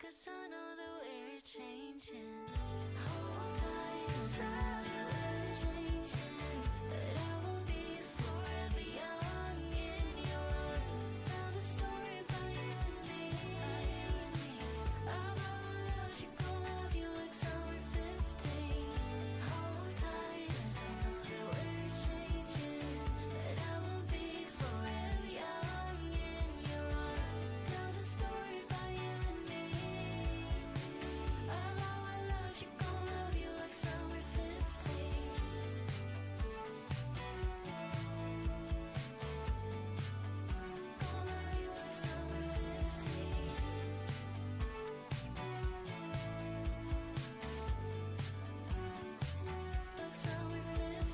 'cause I know that we're changing. Hold tight, inside we're changing. But I will be forever young in your arms. Tell the story about you and me, About our love, she gon' love you like summer 15. Hold tight, 'cause I know that we're changing. But I will be forever young in your arms. Tell the story about you and me. About our love, she gon' love you like summer 15. Gon' love you like summer 15. Like summer 15.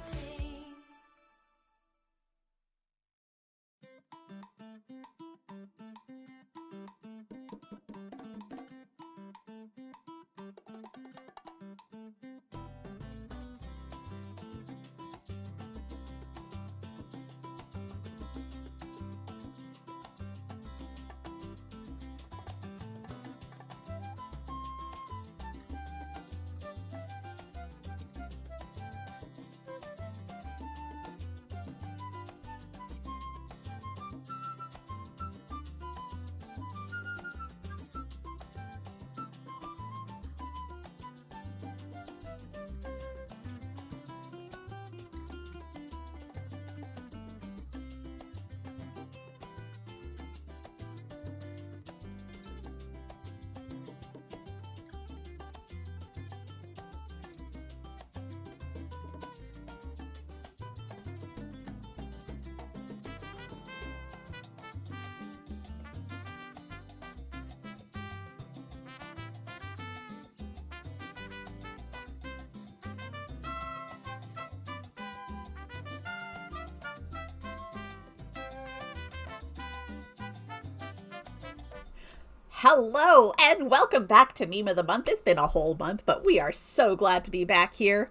Hello, and welcome back to Meme of the Month. It's been a whole month, but we are so glad to be back here.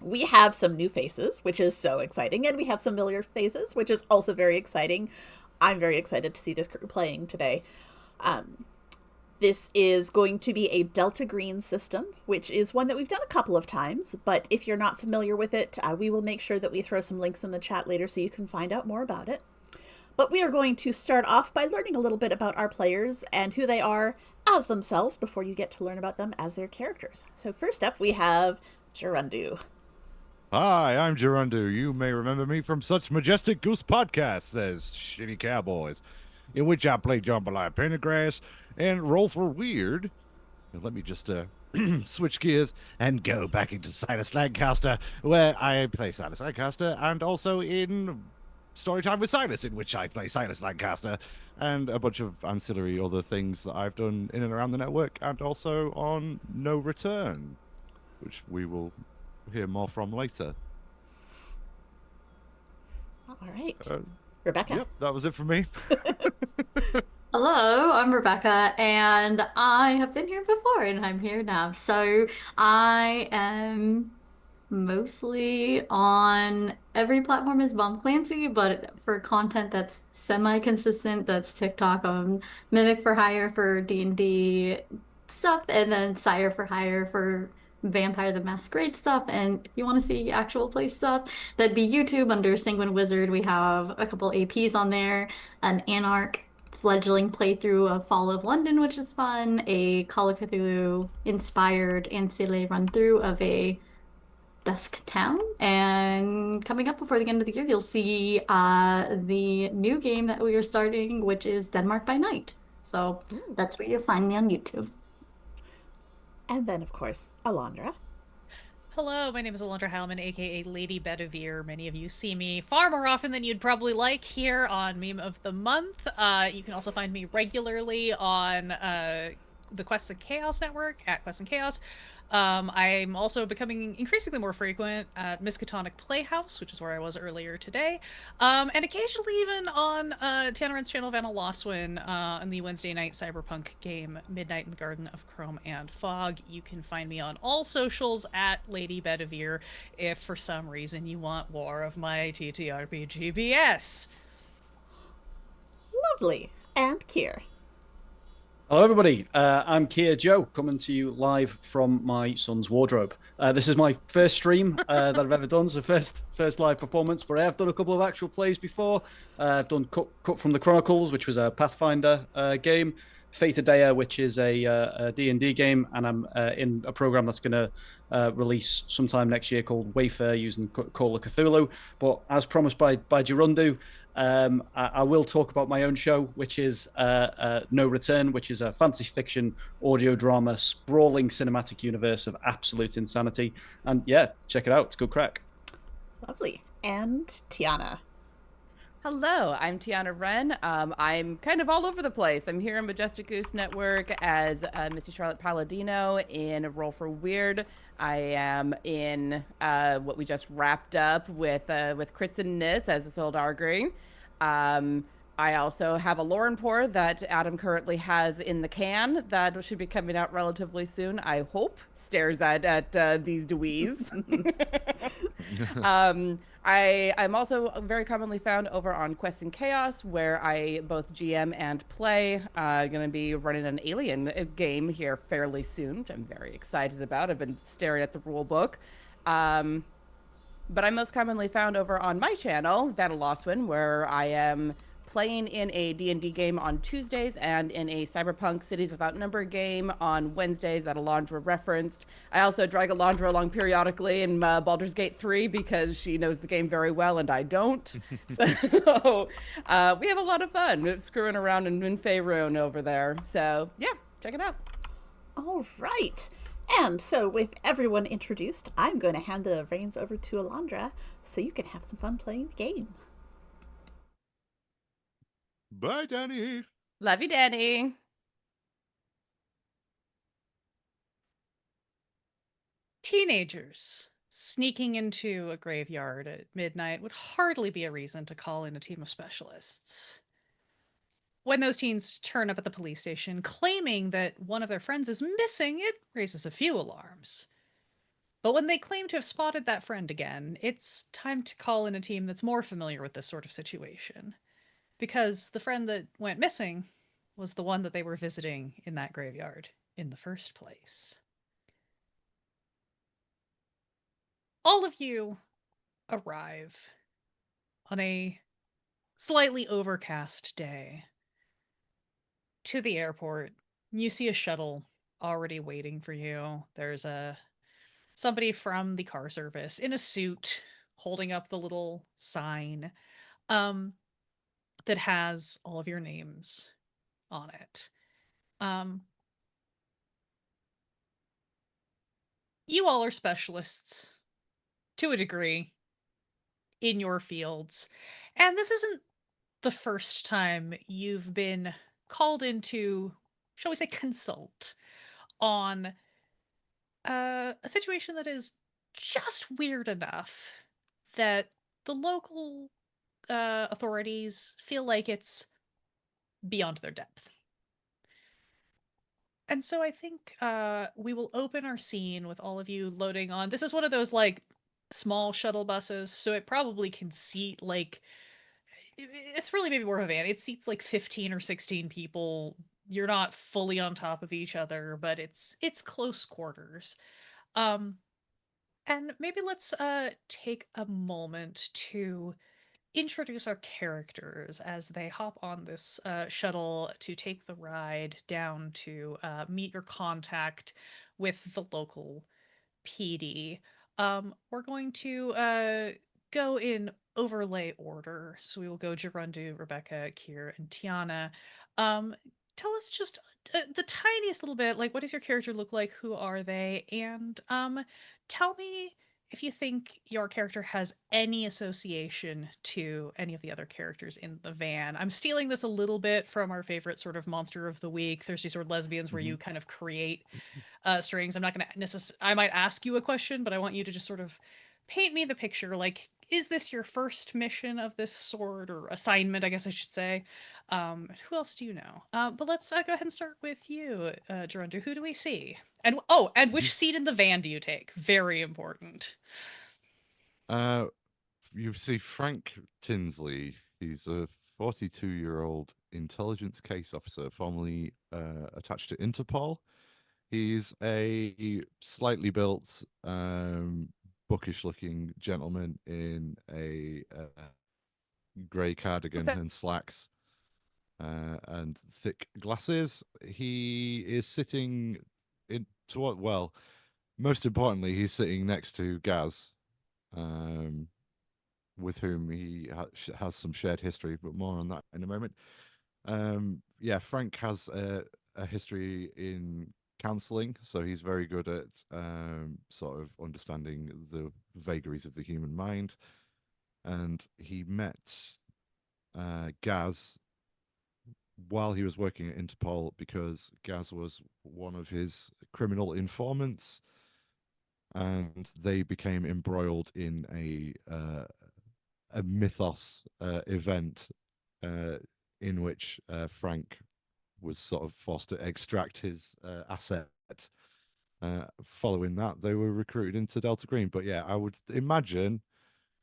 We have some new faces, which is so exciting, and we have some familiar faces, which is also very exciting. I'm very excited to see this crew playing today. This is going to be a Delta Green system, which is one that we've done a couple of times, but if you're not familiar with it, we will make sure that we throw some links in the chat later so you can find out more about it. But we are going to start off by learning a little bit about our players and who they are as themselves before you get to learn about them as their characters. So first up, we have Gerundu. Hi, I'm Gerundu. You may remember me from such majestic goose podcasts as Shitty Cowboys, in which I play Jambalaya Pendergrass and roll for weird. Now, let me just switch gears and go back into Silas Lancaster, where I play Silas Lancaster, and also in Storytime with Silas, in which I play Silas Lancaster, and a bunch of ancillary other things that I've done in and around the network, and also on No Return, which we will hear more from later. All right. Rebecca. Yep, that was it for me. Hello, I'm Rebecca, and I have been here before, and I'm here now. So I am mostly on every platform as Mom Clancy, but for content that's semi-consistent, that's TikTok on Mimic for Hire for D&D stuff, and then Sire for Hire for Vampire the Masquerade stuff. And if you want to see actual play stuff, that'd be YouTube under Sanguine Wizard. We have a couple APs on there, an Anarch fledgling playthrough of Fall of London, which is fun, a Call of Cthulhu inspired ancillary run through of a Dusk Town, and coming up before the end of the year, you'll see the new game that we are starting, which is Denmark by Night. So that's where you'll find me on YouTube. And then, of course, Alondra. Hello, my name is Alondra Heilman, aka Lady Bedivere. Many of you see me far more often than you'd probably like here on Meme of the Month. You can also find me regularly on the Quests and Chaos Network at Quests and Chaos. I'm also becoming increasingly more frequent at Miskatonic Playhouse, which is where I was earlier today, and occasionally even on Tanarin's channel, Vanna Loswin, on the Wednesday night cyberpunk game Midnight in the Garden of Chrome and Fog. You can find me on all socials at Lady Bedivere if for some reason you want more of my TTRPG BS. Lovely. And Kier. Hello, everybody. I'm Kia Joe, coming to you live from my son's wardrobe. This is my first stream that I've ever done, so first live performance. But I have done a couple of actual plays before. I've done Cut from the Chronicles, which was a Pathfinder game, Fate Adea, which is a D&D game, and I'm in a program that's going to release sometime next year called Wayfair using Call of Cthulhu. But as promised by Gerundu, I will talk about my own show, which is No Return, which is a fantasy fiction audio drama sprawling cinematic universe of absolute insanity. And yeah, check it out. It's good crack. Lovely. And Tiana. Hello, I'm Tiana Wren. I'm kind of all over the place. I'm here in Majestic Goose Network as Missy Charlotte Palladino in Roll for Weird. I am in what we just wrapped up with Crits and Knits as Isolde Argreen. I also have a Lauren Pour that Adam currently has in the can that should be coming out relatively soon, I hope. Stares at these Dewey's. I'm also very commonly found over on Quest and Chaos, where I both GM and play. Going to be running an Alien game here fairly soon, which I'm very excited about. I've been staring at the rule book. But I'm most commonly found over on my channel, Vanna Loswin, where I am playing in a D&D game on Tuesdays and in a Cyberpunk Cities Without Number game on Wednesdays that Alondra referenced. I also drag Alondra along periodically in Baldur's Gate 3 because she knows the game very well and I don't. So we have a lot of fun screwing around in Faerun over there. So yeah, check it out. All right. And so, with everyone introduced, I'm going to hand the reins over to Alondra so you can have some fun playing the game. Bye, Danny. Love you, Danny. Teenagers sneaking into a graveyard at midnight would hardly be a reason to call in a team of specialists. When those teens turn up at the police station claiming that one of their friends is missing, it raises a few alarms. But when they claim to have spotted that friend again, it's time to call in a team that's more familiar with this sort of situation. Because the friend that went missing was the one that they were visiting in that graveyard in the first place. All of you arrive on a slightly overcast day to the airport. You see a shuttle already waiting for you. There's somebody from the car service in a suit holding up the little sign that has all of your names on it. You all are specialists to a degree in your fields, and this isn't the first time you've been called into, shall we say, consult on a situation that is just weird enough that the local authorities feel like it's beyond their depth. And so I think we will open our scene with all of you loading on. This is one of those like small shuttle buses, so it probably can seat like, it's really maybe more of a van. It seats like 15 or 16 people. You're not fully on top of each other, but it's close quarters. And maybe let's take a moment to introduce our characters as they hop on this shuttle to take the ride down to meet your contact with the local PD. We're going to go in overlay order. So we will go Gerundu, Rebecca, Kier, and Tiana. Tell us just the tiniest little bit, like what does your character look like? Who are they? And tell me if you think your character has any association to any of the other characters in the van. I'm stealing this a little bit from our favorite sort of monster of the week, Thirsty Sword Lesbians, where you kind of create strings. I'm not going to necessarily, I might ask you a question, but I want you to just sort of paint me the picture. Like, is this your first mission of this sort, or assignment, I guess I should say? Who else do you know? But let's go ahead and start with you, Gerundu. Who do we see? And which seat in the van do you take? Very important. You see Frank Tinsley. He's a 42-year-old intelligence case officer formerly attached to Interpol. He's a slightly built, bookish-looking gentleman in a grey cardigan and slacks and thick glasses. He is sitting well, most importantly, he's sitting next to Gaz, with whom he has some shared history, but more on that in a moment. Yeah, Frank has a history in counseling, so he's very good at sort of understanding the vagaries of the human mind. And he met Gaz while he was working at Interpol because Gaz was one of his criminal informants, and they became embroiled in a mythos event in which Frank was sort of forced to extract his asset. Following that, they were recruited into Delta Green. But yeah, I would imagine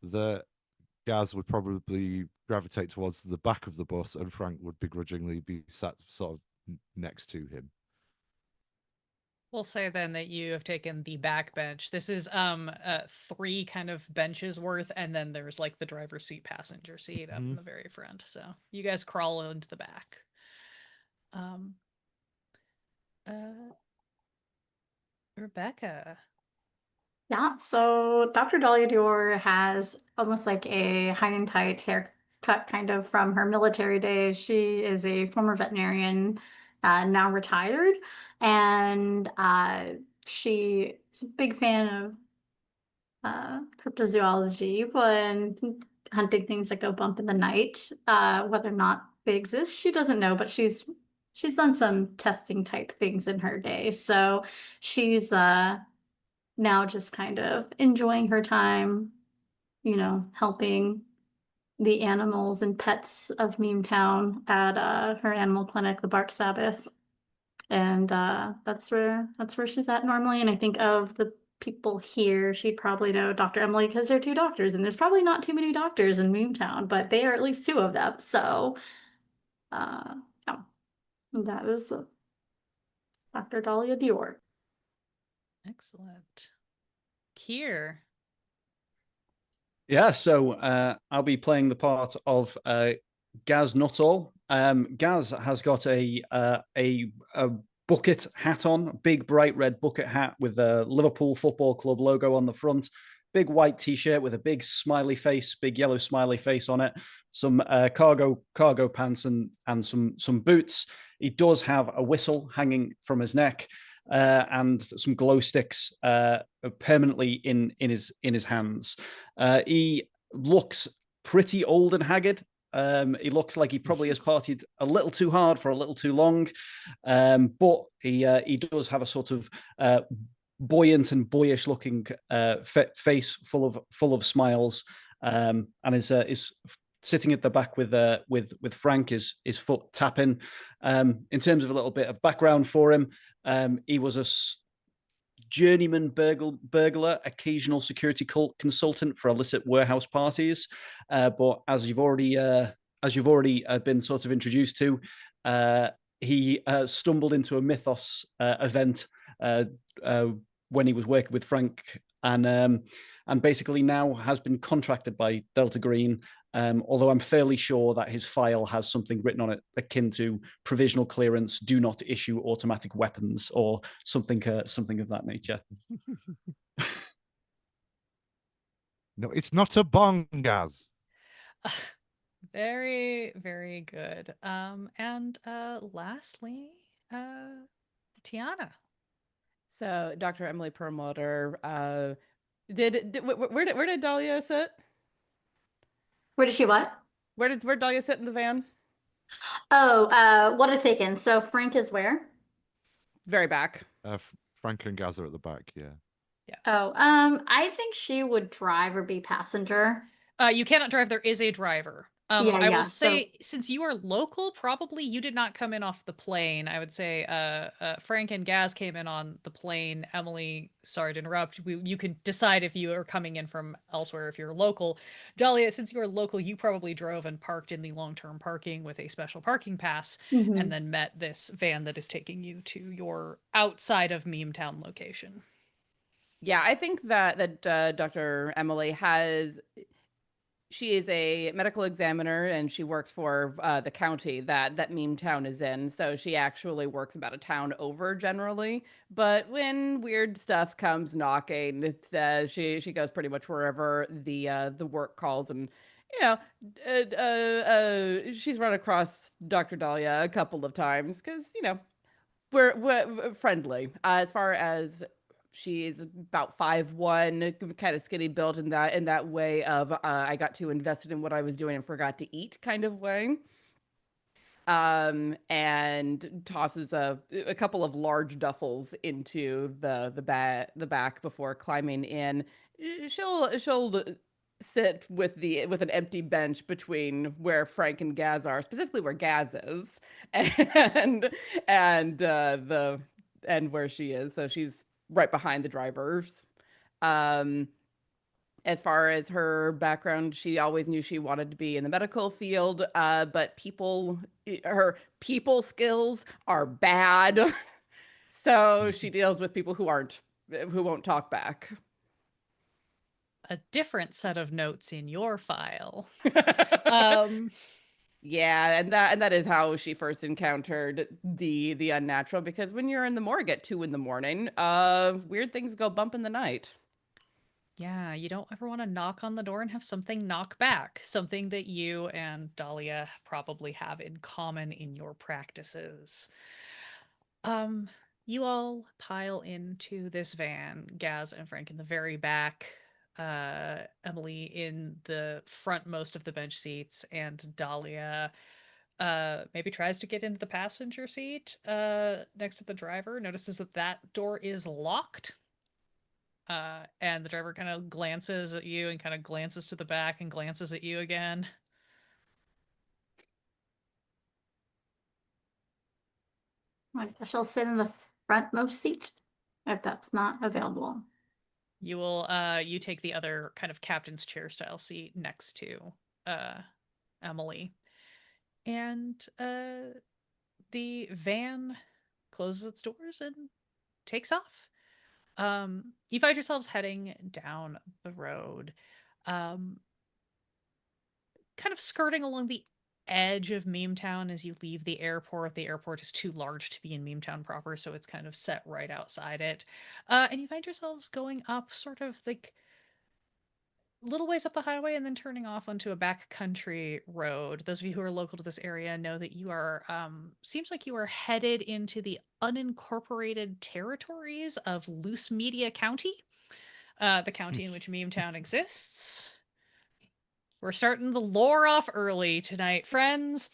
that Gaz would probably gravitate towards the back of the bus, and Frank would begrudgingly be sat sort of next to him. We'll say then that you have taken the back bench. This is 3 kind of benches worth, and then there's like the driver's seat, passenger seat up in the very front. So you guys crawl into the back. Rebecca. Yeah, so Dr. Dahlia Dior has almost like a high and tight haircut kind of from her military days. She is a former veterinarian, now retired, and she is a big fan of cryptozoology, and hunting things that go bump in the night. Whether or not they exist, she doesn't know, but she's done some testing type things in her day. So she's now just kind of enjoying her time, helping the animals and pets of Meme Town at her animal clinic, the Bark Sabbath. And that's where she's at normally. And I think of the people here, she'd probably know Dr. Emily because they're 2 doctors, and there's probably not too many doctors in Meme Town, but they are at least 2 of them. So yeah, that is Dr. Dahlia Dior. Excellent. Kier. Yeah, so I'll be playing the part of Gaz Nuttall. Gaz has got a bucket hat on, big bright red bucket hat with the Liverpool Football Club logo on the front, big white t-shirt with a big smiley face, big yellow smiley face on it, some cargo pants and some boots. He does have a whistle hanging from his neck. And some glow sticks permanently in his hands. He looks pretty old and haggard. He looks like he probably has partied a little too hard for a little too long, but he does have a sort of buoyant and boyish looking face full of smiles, and is sitting at the back with Frank, his foot tapping. In terms of a little bit of background for him, he was a journeyman burglar, occasional security consultant for illicit warehouse parties. But as you've already been sort of introduced to, he stumbled into a Mythos event when he was working with Frank, and basically now has been contracted by Delta Green. Although I'm fairly sure that his file has something written on it akin to provisional clearance, do not issue automatic weapons, or something of that nature. No, it's not a bong, Gaz. Very, very good. And lastly, Tiana. So Dr. Emily Perlmutter, where did Dahlia sit? Where did she what? Where Dahlia sit in the van? Oh, what is taken? So Frank is where? Very back. Frank and Gaz are at the back, yeah. Oh, I think she would drive or be passenger. You cannot drive. There is a driver. Yeah, I will yeah. So say, since you are local, probably you did not come in off the plane. I would say, Frank and Gaz came in on the plane. Emily, sorry to interrupt. You could decide if you are coming in from elsewhere if you're local. Dahlia, since you are local, you probably drove and parked in the long-term parking with a special parking pass, and mhm. then met this van that is taking you to your outside of Meme Town location. Yeah, I think that Dr. Emily has. She is a medical examiner and she works for the county that Meme Town is in. So she actually works about a town over generally. But when weird stuff comes knocking, she goes pretty much wherever the work calls. And you know, she's run across Dr. Dahlia a couple of times because we're friendly. As far as she's about 5'1", kind of skinny built in that way of I got too invested in what I was doing and forgot to eat kind of way. And tosses a couple of large duffels into the back before climbing in. She'll sit with an empty bench between where Frank and Gaz are, specifically where Gaz is, and the and where she is. So she's right behind the drivers. Um, as far as her background, she always knew she wanted to be in the medical field, but her people skills are bad. So she deals with people who won't talk back. A different set of notes in your file. Um, Yeah, and that is how she first encountered the unnatural, because when you're in the morgue at 2 a.m, weird things go bump in the night. Yeah, you don't ever want to knock on the door and have something knock back. Something that you and Dahlia probably have in common in your practices. Um, you all pile into this van, Gaz and Frank in the very back, Emily in the frontmost of the bench seats, and Dahlia maybe tries to get into the passenger seat next to the driver, notices that that door is locked. And the driver kind of glances at you and kind of glances to the back and glances at you again. I shall sit in the frontmost seat if that's not available. You will you take the other kind of captain's chair style seat next to Emily. And the van closes its doors and takes off. You find yourselves heading down the road. Um, kind of skirting along the edge of Meme Town as you leave the airport. The airport is too large to be in Meme Town proper, so it's kind of set right outside it. And you find yourselves going up sort of like little ways up the highway and then turning off onto a backcountry road. Those of you who are local to this area know that you are, seems like you are headed into the unincorporated territories of Loose Media County, the county in which Meme Town exists. We're starting the lore off early tonight, friends.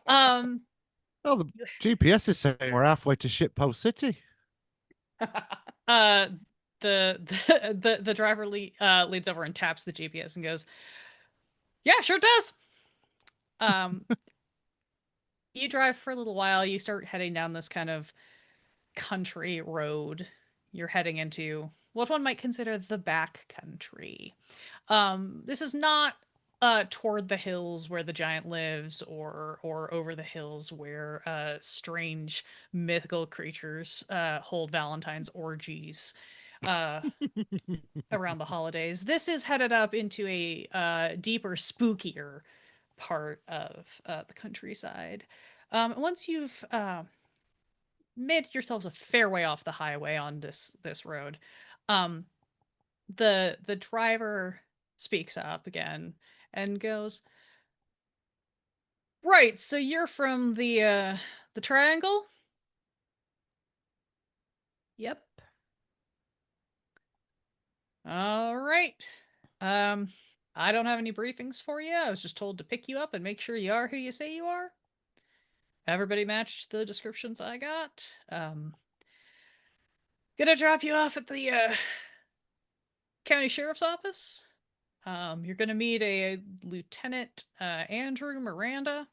Um, Oh, the GPS is saying we're halfway to Shitpost City. uh, the driver leans over and taps the GPS and goes, "Yeah, sure does." Um, you drive for a little while. You start heading down this kind of country road. You're heading into what one might consider the back country. This is not toward the hills where the giant lives, or over the hills where strange mythical creatures hold Valentine's orgies around the holidays. This is headed up into a deeper, spookier part of the countryside. Once you've made yourselves a fair way off the highway on this road, um, the driver speaks up again and goes, "Right, so you're from the Triangle?" Yep. All right. Um, I don't have any briefings for you. I was just told to pick you up and make sure you are who you say you are. Everybody matched the descriptions I got. Gonna drop you off at the county sheriff's office. You're going to meet a Lieutenant Andrew Miranda,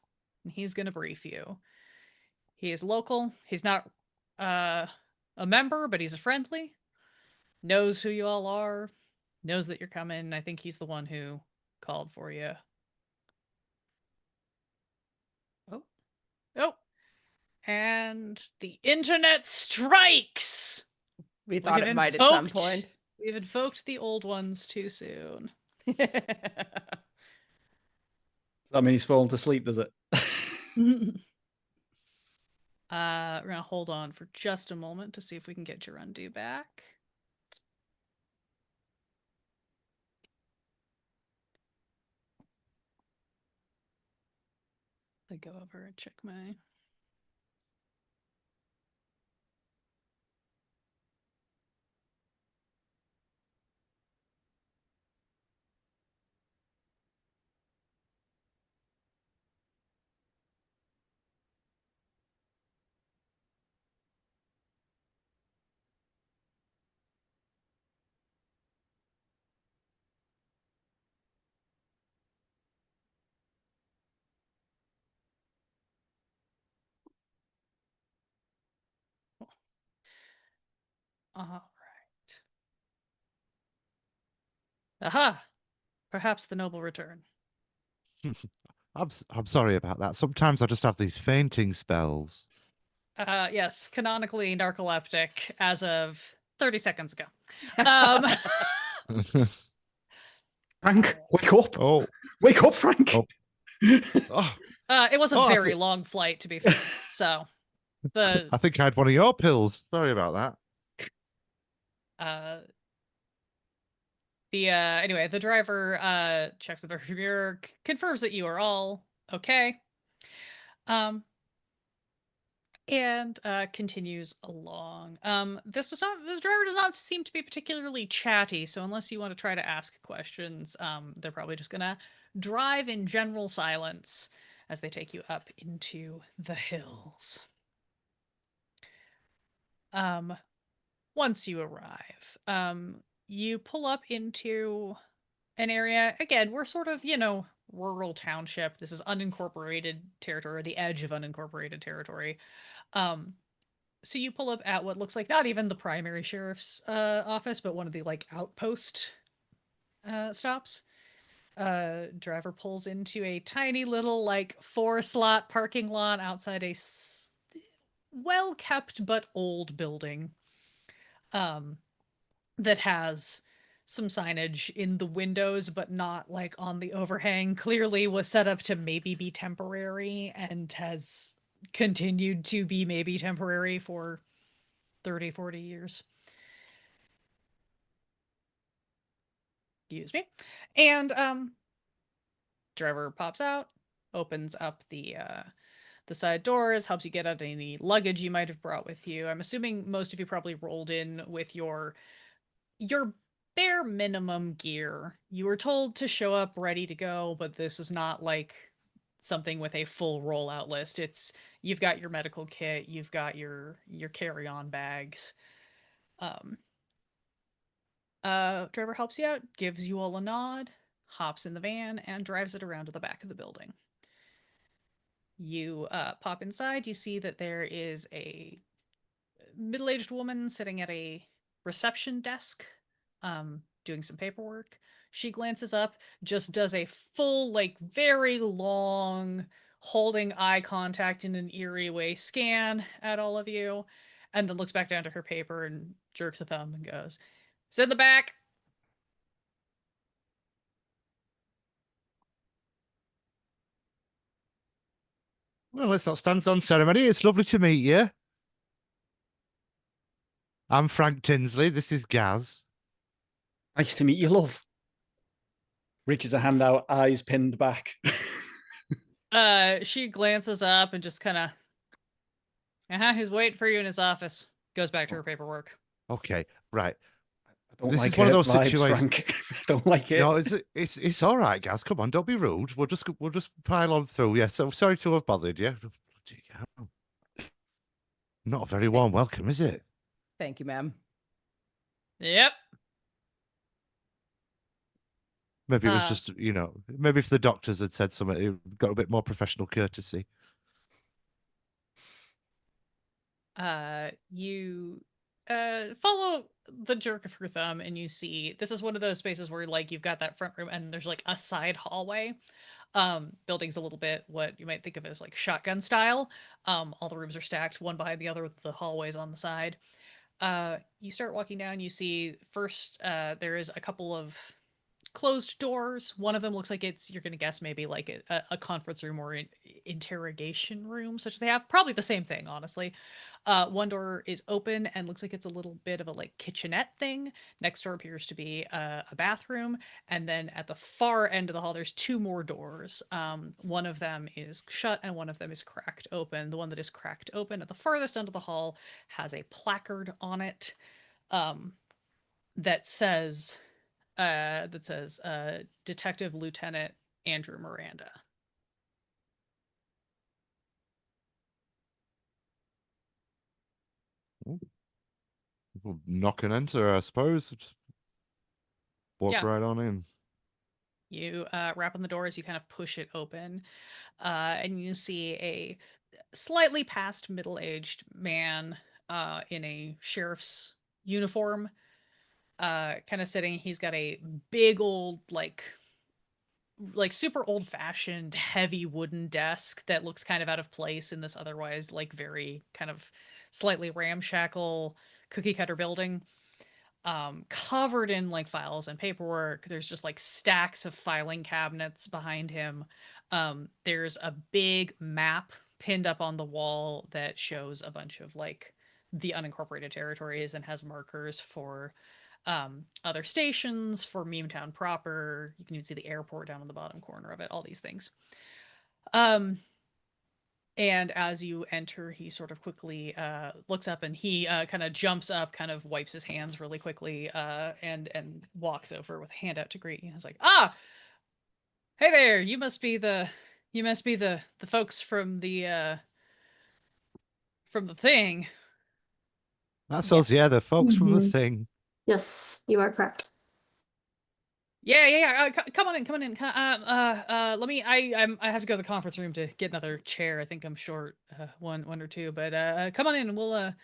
and he's going to brief you. He is local. He's not a member, but he's a friendly. Knows who you all are. Knows that you're coming. I think he's the one who called for you. Oh. And the internet strikes! We thought have it might at some invoked- point. We've invoked the old ones too soon. Does that mean he's fallen to sleep, does it? We're gonna hold on for just a moment to see if we can get your undo back. I go over and check my. All right. Aha! Perhaps the noble return. I'm sorry about that. Sometimes I just have these fainting spells. Yes, canonically narcoleptic as of 30 seconds ago. Um, Frank, wake up! Oh, Wake up, Frank! Oh. oh, it was a Oh, I very thi- long flight, to be fair. So, the I think I had one of your pills. Sorry about that. Anyway, the driver checks the mirror, confirms that you are all okay. And continues along. This driver does not seem to be particularly chatty, so unless you want to try to ask questions, they're probably just gonna drive in general silence as they take you up into the hills. Once you arrive, you pull up into an area. Again, we're sort of, rural township. This is unincorporated territory, or the edge of unincorporated territory. So you pull up at what looks like not even the primary sheriff's office, but one of the outpost stops. Driver pulls into a tiny little 4-slot parking lot outside a well-kept but old building that has some signage in the windows, but not on the overhang. Clearly was set up to maybe be temporary and has continued to be maybe temporary for 30, 40 years. Excuse me. And driver pops out, opens up the side doors, helps you get out any luggage you might have brought with you. I'm assuming most of you probably rolled in with your bare minimum gear. You were told to show up ready to go, but this is not something with a full rollout list. It's you've got your medical kit, you've got your carry-on bags. Driver helps you out, gives you all a nod, hops in the van, and drives it around to the back of the building. You pop inside, you see that there is a middle-aged woman sitting at a reception desk, doing some paperwork. She glances up, just does a full, very long, holding eye contact in an eerie way scan at all of you, and then looks back down to her paper and jerks a thumb and goes, "Sit in the back." Well, let's not stand on ceremony. It's lovely to meet you. I'm Frank Tinsley. This is Gaz. Nice to meet you, love. Reaches a hand out, eyes pinned back. She glances up and just kind of, he's waiting for you in his office. Goes back to her paperwork. Okay, right. I don't This like is one of her those vibes, situations. Frank. I don't like it. No, it's all right, Gaz. Come on, don't be rude. We'll just pile on through. Yeah, so sorry to have bothered you. Bloody hell. Not a very warm welcome, is it? Thank you, ma'am. Yep. Maybe it was Uh, just, maybe if the doctors had said something, it got a bit more professional courtesy. You follow the jerk of her thumb and you see this is one of those spaces where like you've got that front room and there's like a side hallway. Building's a little bit what you might think of as like shotgun style. All the rooms are stacked one behind the other with the hallways on the side. You start walking down, you see first there is a couple of closed doors. One of them looks like it's, you're going to guess, maybe like a conference room or an interrogation room, such as they have. Probably the same thing, honestly. One door is open and looks like it's a little bit of a like kitchenette thing. Next door appears to be a bathroom. And then at the far end of the hall, there's two more doors. One of them is shut and one of them is cracked open. The one that is cracked open at the farthest end of the hall has a placard on it that says Detective Lieutenant Andrew Miranda. We'll knock and enter, I suppose. Just walk Yeah. right on in. You rap on the door as you kind of push it open, and you see a slightly past middle-aged man in a sheriff's uniform, kind of sitting. He's got a big old like super old-fashioned heavy wooden desk that looks kind of out of place in this otherwise like very kind of slightly ramshackle cookie cutter building, covered in like files and paperwork. There's just like stacks of filing cabinets behind him. There's a big map pinned up on the wall that shows a bunch of like the unincorporated territories and has markers for other stations, for Memetown proper. You can even see the airport down in the bottom corner of it, all these things. And as you enter, he sort of quickly looks up and he kind of jumps up, kind of wipes his hands really quickly, and walks over with a hand out to greet you. He's like, "Ah, hey there! You must be the folks from the thing." That's us, yeah, the folks from the Mhm. thing. Yes, you are correct. Yeah. Come on in, come on in. Let me. I have to go to the conference room to get another chair. I think I'm short one or two, but come on in and we'll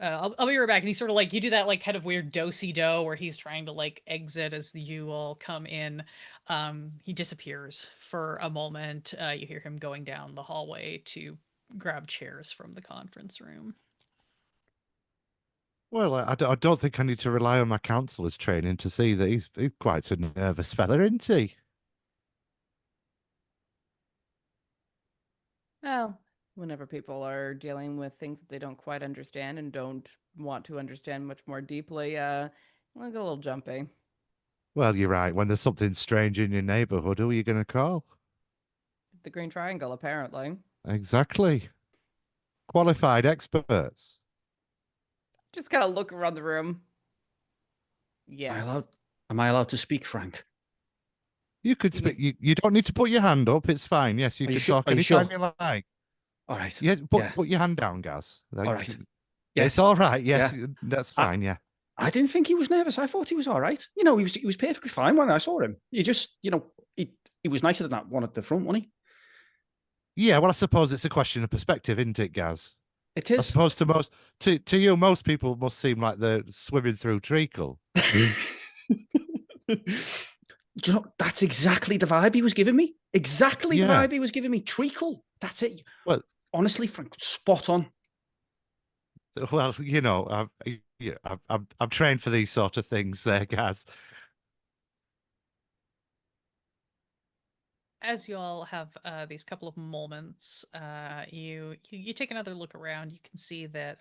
I'll be right back. And he sort of like, you do that like kind of weird do-si-do where he's trying to like exit as you all come in. He disappears for a moment. You hear him going down the hallway to grab chairs from the conference room. Well, I don't think I need to rely on my counselor's training to see that he's quite a nervous fella, isn't he? Well, whenever people are dealing with things that they don't quite understand and don't want to understand much more deeply, I get a little jumpy. Well, you're right. When there's something strange in your neighborhood, who are you going to call? The Green Triangle, apparently. Exactly. Qualified experts. Just kind of look around the room. Am I Yes. allowed, am I allowed to speak, Frank? You could He speak. was- You don't need to put your hand up. It's fine. Yes, you Are you can sure- talk are you anytime sure? you like. All right. Yes, Yeah. put your hand down, Gaz. All right. Yeah, Yeah. it's all right. Yes, Yeah. that's I- fine. Yeah. I didn't think he was nervous. I thought he was all right. You know, he was perfectly fine when I saw him. He just, he was nicer than that one at the front, wasn't he? Yeah. Well, I suppose it's a question of perspective, isn't it, Gaz? It I is. suppose to you, most people must seem like they're swimming through treacle. Do you know, that's exactly the vibe he was giving me. Exactly the Yeah. vibe he was giving me. Treacle. That's it. Well, Honestly, Frank, spot on. well, I'm trained for these sort of things, there, Gaz. As you all have these couple of moments, you take another look around. You can see that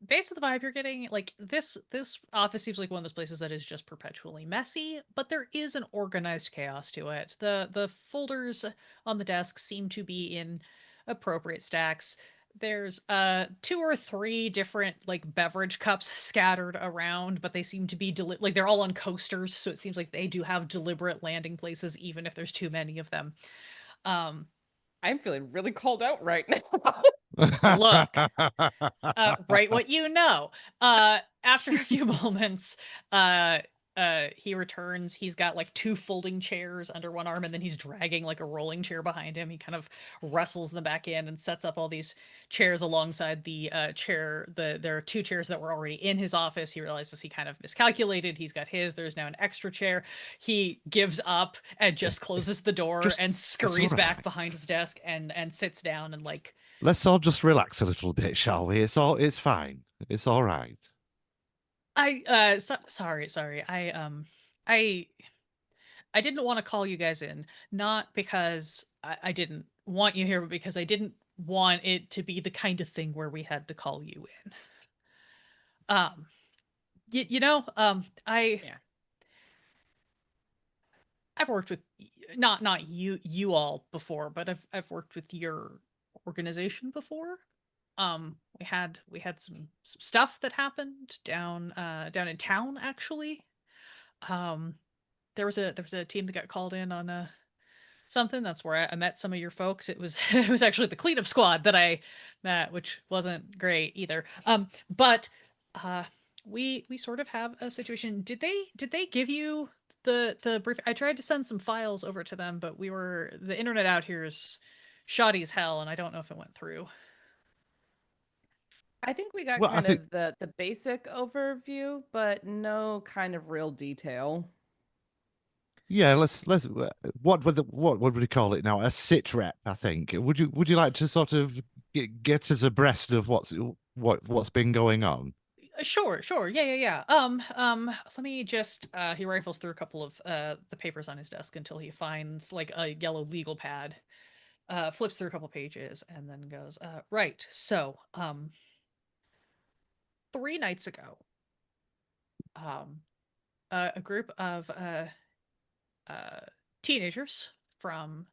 based on the vibe you're getting, like this office seems like one of those places that is just perpetually messy, but there is an organized chaos to it. The folders on the desk seem to be in appropriate stacks. There's 2 or 3 different like beverage cups scattered around, but they seem to be like they're all on coasters, so it seems like they do have deliberate landing places even if there's too many of them. I'm feeling really called out right now. Look, write what you know. After a few moments, he returns. He's got like two folding chairs under one arm, and then he's dragging like a rolling chair behind him. He kind of wrestles them back in and sets up all these chairs alongside the chair. There are two chairs that were already in his office. He realizes he kind of miscalculated. He's got his. There's now an extra chair. He gives up and just closes the door Just- and it's scurries all back right. behind his desk and sits down and like. Let's all just relax a little bit, shall we? It's fine. It's all right. Sorry. I didn't want to call you guys in, not because I didn't want you here, but because I didn't want it to be the kind of thing where we had to call you in. I Yeah. I've worked with not you all before, but I've worked with your organization before. We had some stuff that happened down in town actually. Um, there was a team that got called in on something. That's where I met some of your folks. It was it was actually the cleanup squad that I met, which wasn't great either. But we sort of have a situation. Did they give you the brief? I tried to send some files over to them, but the internet out here is shoddy as hell, and I don't know if it went through. I think we got Well, I kind think of the basic overview, but no kind of real detail. yeah. Let's what would we call it now? A sit rep, I think. Would you like to sort of get us abreast of what's been going on? Sure. Yeah. Let me just he rifles through a couple of the papers on his desk until he finds like a yellow legal pad. Flips through a couple pages and then goes, right. So, 3 nights ago, um a group of teenagers from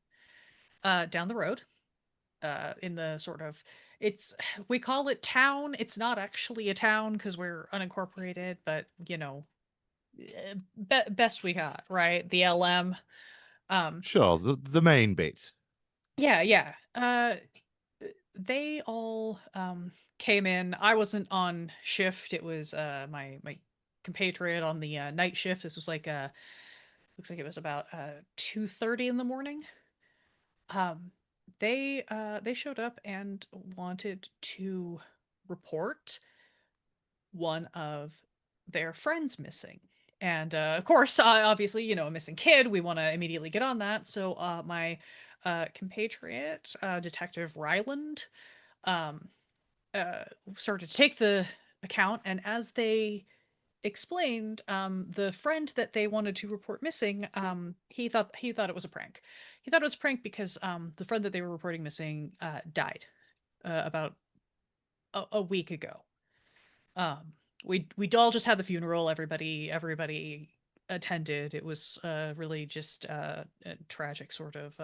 down the road in the sort of it's we call it town. It's not actually a town because we're unincorporated, but best we got, right? The LM. Sure, the main bit. Yeah. They all came in. I wasn't on shift. It was my compatriot on the night shift. This was like looks like it was about 2:30 in the morning. Um they showed up and wanted to report one of their friends missing. And of course, obviously, a missing kid, we want to immediately get on that. So my compatriot, Detective Ryland, um, started to take the account. And as they explained, the friend that they wanted to report missing, he thought it was a prank. He thought it was a prank because the friend that they were reporting missing died about a week ago. Um, we'd all just had the funeral. Everybody attended. It was really just a tragic sort of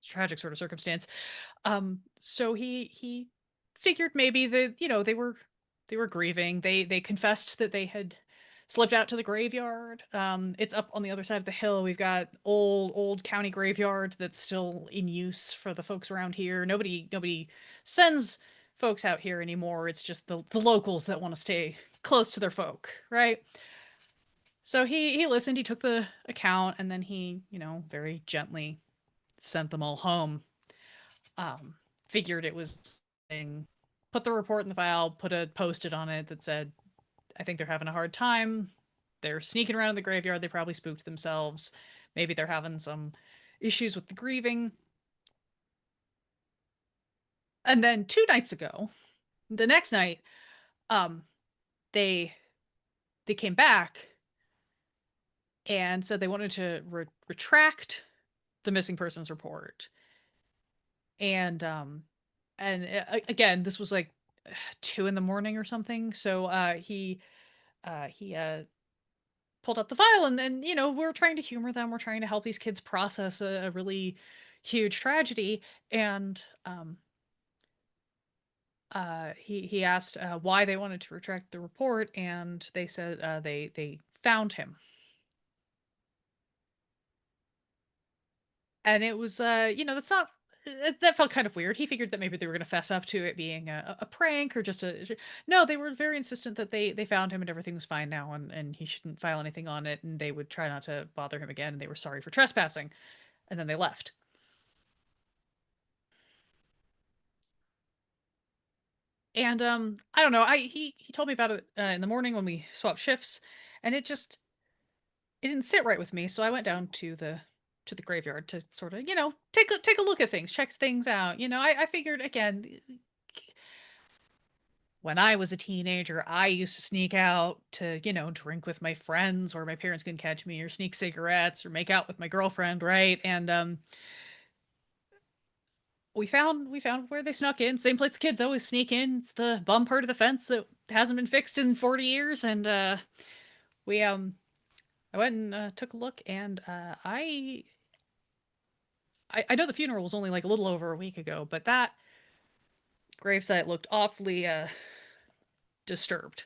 circumstance. So he figured maybe they were grieving. They confessed that they had slipped out to the graveyard. It's up on the other side of the hill. We've got old county graveyard that's still in use for the folks around here. Nobody sends folks out here anymore. It's just the locals that want to stay close to their folk, right? So he listened, he took the account, and then he, very gently sent them all home. Figured it was put the report in the file, put a post-it on it that said, I think they're having a hard time. They're sneaking around in the graveyard. They probably spooked themselves. Maybe they're having some issues with the grieving. And then 2 nights ago, the next night, they came back and said they wanted to retract the missing persons report. And again, this was like 2 in the morning or something. So he pulled up the file, and then we're trying to humor them. We're trying to help these kids process a really huge tragedy. And he asked why they wanted to retract the report, and they said they found him. And it was that's that felt kind of weird. He figured that maybe they were going to fess up to it being a prank or just a. No, they were very insistent that they found him and everything was fine now, and he shouldn't file anything on it, and they would try not to bother him again, and they were sorry for trespassing, and then they left. And I don't know. He told me about it in the morning when we swapped shifts, and it didn't sit right with me. So I went down to the graveyard to sort of take a look at things, check things out. I figured again. When I was a teenager, I used to sneak out to, drink with my friends where my parents couldn't catch me, or sneak cigarettes, or make out with my girlfriend, right? And we found where they snuck in. Same place the kids always sneak in. It's the bum part of the fence that hasn't been fixed in 40 years. And we I went and took a look, and I know the funeral was only like a little over a week ago, but that gravesite looked awfully disturbed.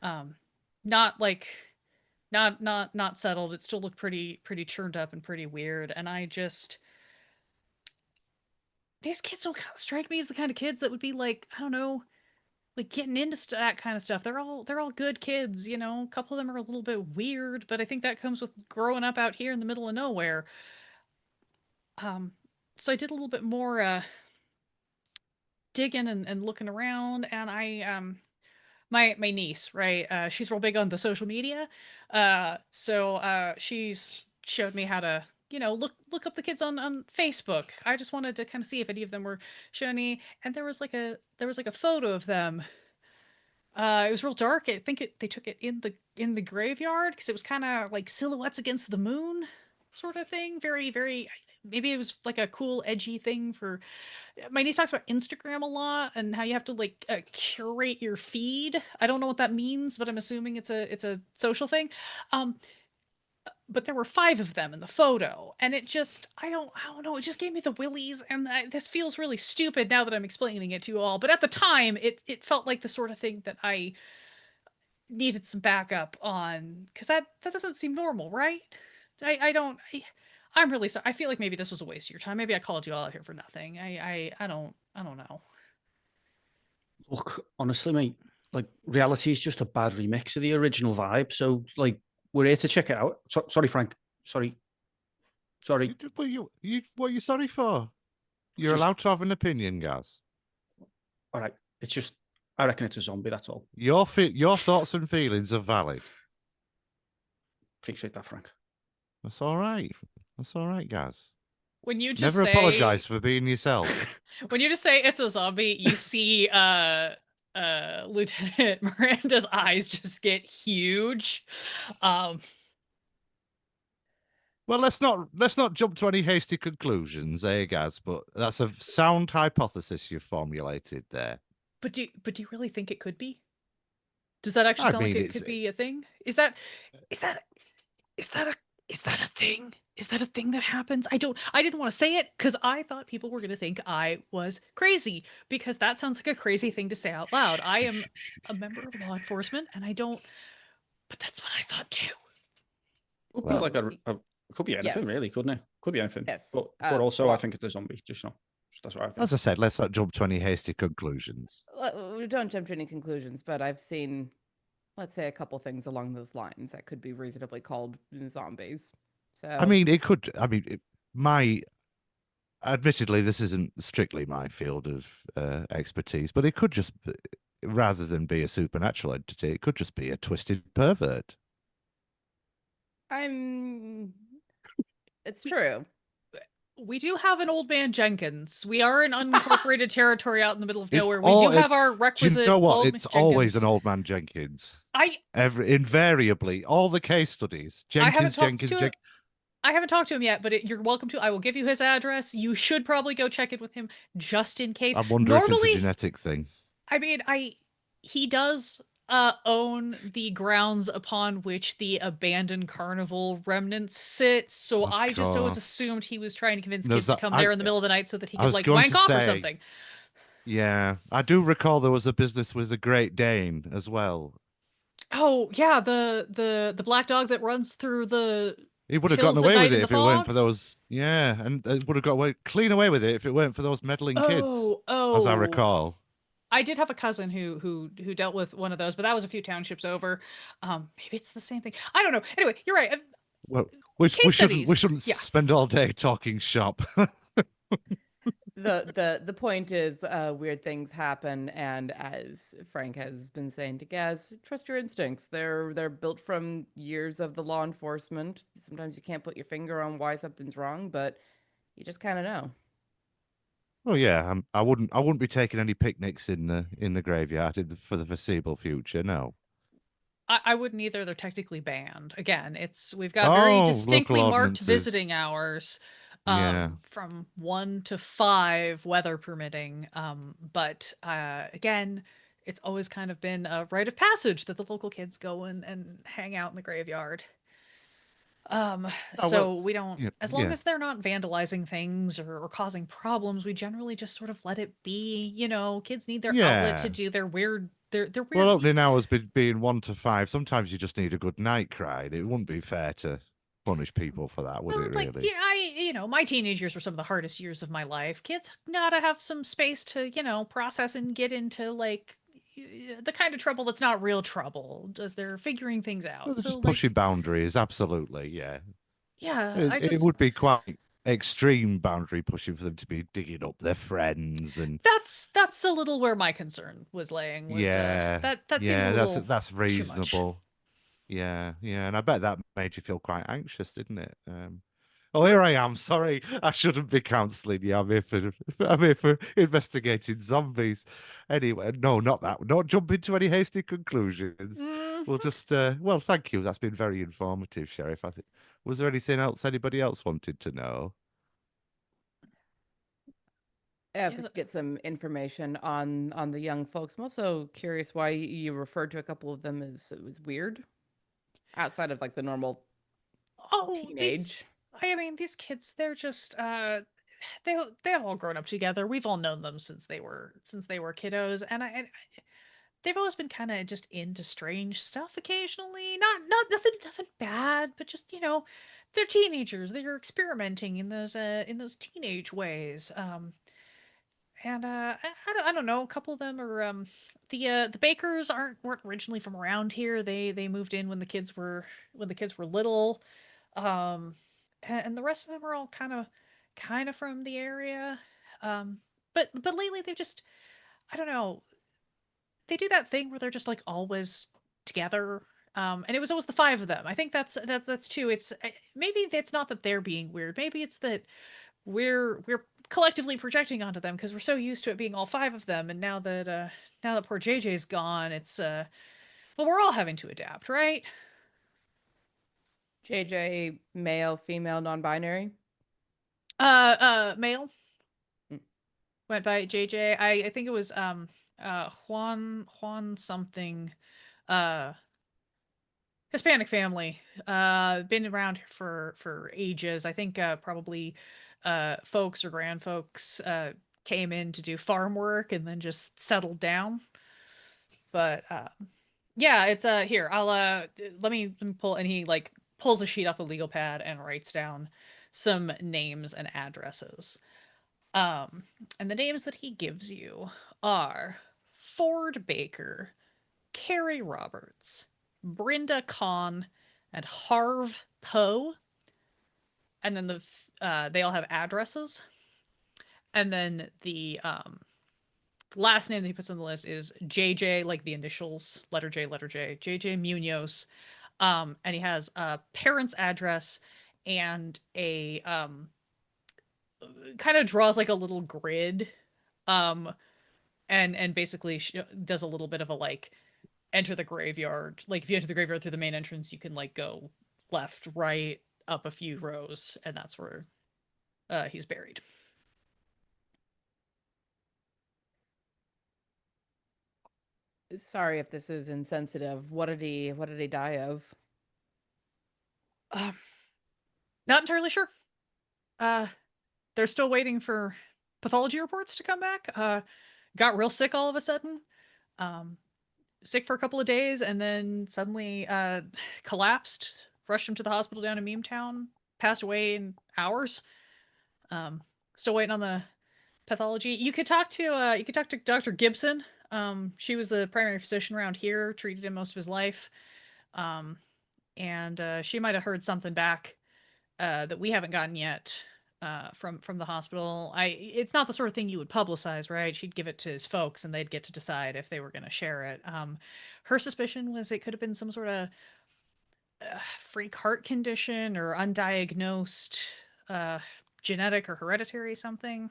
Not like not settled. It still looked pretty churned up and pretty weird. And these kids don't strike me as the kind of kids that would be like, I don't know, like getting into that kind of stuff. They're all good kids, A couple of them are a little bit weird, but I think that comes with growing up out here in the middle of nowhere. So I did a little bit more digging and looking around, and I my niece, right? She's real big on the social media. So she's showed me how to, look up the kids on Facebook. I just wanted to kind of see if any of them were showing me, and there was like a photo of them. It was real dark. I think they took it in the graveyard because it was kind of like silhouettes against the moon, sort of thing. Very, very. Maybe it was like a cool, edgy thing for. My niece talks about Instagram a lot and how you have to like curate your feed. I don't know what that means, but I'm assuming it's a social thing. But there were 5 of them in the photo, and it just I don't know. It just gave me the willies, and this feels really stupid now that I'm explaining it to you all. But at the time, it felt like the sort of thing that I needed some backup on, because that doesn't seem normal, right? I'm really sorry. I feel like maybe this was a waste of your time. Maybe I called you all out here for nothing. I don't know. Look, honestly, mate, like reality is just a bad remix of the original vibe. So, like, we're here to check it out. Sorry, Frank. Sorry. What are you sorry for? You're Just- allowed to have an opinion, Gaz. All right. It's just, I reckon it's a zombie. That's all. Your thoughts and feelings are valid. Appreciate that, Frank. That's all right. That's all right, Gaz. When you just Never say, apologize for being yourself. when you just say it's a zombie, you see Lieutenant Miranda's eyes just get huge. Well, let's not jump to any hasty conclusions, Gaz? But that's a sound hypothesis you've formulated there. But do you really think it could be? Does that actually I sound like mean, it could be a thing? Is that a thing? Is that a thing that happens? I didn't want to say it because I thought people were going to think I was crazy, because that sounds like a crazy thing to say out loud. I am a member of law enforcement, and I don't, but that's what I thought too. Could Well, be like it could be anything, Yes. really, couldn't it? Could be anything. Yes. But also, I well- think it's a zombie. Just that's what I think. As I said, let's not jump to any hasty conclusions. We don't jump to any conclusions, but I've seen, let's say, a couple things along those lines that could be reasonably called zombies. So I mean, it could. I mean, admittedly, this isn't strictly my field of expertise, but it could just, rather than be a supernatural entity, it could just be a twisted pervert. it's true. We do have an old man Jenkins. We are in unincorporated territory out in the middle of It's nowhere. We all- do have it- our Do requisite you know what? old It's man always Jenkins. an old man Jenkins. I Invariably, all the case studies. I haven't Jenkins, talked Jenkins, to him. Jenkins. I haven't talked to him yet, but you're welcome to. I will give you his address. You should probably go check it with him just in case. I wonder if it's Normally, a genetic thing. I mean, he does own the grounds upon which the abandoned carnival remnants sit. So Of I just always course. assumed he was trying to convince No, kids to that- come I- there in the middle of the night so that he I could was like going wank to off or say- something. Yeah, I do recall there was a business with the Great Dane as well. Oh yeah, the black dog that runs through the He would have Kills gotten at away with night in it the if it weren't fog? for those. Yeah, and would have got away clean away with it if it weren't for those meddling kids, Oh, as I oh. recall. I did have a cousin who dealt with one of those, but that was a few townships over. Maybe it's the same thing. I don't know. Anyway, you're right. Well, we Case shouldn't studies. Yeah. spend all day talking shop. The point is, weird things happen, and as Frank has been saying to Gaz, trust your instincts. They're built from years of the law enforcement. Sometimes you can't put your finger on why something's wrong, but you just kind of know. Oh yeah, I wouldn't be taking any picnics in the graveyard for the foreseeable future. No. I wouldn't either. They're technically banned. Again, we've got very Oh, local distinctly marked ordinances. visiting hours, Yeah. from 1 to 5, weather permitting. But again, it's always kind of been a rite of passage that the local kids go and hang out in the graveyard. Oh So well. we don't, Yeah. as long Yeah. as they're not vandalizing things or causing problems, we generally just sort of let it be. Kids need their outlet to Yeah. do their weird, their Well, weird. opening hours being 1 to 5. Sometimes you just need a good night cried. It wouldn't be fair to punish people for that, would Well, it? like, Really? yeah, my teenage years were some of the hardest years of my life. Kids gotta have some space to, process and get into like the kind of trouble that's not real trouble as they're figuring things out. Well, So, just pushing like, boundaries. Absolutely. Yeah. yeah, It would be quite extreme boundary pushing for them to be digging up their friends and that's a little where my concern was laying. Was yeah, that seems a yeah. little That's too much. reasonable. Yeah, yeah, and I bet that made you feel quite anxious, didn't it? Oh, here I am. Sorry, I shouldn't be counselling you. I'm here for investigating zombies. Anyway, no, not that. Don't jump into any hasty conclusions. Mm, We'll just. Well, thank you. That's been very informative, Sheriff. I think. Was there anything else anybody else wanted to know? Yeah, if yeah, we could get some information on the young folks. I'm also curious why you referred to a couple of them as it was weird, outside of like the normal oh, teenage. I mean, these kids, they're just they've all grown up together. We've all known them since they were kiddos, and they've always been kind of just into strange stuff occasionally. Not nothing bad, but just they're teenagers. They're experimenting in those teenage ways. And I don't know. A couple of them are the Bakers weren't originally from around here. They moved in when the kids were little. Um, and the rest of them are all kind of from the area. But lately they've just, I don't know, they do that thing where they're just like always together. And it was always the 5 of them. I think that's too. It's maybe it's not that they're being weird. Maybe it's that we're collectively projecting onto them because we're so used to it being all 5 of them, and now that poor JJ's gone, it's well, we're all having to adapt, right? JJ, male, female, non-binary. Male. Mm. Went by JJ. I think it was Juan something, uh Hispanic family. Been around for ages. I think probably folks or grandfolks came in to do farm work and then just settled down. But yeah, it's here. I'll let me pull, and he like pulls a sheet off a legal pad and writes down some names and addresses. And the names that he gives you are Ford Baker, Carrie Roberts, Brenda Kahn, and Harv Poe. And then they all have addresses. And then the last name that he puts on the list is JJ, like the initials, letter J, JJ Munoz. And he has a parent's address and a kind of draws like a little grid, um, and basically does a little bit of a like enter the graveyard. Like if you enter the graveyard through the main entrance, you can like go left, right, up a few rows, and that's where he's buried. Sorry if this is insensitive. What did he die of? Um, Not entirely sure. They're still waiting for pathology reports to come back. Got real sick all of a sudden. Sick for a couple of days and then suddenly collapsed rushed him to the hospital down in Memetown. Passed away in hours. Still waiting on the pathology. You could talk to Dr. Gibson. She was the primary physician around here, treated him most of his life. And she might have heard something back that we haven't gotten yet from the hospital. It's not the sort of thing you would publicize, right? She'd give it to his folks, and they'd get to decide if they were going to share it. Her suspicion was it could have been some sort of freak heart condition or undiagnosed genetic or hereditary something.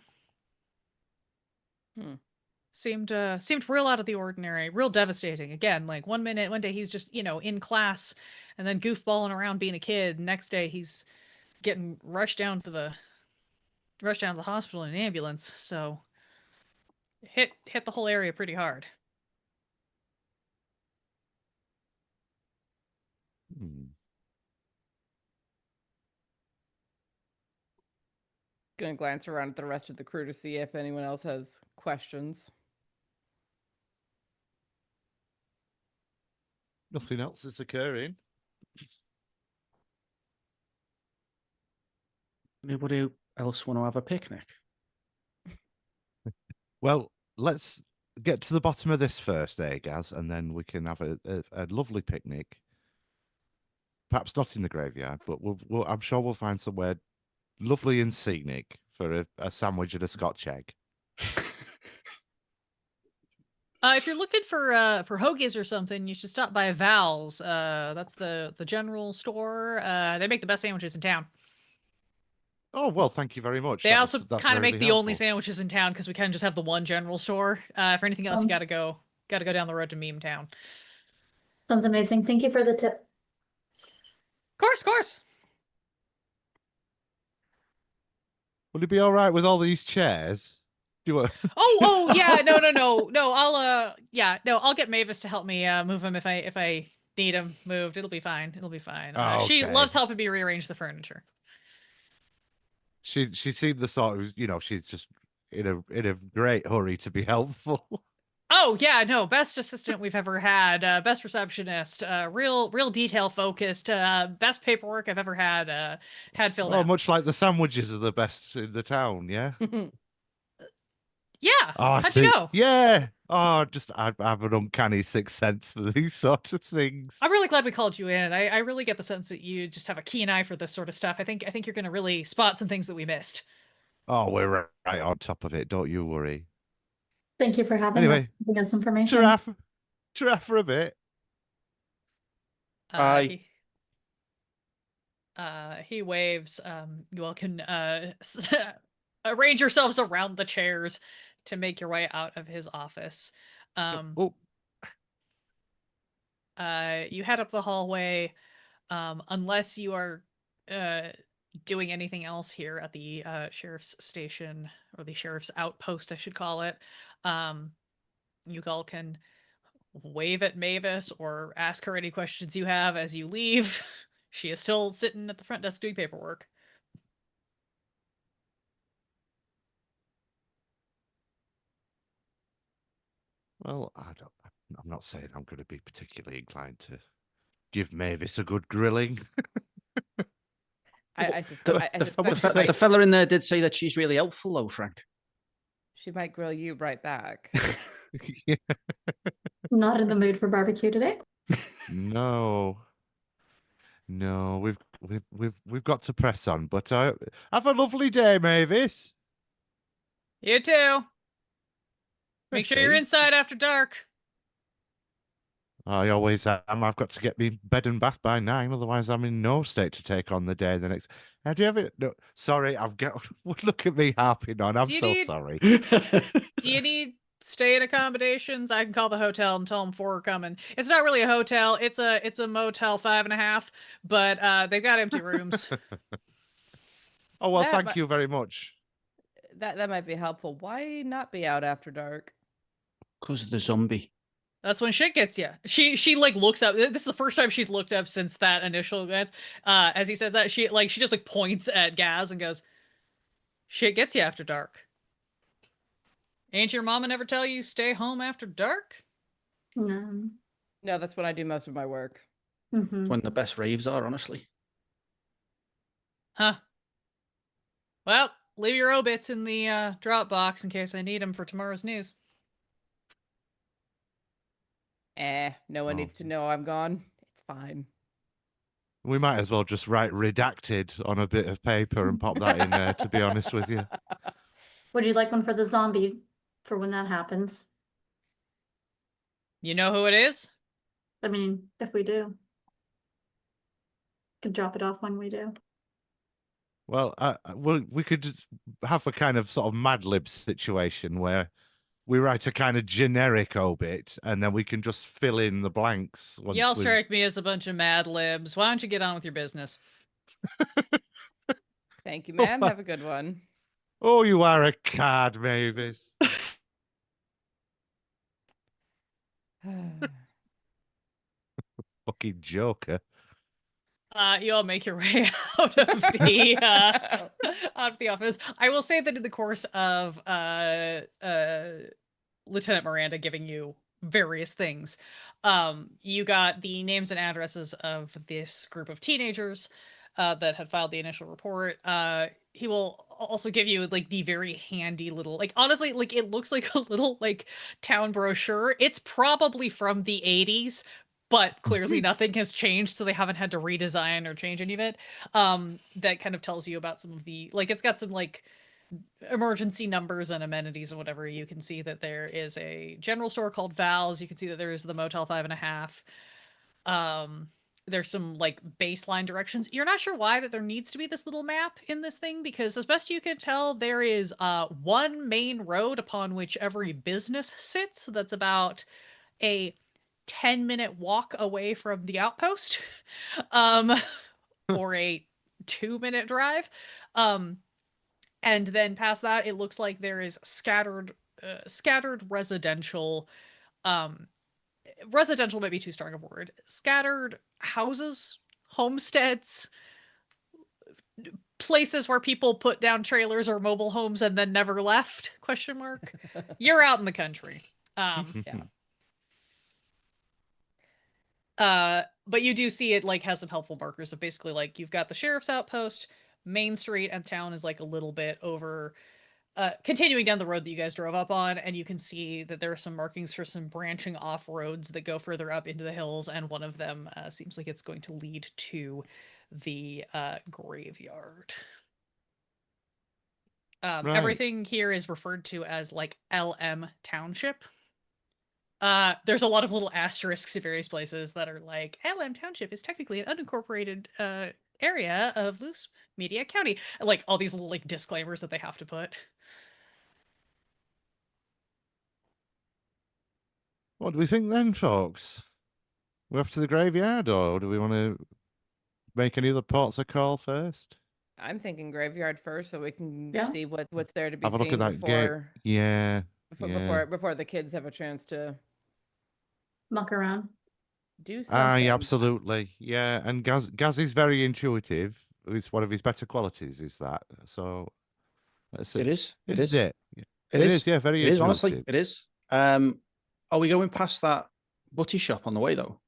Seemed real out of the ordinary, real devastating. Again, like one day he's just, in class and then goofballing around being a kid. Next day he's getting rushed down to the hospital in an ambulance. So hit the whole area pretty hard. Gonna glance around at the rest of the crew to see if anyone else has questions. Nothing else is occurring. Anybody else want to have a picnic? Well, let's get to the bottom of this first, Gaz, and then we can have a lovely picnic. Perhaps not in the graveyard, but I'm sure we'll find somewhere lovely and scenic for a sandwich and a Scotch egg. If you're looking for hoagies or something, you should stop by Val's. That's the general store. They make the best sandwiches in town. Oh, well, thank you very much. They also That's kind of very make the only helpful. sandwiches in town because we kind of just have the one general store. For anything else, you gotta go down the road to Memetown. Sounds amazing. Thank you for the tip. Of course. Will it be all right with all these chairs? Oh yeah, no. I'll get Mavis to help me move them if I need them moved. It'll be fine. She Okay. loves helping me rearrange the furniture. She seemed the sort of, she's just in a great hurry to be helpful. Oh yeah, no, best assistant we've ever had, best receptionist, real detail focused, best paperwork I've ever had filled Oh, out. much like the sandwiches are the best in the town, yeah? Yeah. Oh, How'd you know? Yeah. Oh, I have an uncanny sixth sense for these sort of things. I'm really glad we called you in. I really get the sense that you just have a keen eye for this sort of stuff. I think you're going to really spot some things that we missed. Oh, we're right on top of it. Don't you worry. Thank you for having Anyway, giving us information. Giraffe for a bit. Aye. He waves. You all can arrange yourselves around the chairs to make your way out of his office. You head up the hallway. Unless you are doing anything else here at the sheriff's station, or the sheriff's outpost, I should call it, you all can wave at Mavis or ask her any questions you have as you leave. She is still sitting at the front desk doing paperwork. Well, I'm not saying I'm going to be particularly inclined to give Mavis a good grilling. I suspect The fella in there did say that she's really helpful, though, Frank. she might grill you right back. Yeah. Not in the mood for barbecue today. No, we've got to press on. But have a lovely day, Mavis. You too. Make sure you're Okay. inside after dark. I always am. I've got to get me bed and bath by 9, otherwise I'm in no state to take on the day the next. Have you ever? No, sorry, look at me harping on. I'm Do you so need- sorry. Do you need stay-in accommodations? I can call the hotel and tell them 4 are coming. It's not really a hotel. It's a Motel 5.5, but they've got empty rooms. Oh well, That thank might- you very much. That might be helpful. Why not be out after dark? Because of the zombie. That's when shit gets you. She like looks up. This is the first time she's looked up since that initial glance. As he said that, she just like points at Gaz and goes, "Shit gets you after dark." Ain't your mama never tell you stay home after dark? No. No, that's when I do most of my work. Mm-hmm. When the best raves are, honestly. Huh. Well, leave your obits in the Dropbox in case I need them for tomorrow's news. No one Oh. needs to know I'm gone. It's fine. We might as well just write redacted on a bit of paper and pop that in there, to be honest with you. Would you like one for the zombie for when that happens? You know who it is? I mean, if we do. Could drop it off when we do. Well, we could just have a kind of sort of Mad Lib situation where we write a kind of generic obit and then we can just fill in the blanks once Y'all we've... strike me as a bunch of mad libs. Why don't you get on with your business? Thank you, ma'am. Have a good one. Oh, you are a card, Mavis. Fucking joker. You all make your way out of the out of the office. I will say that in the course of Lieutenant Miranda giving you various things, you got the names and addresses of this group of teenagers that had filed the initial report. He will also give you like the very handy little, like, honestly, like, it looks like a little like town brochure. It's probably from the 80s, but clearly nothing has changed, so they haven't had to redesign or change any of it. That kind of tells you about some of the, like, it's got some like emergency numbers and amenities and whatever. You can see that there is a general store called Val's. You can see that there is the Motel 5.5. There's some like baseline directions. You're not sure why that there needs to be this little map in this thing, because as best you can tell, there is one main road upon which every business sits. That's about a 10-minute walk away from the outpost, or a 2-minute drive. And then past that, it looks like there is scattered residential. Residential might be too strong a word. Scattered houses, homesteads, places where people put down trailers or mobile homes and then never left? Question mark. You're out in the country. But you do see it like has some helpful markers. So basically, like, you've got the sheriff's outpost, Main Street and town is like a little bit over, continuing down the road that you guys drove up on, and you can see that there are some markings for some branching off roads that go further up into the hills, and one of them seems like it's going to lead to the graveyard. Right. Everything here is referred to as like LM Township. There's a lot of little asterisks at various places that are like, LM Township is technically an unincorporated area of Loose Media County. Like all these little like disclaimers that they have to put. What do we think then, folks? We off to the graveyard, or do we want to make any other ports of call first? I'm thinking graveyard first, so we can Yeah. see what's there to be Have a look seen at that gate. before Yeah. before the kids have a chance to Muck around. do something. Aye, absolutely. Yeah, and Gaz is very intuitive. It's one of his better qualities, is that. So let's It is. It isn't is. it? It is. Yeah, very It is, intuitive. honestly. It is. Are we going past that butty shop on the way, though?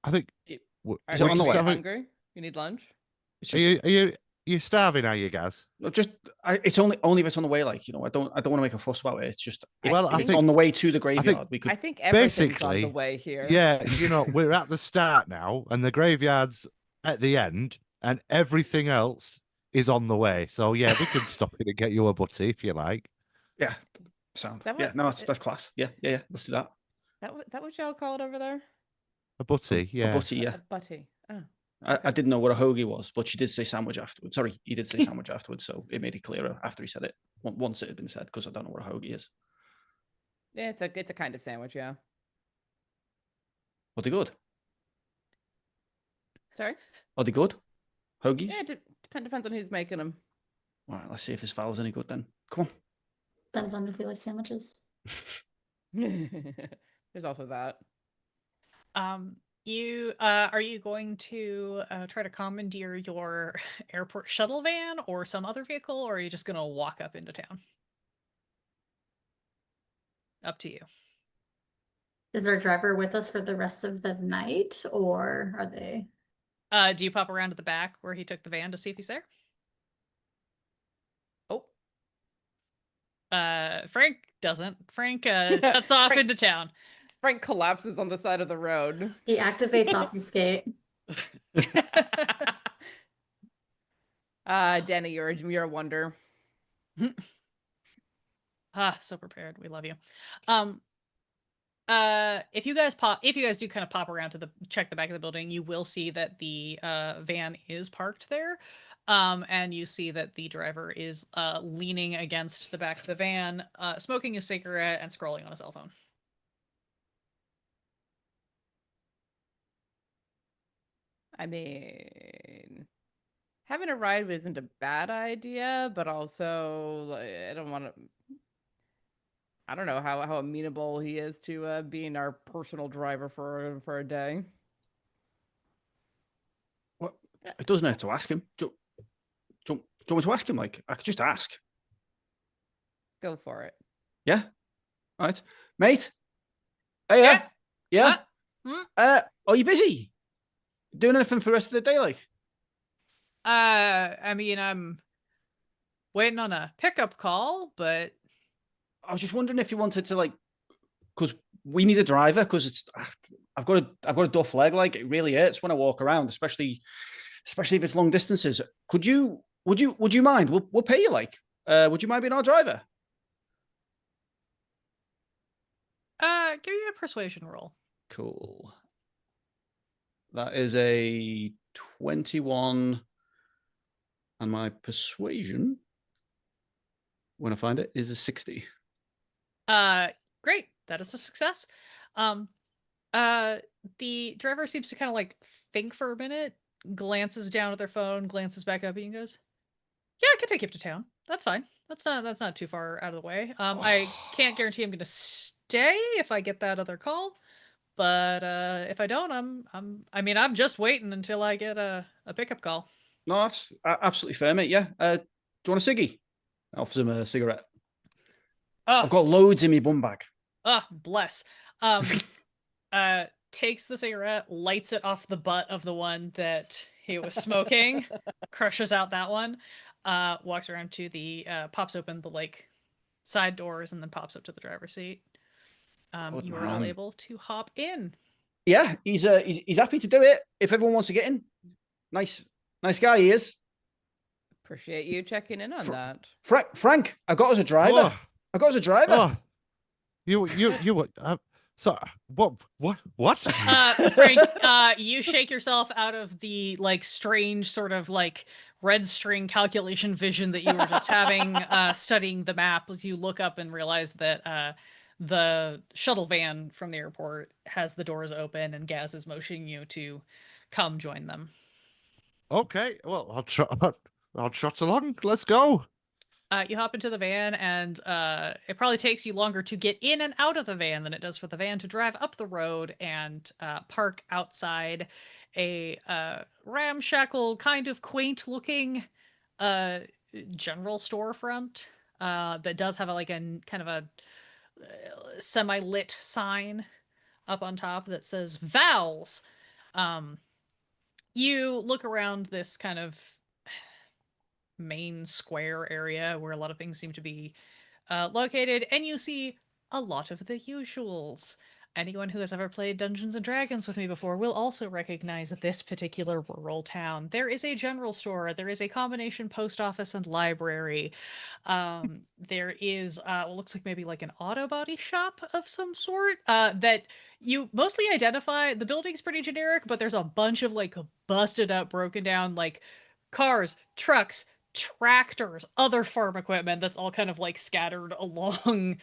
I think. It- Are, Is it are on you the way? hungry? You need lunch? It's Are just, you starving? Are you, Gaz? it's only if it's on the way. Like, I don't want to make a fuss about it. It's just Well, if I it's think- on the way to the graveyard. We I could. think everything's on basically, the way here. Yeah, we're at the start now, and the graveyard's at the end, and everything else is on the way. So yeah, we can stop it and get you a butty if you like. Yeah. Sound. Is that Yeah. what- No, that's class. Yeah. Let's do that. That what y'all call it over there? A butty, yeah. A butty. Yeah. A butty. Oh. I didn't know what a hoagie was, but she did say sandwich afterwards. Sorry, he did say sandwich afterwards, so it made it clearer after he said it. Once it had been said, because I don't know what a hoagie is. Yeah, it's a kind of sandwich, yeah. Are they good? Sorry? Are they good? Hoagies? Yeah, depends on who's making them. All right, let's see if this foul's any good then. Come Depends on if you like sandwiches. There's also that. You are you going to try to commandeer your airport shuttle van or some other vehicle, or are you just gonna walk up into town? Up to you. Is our driver with us for the rest of the night, or are they? Do you pop around to the back where he took the van to see if he's there? Oh, Frank doesn't. Frank sets off Frank- into town. Frank collapses on the side of the road. He activates obfuscate. Danny, you're a wonder. So prepared. We love you. If you guys do kind of pop around to check the back of the building, you will see that the van is parked there. And you see that the driver is leaning against the back of the van, smoking a cigarette and scrolling on a cell phone. I mean, having a ride isn't a bad idea, but also like, I don't want to. I don't know how amenable he is to being our personal driver for a day. What? It doesn't have to ask him. Do you want me to ask him? Like, I could just ask. Go for it. Yeah. All right. Mate. Hey, yeah. Yeah. Huh? Are you busy? Doing anything for the rest of the day, like? I mean, I'm waiting on a pickup call, but I was just wondering if you wanted to, like, because we need a driver, because I've got a duff leg, like it really hurts when I walk around, especially if it's long distances. Would you mind? We'll pay you, like. Would you mind being our driver? give me a persuasion roll. Cool. That is a 21, and my persuasion, when I find it, is a 60. Great. That is a success. The driver seems to kind of like think for a minute, glances down at their phone, glances back up, and goes, "Yeah, I can take you up to town. That's fine. That's not too far out of the way. I can't guarantee I'm gonna stay if I get that other call, but if I don't, I'm just waiting until I get a pickup call." No, that's absolutely fair, mate. Yeah. Do you want a ciggy? I offers him a cigarette. Oh, I've got loads in my bum bag. oh, bless. Takes the cigarette, lights it off the butt of the one that he was smoking, crushes out that one, walks around to the pops open the like side doors and then pops up to the driver's seat. Good You are all man. able to hop in. Yeah, he's happy to do it if everyone wants to get in. Nice guy he is. Appreciate you checking in on that. Frank, I got us a driver. Oh, I got us a driver. oh, you. So what? Frank, you shake yourself out of the like strange sort of like red string calculation vision that you were just having studying the map. You look up and realize that the shuttle van from the airport has the doors open and Gaz is motioning you to come join them. Okay, well, I'll trot along. Let's go. You hop into the van, and it probably takes you longer to get in and out of the van than it does for the van to drive up the road and park outside a ramshackle, kind of quaint-looking general storefront that does have a kind of a semi-lit sign up on top that says Vowels. You look around this kind of main square area where a lot of things seem to be located, and you see a lot of the usuals. Anyone who has ever played Dungeons and Dragons with me before will also recognize this particular rural town. There is a general store, there is a combination post office and library. There is what looks like maybe like an auto body shop of some sort that you mostly identify. The building's pretty generic, but there's a bunch of like busted up, broken down like cars, trucks, tractors, other farm equipment that's all kind of like scattered along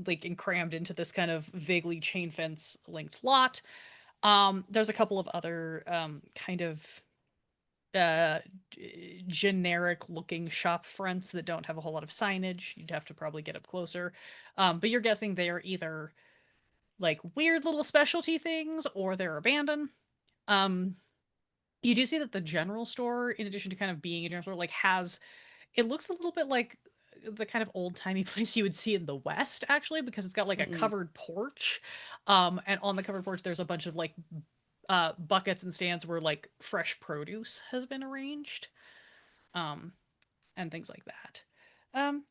like and crammed into this kind of vaguely chain fence linked lot. There's a couple of other kind of generic looking shop fronts that don't have a whole lot of signage. You'd have to probably get up closer. But you're guessing they're either like weird little specialty things or they're abandoned. You do see that the general store, in addition to kind of being a general store, like has, it looks a little bit like the kind of old timey place you would see in the West, actually, because it's got like a Mm-mm. covered porch. And on the covered porch, there's a bunch of like buckets and stands where like fresh produce has been arranged, um, and things like that.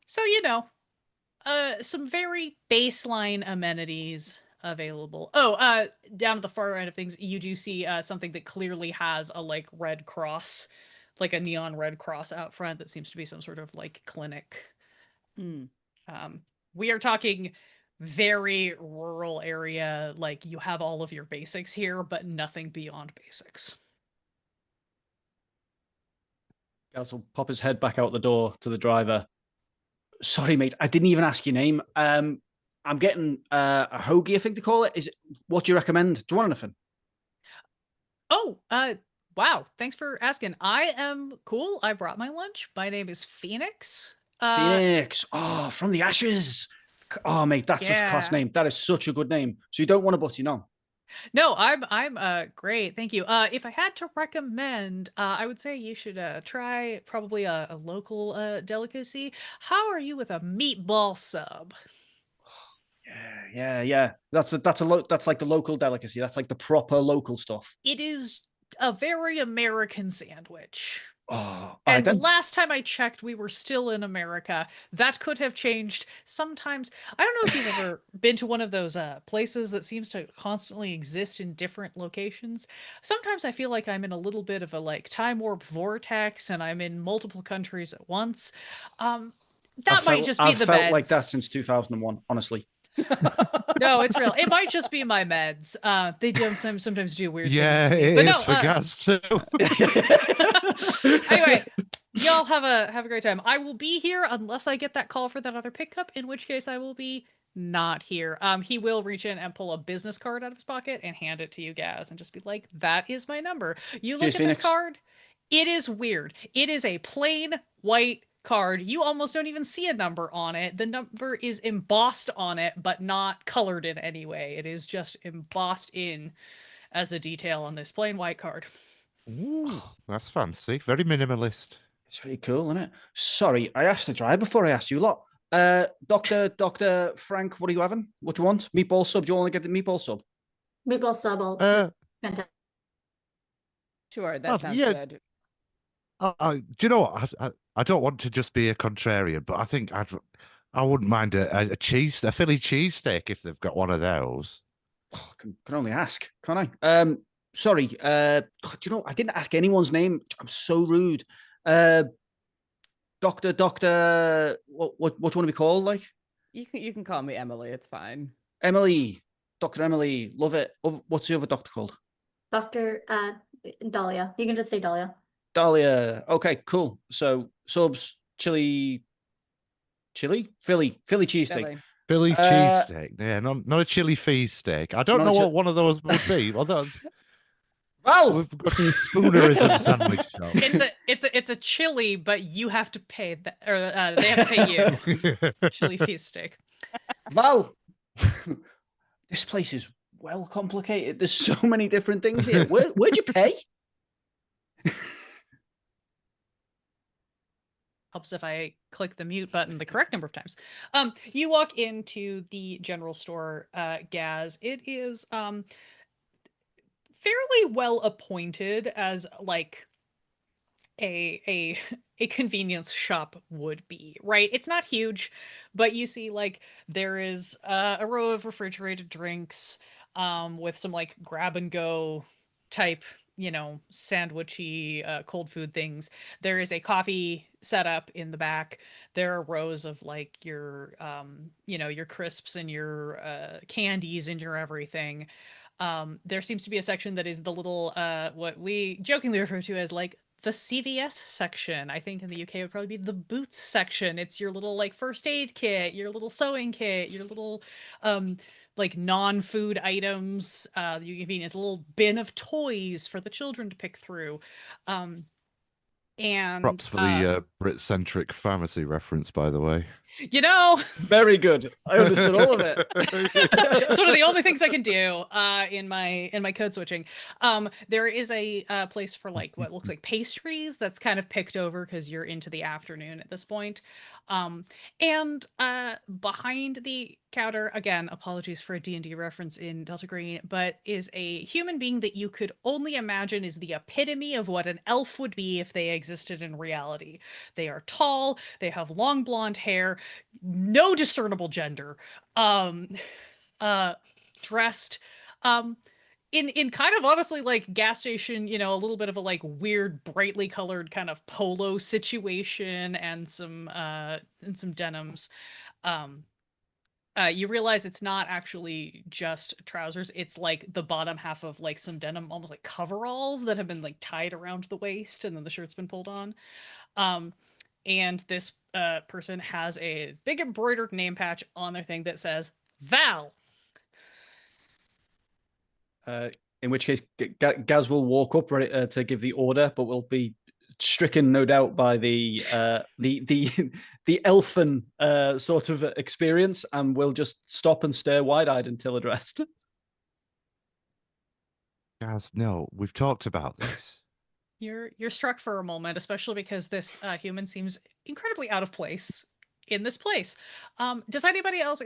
So some very baseline amenities available. Oh, down at the far end of things, you do see something that clearly has a like red cross, like a neon red cross out front that seems to be some sort of like clinic. Mm. Um, we are talking very rural area, like you have all of your basics here, but nothing beyond basics. Gaz will pop his head back out the door to the driver. Sorry, mate, I didn't even ask your name. I'm getting a hoagie, I think they call it. What do you recommend? Do you want anything? Oh, wow. Thanks for asking. I am cool. I brought my lunch. My name is Phoenix. Phoenix. Oh, from the ashes. Oh, mate, that's such a class Yeah. name. That is such a good name. So you don't want a butty, no? No, I'm great. Thank you. If I had to recommend, I would say you should try probably a local delicacy. How are you with a meatball sub? Yeah. That's like the local delicacy. That's like the proper local stuff. It is a very American sandwich. Oh, all right And then. last time I checked, we were still in America. That could have changed. Sometimes, I don't know if you've ever been to one of those places that seems to constantly exist in different locations. Sometimes I feel like I'm in a little bit of a like time warp vortex and I'm in multiple countries at once. That might just be I've the felt like that meds. since 2001, honestly. No, it's real. It might just be my meds. They do sometimes do weird Yeah, things to me. it But is no, for Gaz too. anyway, y'all have a great time. I will be here unless I get that call for that other pickup, in which case I will be not here. He will reach in and pull a business card out of his pocket and hand it to you, Gaz, and just be like, "That is my number." You look Cheers, at this Phoenix. card. It is weird. It is a plain white card. You almost don't even see a number on it. The number is embossed on it, but not colored in any way. It is just embossed in as a detail on this plain white card. Ooh, that's fancy. Very minimalist. It's really cool, isn't it? Sorry, I asked the driver before I asked you lot. Dr. Frank, what are you having? What do you want? Meatball sub? Do you want to get the meatball sub? Meatball sub. Uh, Fantastic. Sure, that sounds yeah. good. Do you know what? I don't want to just be a contrarian, but I think I wouldn't mind a Philly cheesesteak if they've got one of those. Oh, can only ask, can't I? Sorry. God, I didn't ask anyone's name. I'm so rude. Doctor, what do you want to be called? Like You can call me Emily. It's fine. Emily, Dr. Emily, love it. What's the other doctor called? Dr. Dahlia. You can just say Dahlia. Dahlia. Okay, cool. So subs, Philly cheesesteak. Billy. Philly cheesesteak. Yeah, not a chili feast steak. I don't Not know a chi- what one of those would be. Although Val, we've got a spoonerism sandwich shop. It's a chili, but you have to pay that, or they have to pay you. Chili feast steak. Val. This place is well complicated. There's so many different things here. Where'd you pay? Helps if I click the mute button the correct number of times. You walk into the general store, Gaz. It is fairly well appointed as like a a convenience shop would be, right? It's not huge, but you see like there is a row of refrigerated drinks with some like grab and go type, sandwichy cold food things. There is a coffee setup in the back. There are rows of like your your crisps and your candies and your everything. There seems to be a section that is the little what we jokingly refer to as like the CVS section. I think in the UK it would probably be the boots section. It's your little like first aid kit, your little sewing kit, your little like non-food items. You can be a little bin of toys for the children to pick through. And Props for the Brit-centric pharmacy reference, by the way. Very good. I understood all of it. It's one of the only things I can do in my code switching. There is a place for like what looks like pastries that's kind of picked over because you're into the afternoon at this point. And behind the counter, again, apologies for a D&D reference in Delta Green, but is a human being that you could only imagine is the epitome of what an elf would be if they existed in reality. They are tall, they have long blonde hair, no discernible gender, um, dressed in kind of honestly like gas station, a little bit of a like weird brightly colored kind of polo situation and some denims. um you realize it's not actually just trousers, it's like the bottom half of like some denim, almost like coveralls that have been like tied around the waist and then the shirt's been pulled on. um and this person has a big embroidered name patch on their thing that says Val. In which case, Gaz will walk up ready to give the order, but will be stricken, no doubt, by the the elfin sort of experience, and will just stop and stare wide-eyed until addressed. Guys, no, we've talked about this. You're struck for a moment, especially because this human seems incredibly out of place in this place. Is everybody else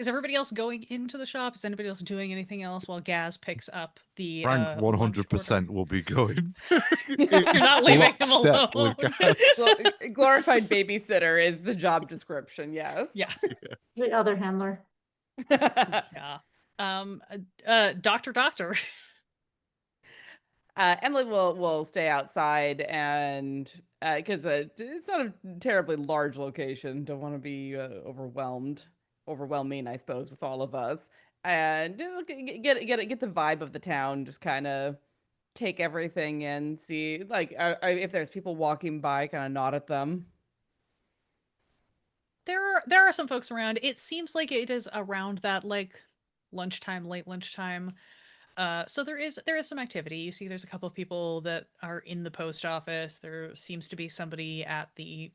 going into the shop? Is anybody else doing anything else while Gaz picks up the Frank lunch order? 100% will be going. You're not leaving him Lockstep alone. with Gaz. Glorified babysitter is the job description. Yes. Yeah. The other handler. Yeah. Doctor. Emily will stay outside, and because it's not a terribly large location, don't want to be overwhelming, I suppose, with all of us, and get the vibe of the town, just kind of take everything in, see like if there's people walking by, kind of nod at them. There are some folks around. It seems like it is around that like lunchtime, late lunchtime. So there is some activity. You see, there's a couple of people that are in the post office. There seems to be somebody at the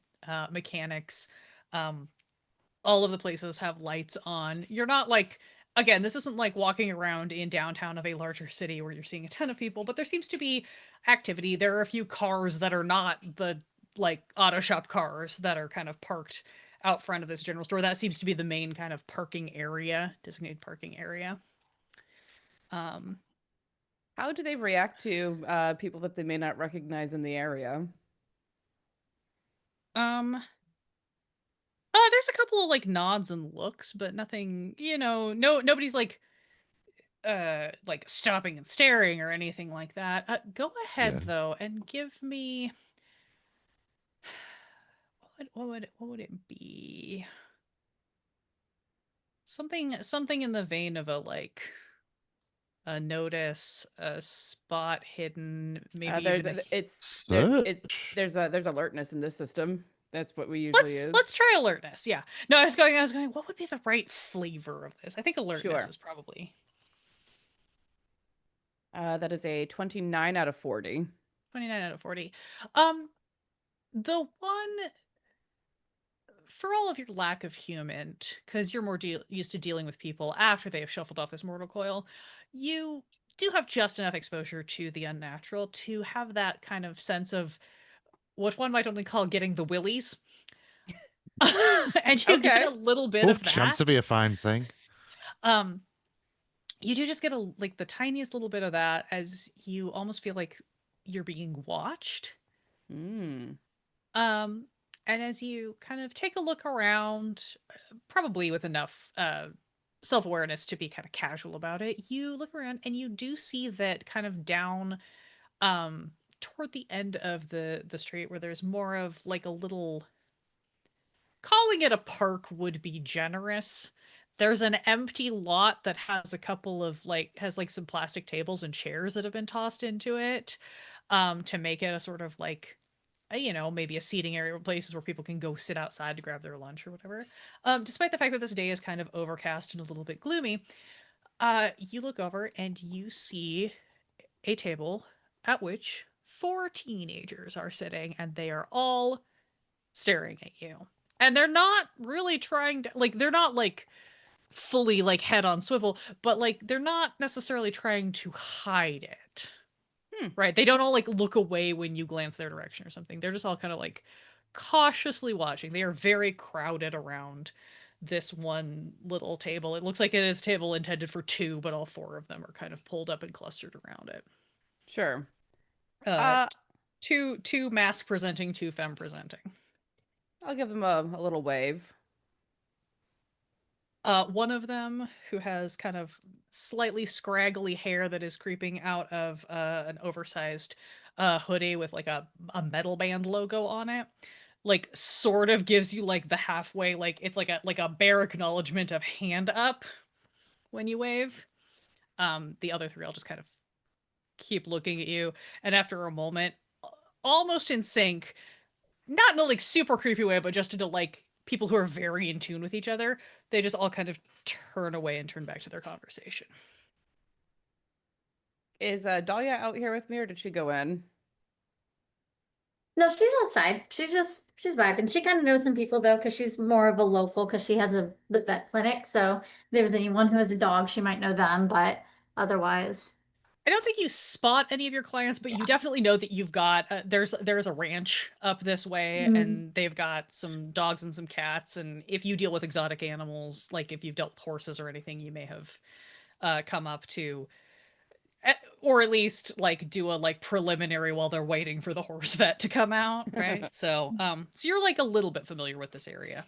mechanics. All of the places have lights on. You're not like, again, this isn't like walking around in downtown of a larger city where you're seeing a ton of people, but there seems to be activity. There are a few cars that are not the like auto shop cars that are kind of parked out front of this general store. That seems to be the main kind of designated parking area. How do they react to people that they may not recognize in the area? There's a couple of like nods and looks, but nothing, nobody's like stopping and staring or anything like that. Go ahead Yeah. though and give me what would it be? Something in the vein of a like a notice, a spot hidden, maybe there's alertness in this system. That's what we usually use. Let's try alertness. Yeah. No, I was going, what would be the right flavor of this? I think alertness is probably. That is a 29 out of 40. 29 out of 40. The one, for all of your lack of human, because you're more used to dealing with people after they have shuffled off this mortal coil, you do have just enough exposure to the unnatural to have that kind of sense of what one might only call getting the willies. And you get a little bit of that. Chance to be a fine thing. You do just get the tiniest little bit of that, as you almost feel like you're being watched. And as you kind of take a look around, probably with enough self-awareness to be kind of casual about it, you look around and you do see that kind of down toward the end of the street, where there's more of like a little, calling it a park would be generous. There's an empty lot that has a couple of has some plastic tables and chairs that have been tossed into it to make it a sort of like, maybe a seating area, places where people can go sit outside to grab their lunch or whatever. Despite the fact that this day is kind of overcast and a little bit gloomy, you look over and you see a table at which 4 teenagers are sitting, and they are all staring at you. And they're not really trying to, they're not fully head on swivel, but they're not necessarily trying to hide it. Right? They don't all look away when you glance their direction or something. They're just all kind of cautiously watching. They are very crowded around this one little table. It looks like it is a table intended for two, but all four of them are kind of pulled up and clustered around it. Sure. Uh, two mask presenting, two femme presenting. I'll give them a little wave. One of them, who has kind of slightly scraggly hair that is creeping out of an oversized hoodie with like a metal band logo on it, like sort of gives you like the halfway, like it's like a bare acknowledgement of hand up when you wave. The other three, I'll just kind of keep looking at you, and after a moment, almost in sync, not in a like super creepy way, but just into like people who are very in tune with each other, they just all kind of turn away and turn back to their conversation. Is Dahlia out here with me, or did she go in? No, she's outside. She's vibing. She kind of knows some people though, because she's more of a local. Because she has the vet clinic. So if there's anyone who has a dog, she might know them. But otherwise, I don't think you spot any of your clients, but you definitely know that you've got there's a ranch up this way, and they've got some dogs and some cats. And if you deal with exotic animals, like if you've dealt with horses or anything, you may have come up to, or at least like do a like preliminary while they're waiting for the horse vet to come out, right? So so you're like a little bit familiar with this area.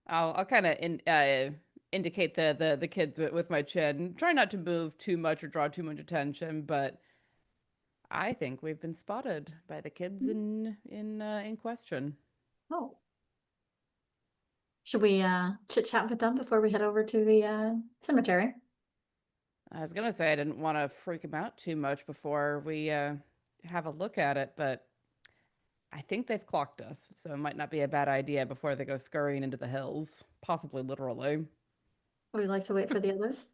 I'll kind of indicate the kids with my chin. Try not to move too much or draw too much attention, but I think we've been spotted by the kids in question. oh, should we chit chat with them before we head over to the cemetery? I was gonna say I didn't want to freak them out too much before we have a look at it, but I think they've clocked us, so it might not be a bad idea before they go scurrying into the hills, possibly literally. Would you like to wait for the others?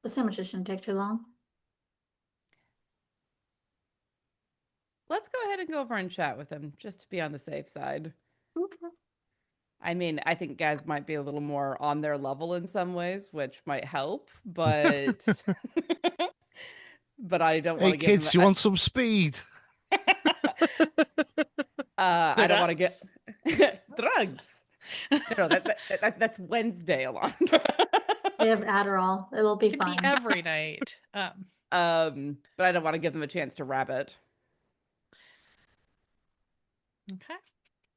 The sandwiches shouldn't take too long. Let's go ahead and go over and chat with them, just to be on the safe side. Okay. I mean, I think guys might be a little more on their level in some ways, which might help, but but I don't want Hey to give kids, them. you want some speed? I don't want to Drugs? get drugs. No, that's Wednesday, Alondra. They have Adderall. It'll be It can fine. be every night. But I don't want to give them a chance to rabbit. Okay.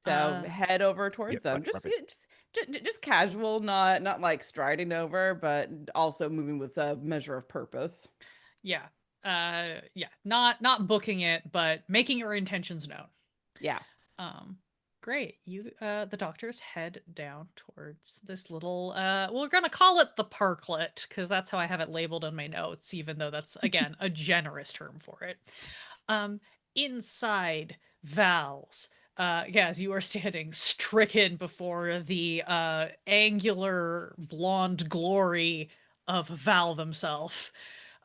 So head over towards Yep, them. Just casual, not like striding over, but also moving with a measure of purpose. Yeah. Yeah. Not booking it, but making your intentions known. Yeah. Great. You the doctors head down towards this little we're gonna call it the parklet, because that's how I have it labeled in my notes, even though that's again a generous term for it. Inside Val's, as you are standing stricken before the angular blonde glory of Val themselves.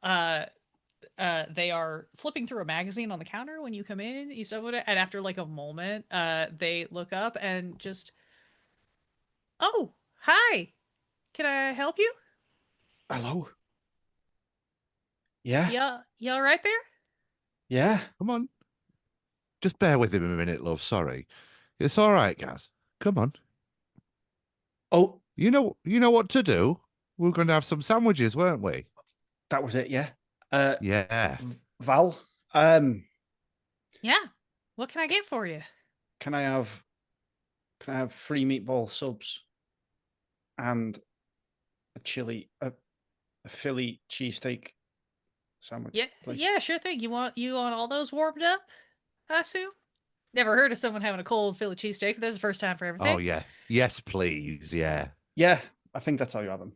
They are flipping through a magazine on the counter when you come in. You said it, and after like a moment, they look up and just, oh, hi, can I help you? Hello. Yeah. Yeah, you all right there? Yeah. Come on. Just bear with him a minute, love. Sorry. It's all right, Gaz. Come on. Oh, You know what to do. We're going to have some sandwiches, weren't we? that was it. Yeah. Yeah. Val. Yeah. What can I get for you? Can I have 3 meatball subs and a Philly cheesesteak sandwich? Yeah, please? yeah, sure thing. You want all those warmed up? I assume. Never heard of someone having a cold Philly cheesesteak. This is the first time for everything. Oh, yeah. Yes, please. Yeah. Yeah, I think that's how you have them.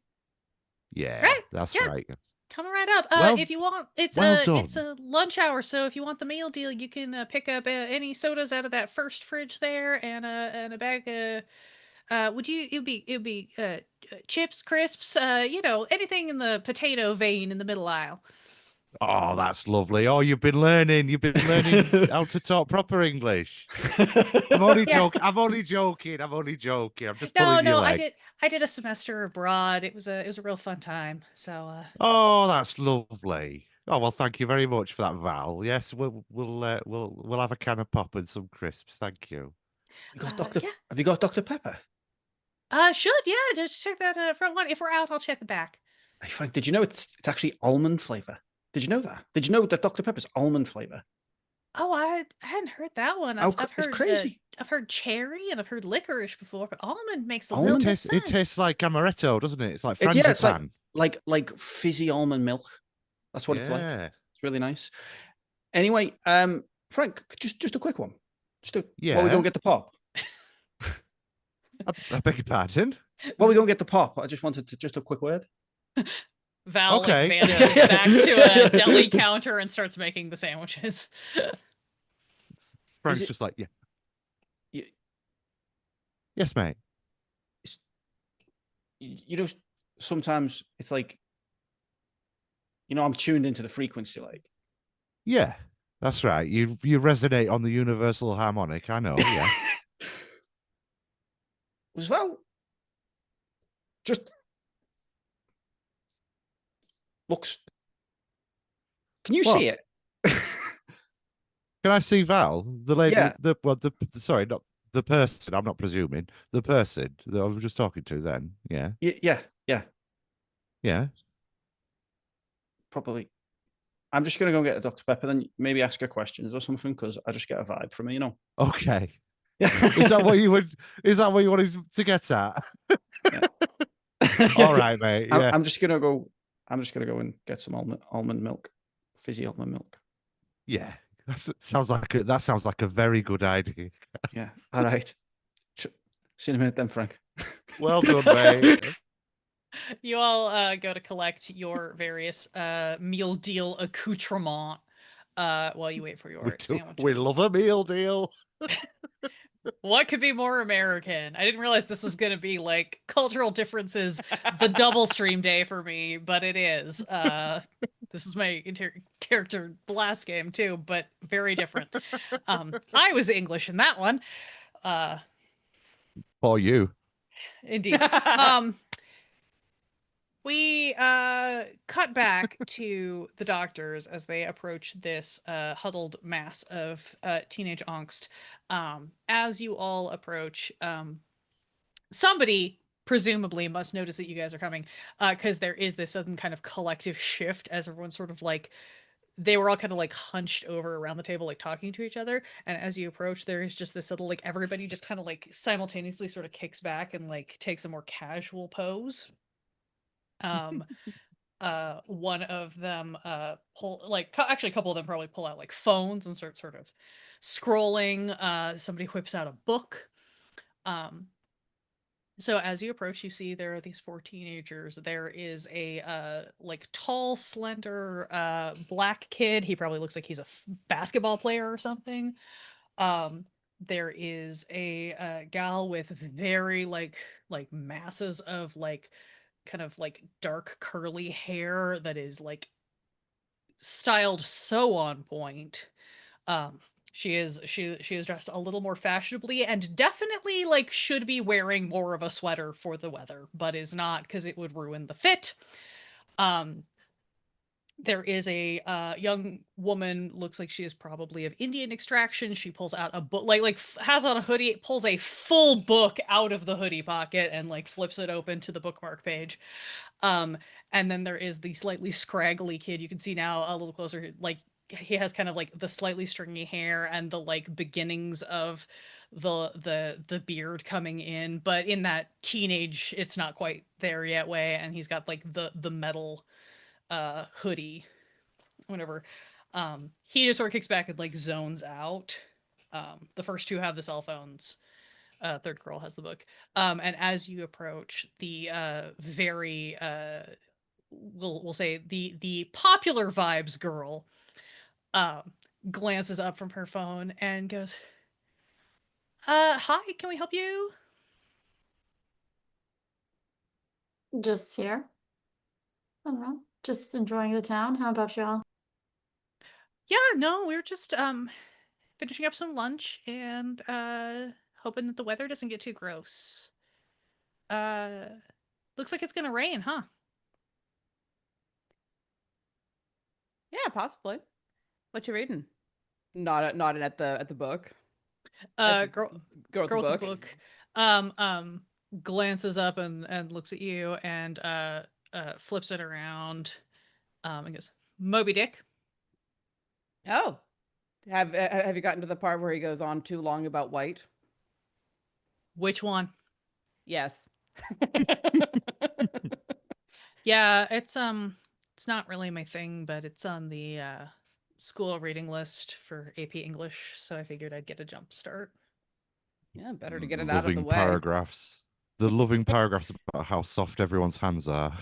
Yeah. Right, That's yeah. right. Coming right up. Well- If you want, it's well it's a lunch hour. So if you want the meal deal, you can pick up any sodas out of that first fridge there, and a bag of. It'd be chips, crisps, anything in the potato vein in the middle aisle. Oh, that's lovely. Oh, you've been learning how to talk proper English. I'm only Yeah. joking. I'm only joking. I'm just No, pulling your I leg. did a semester abroad. It was a real fun time. So Oh, that's lovely. Oh well, thank you very much for that, Val. Yes, we'll have a can of pop and some crisps. Thank you. You got Dr. Yeah. Have you got Dr. Pepper? Should, yeah, just check that front one. If we're out, I'll check the back. Hey, Frank, did you know it's actually almond flavor? Did you know that? Did you know that Dr. Pepper's almond flavor? Oh, I hadn't heard that one. Oh, I've it's heard crazy. I've heard cherry and I've heard licorice before, but almond makes a Almond? little It bit tastes, sense. it tastes like amaretto, doesn't it? It's like It's yeah, it's frangipan. like fizzy almond milk. That's what it's like. Yeah. It's really nice. Anyway, Frank, just a quick one. While we Yeah. go and get the pop. I beg your pardon. While we go and get the pop, I just wanted to just a quick word. Val Okay. like vanishes back to a deli counter and starts making the sandwiches. Frank's it- just like, yeah. You, Yes, mate. you know, sometimes it's like, I'm tuned into the frequency, like. Yeah, that's right. You resonate on the universal harmonic. I know. Yeah. Was Val just looks? Can you What? see it? Can I see Val, the lady? Yeah. Sorry, not the person. I'm not presuming the person that I was just talking to. Then, yeah, Yeah, yeah. probably. I'm just gonna go get a Dr. Pepper, then maybe ask her questions or something, because I just get a vibe from her, Okay. Yeah. Is that what you would? Is that what you wanted to get at? All right, mate. Yeah. I'm just gonna go and get some almond milk, fizzy almond milk. Yeah. Sounds like a very good idea. Yeah. All right. See you in a minute, then, Frank. Well done, mate. You all go to collect your various meal deal accoutrement while you wait for your sandwiches. We love a meal deal. What could be more American? I didn't realize this was going to be like cultural differences, the double stream day for me, but it is. This is my character blast game too, but very different. I was English in that one. For you. Indeed. We cut back to the doctors as they approach this huddled mass of teenage angst. As you all approach, somebody presumably must notice that you guys are coming, because there is this sudden kind of collective shift as everyone's sort of like, they were all kind of like hunched over around the table, like talking to each other. And as you approach, there is just this little, like, everybody just kind of like simultaneously sort of kicks back and like takes a more casual pose. One of them actually a couple of them probably pull out like phones and start sort of scrolling. Somebody whips out a book. So as you approach, you see there are these 4 teenagers. There is a like tall, slender black kid. He probably looks like he's a basketball player or something. There is a gal with very like masses of like kind of like dark curly hair that is like styled so on point. She is dressed a little more fashionably and definitely like should be wearing more of a sweater for the weather, but is not because it would ruin the fit. There is a young woman, looks like she is probably of Indian extraction. She pulls out a book, has on a hoodie, pulls a full book out of the hoodie pocket and like flips it open to the bookmark page. And then there is the slightly scraggly kid. You can see now a little closer, like he has kind of like the slightly stringy hair and the like beginnings of the beard coming in, but in that teenage, it's not quite there yet way. And he's got like the metal hoodie, whatever. He just sort of kicks back and like zones out. The first 2 have the cell phones. Third girl has the book. And as you approach, the very we'll say the popular vibes girl glances up from her phone and goes, hi, can we help you? Just here. I don't know. Just enjoying the town. How about y'all? Yeah, no, we're just finishing up some lunch and hoping that the weather doesn't get too gross. Looks like it's gonna rain, huh? Yeah, possibly. What you reading? Not at the book. Girl, Girl girl with with the the book. book, glances up and looks at you and flips it around, and goes, Moby Dick. Oh, have you gotten to the part where he goes on too long about white? Which one? Yes. Yeah, it's not really my thing, but it's on the school reading list for AP English, so I figured I'd get a jump start. Yeah, better to get it out of the Loving way. paragraphs. The loving paragraphs about how soft everyone's hands are.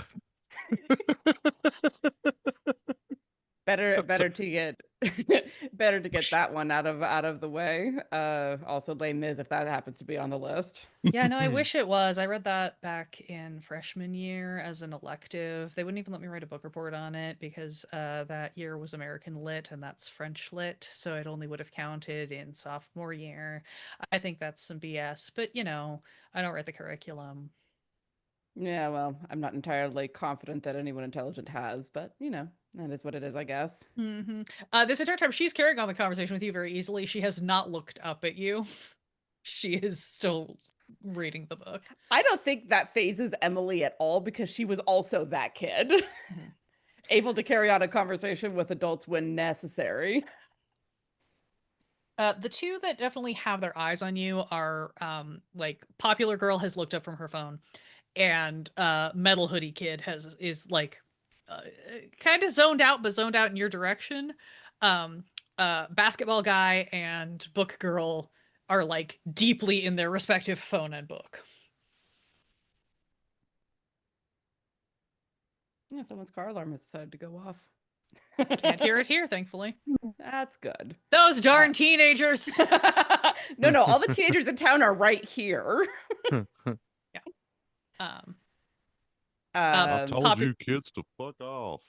Better to get better to get that one out of the way. Also Les Mis if that happens to be on the list. Yeah, no, I wish it was. I read that back in freshman year as an elective. They wouldn't even let me write a book report on it because that year was American Lit and that's French Lit, so it only would have counted in sophomore year. I think that's some BS, but I don't write the curriculum. Yeah, well, I'm not entirely confident that anyone intelligent has, but that is what it is, I guess. This entire time, she's carrying on the conversation with you very easily. She has not looked up at you. She is still reading the book. I don't think that phases Emily at all because she was also that kid. Able to carry on a conversation with adults when necessary. The two that definitely have their eyes on you are like Popular Girl has looked up from her phone, and Metal Hoodie Kid is like kind of zoned out, but zoned out in your direction. Basketball Guy and Book Girl are like deeply in their respective phone and book. Yeah, someone's car alarm has decided to go off. Can't hear it here, thankfully. That's good. Those darn teenagers. No, all the teenagers in town are right here. I told Popu- you kids to fuck off.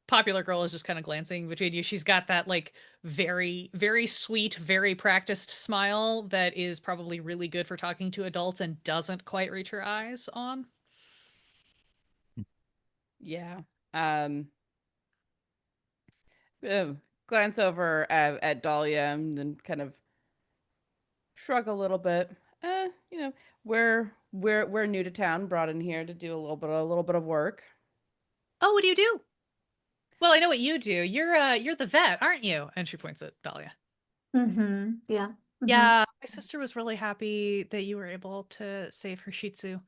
Popular Girl is just kind of glancing between you. She's got that like very, very sweet, very practiced smile that is probably really good for talking to adults and doesn't quite reach her eyes on. Yeah. Glance over at Dahlia and then kind of shrug a little bit. We're new to town, brought in here to do a little bit of work. Oh, what do you do? Well, I know what you do. You're the vet, aren't you? And she points at Dahlia. Mm-hmm. Yeah. Yeah, my sister was really happy that you were able to save her Shih Tzu.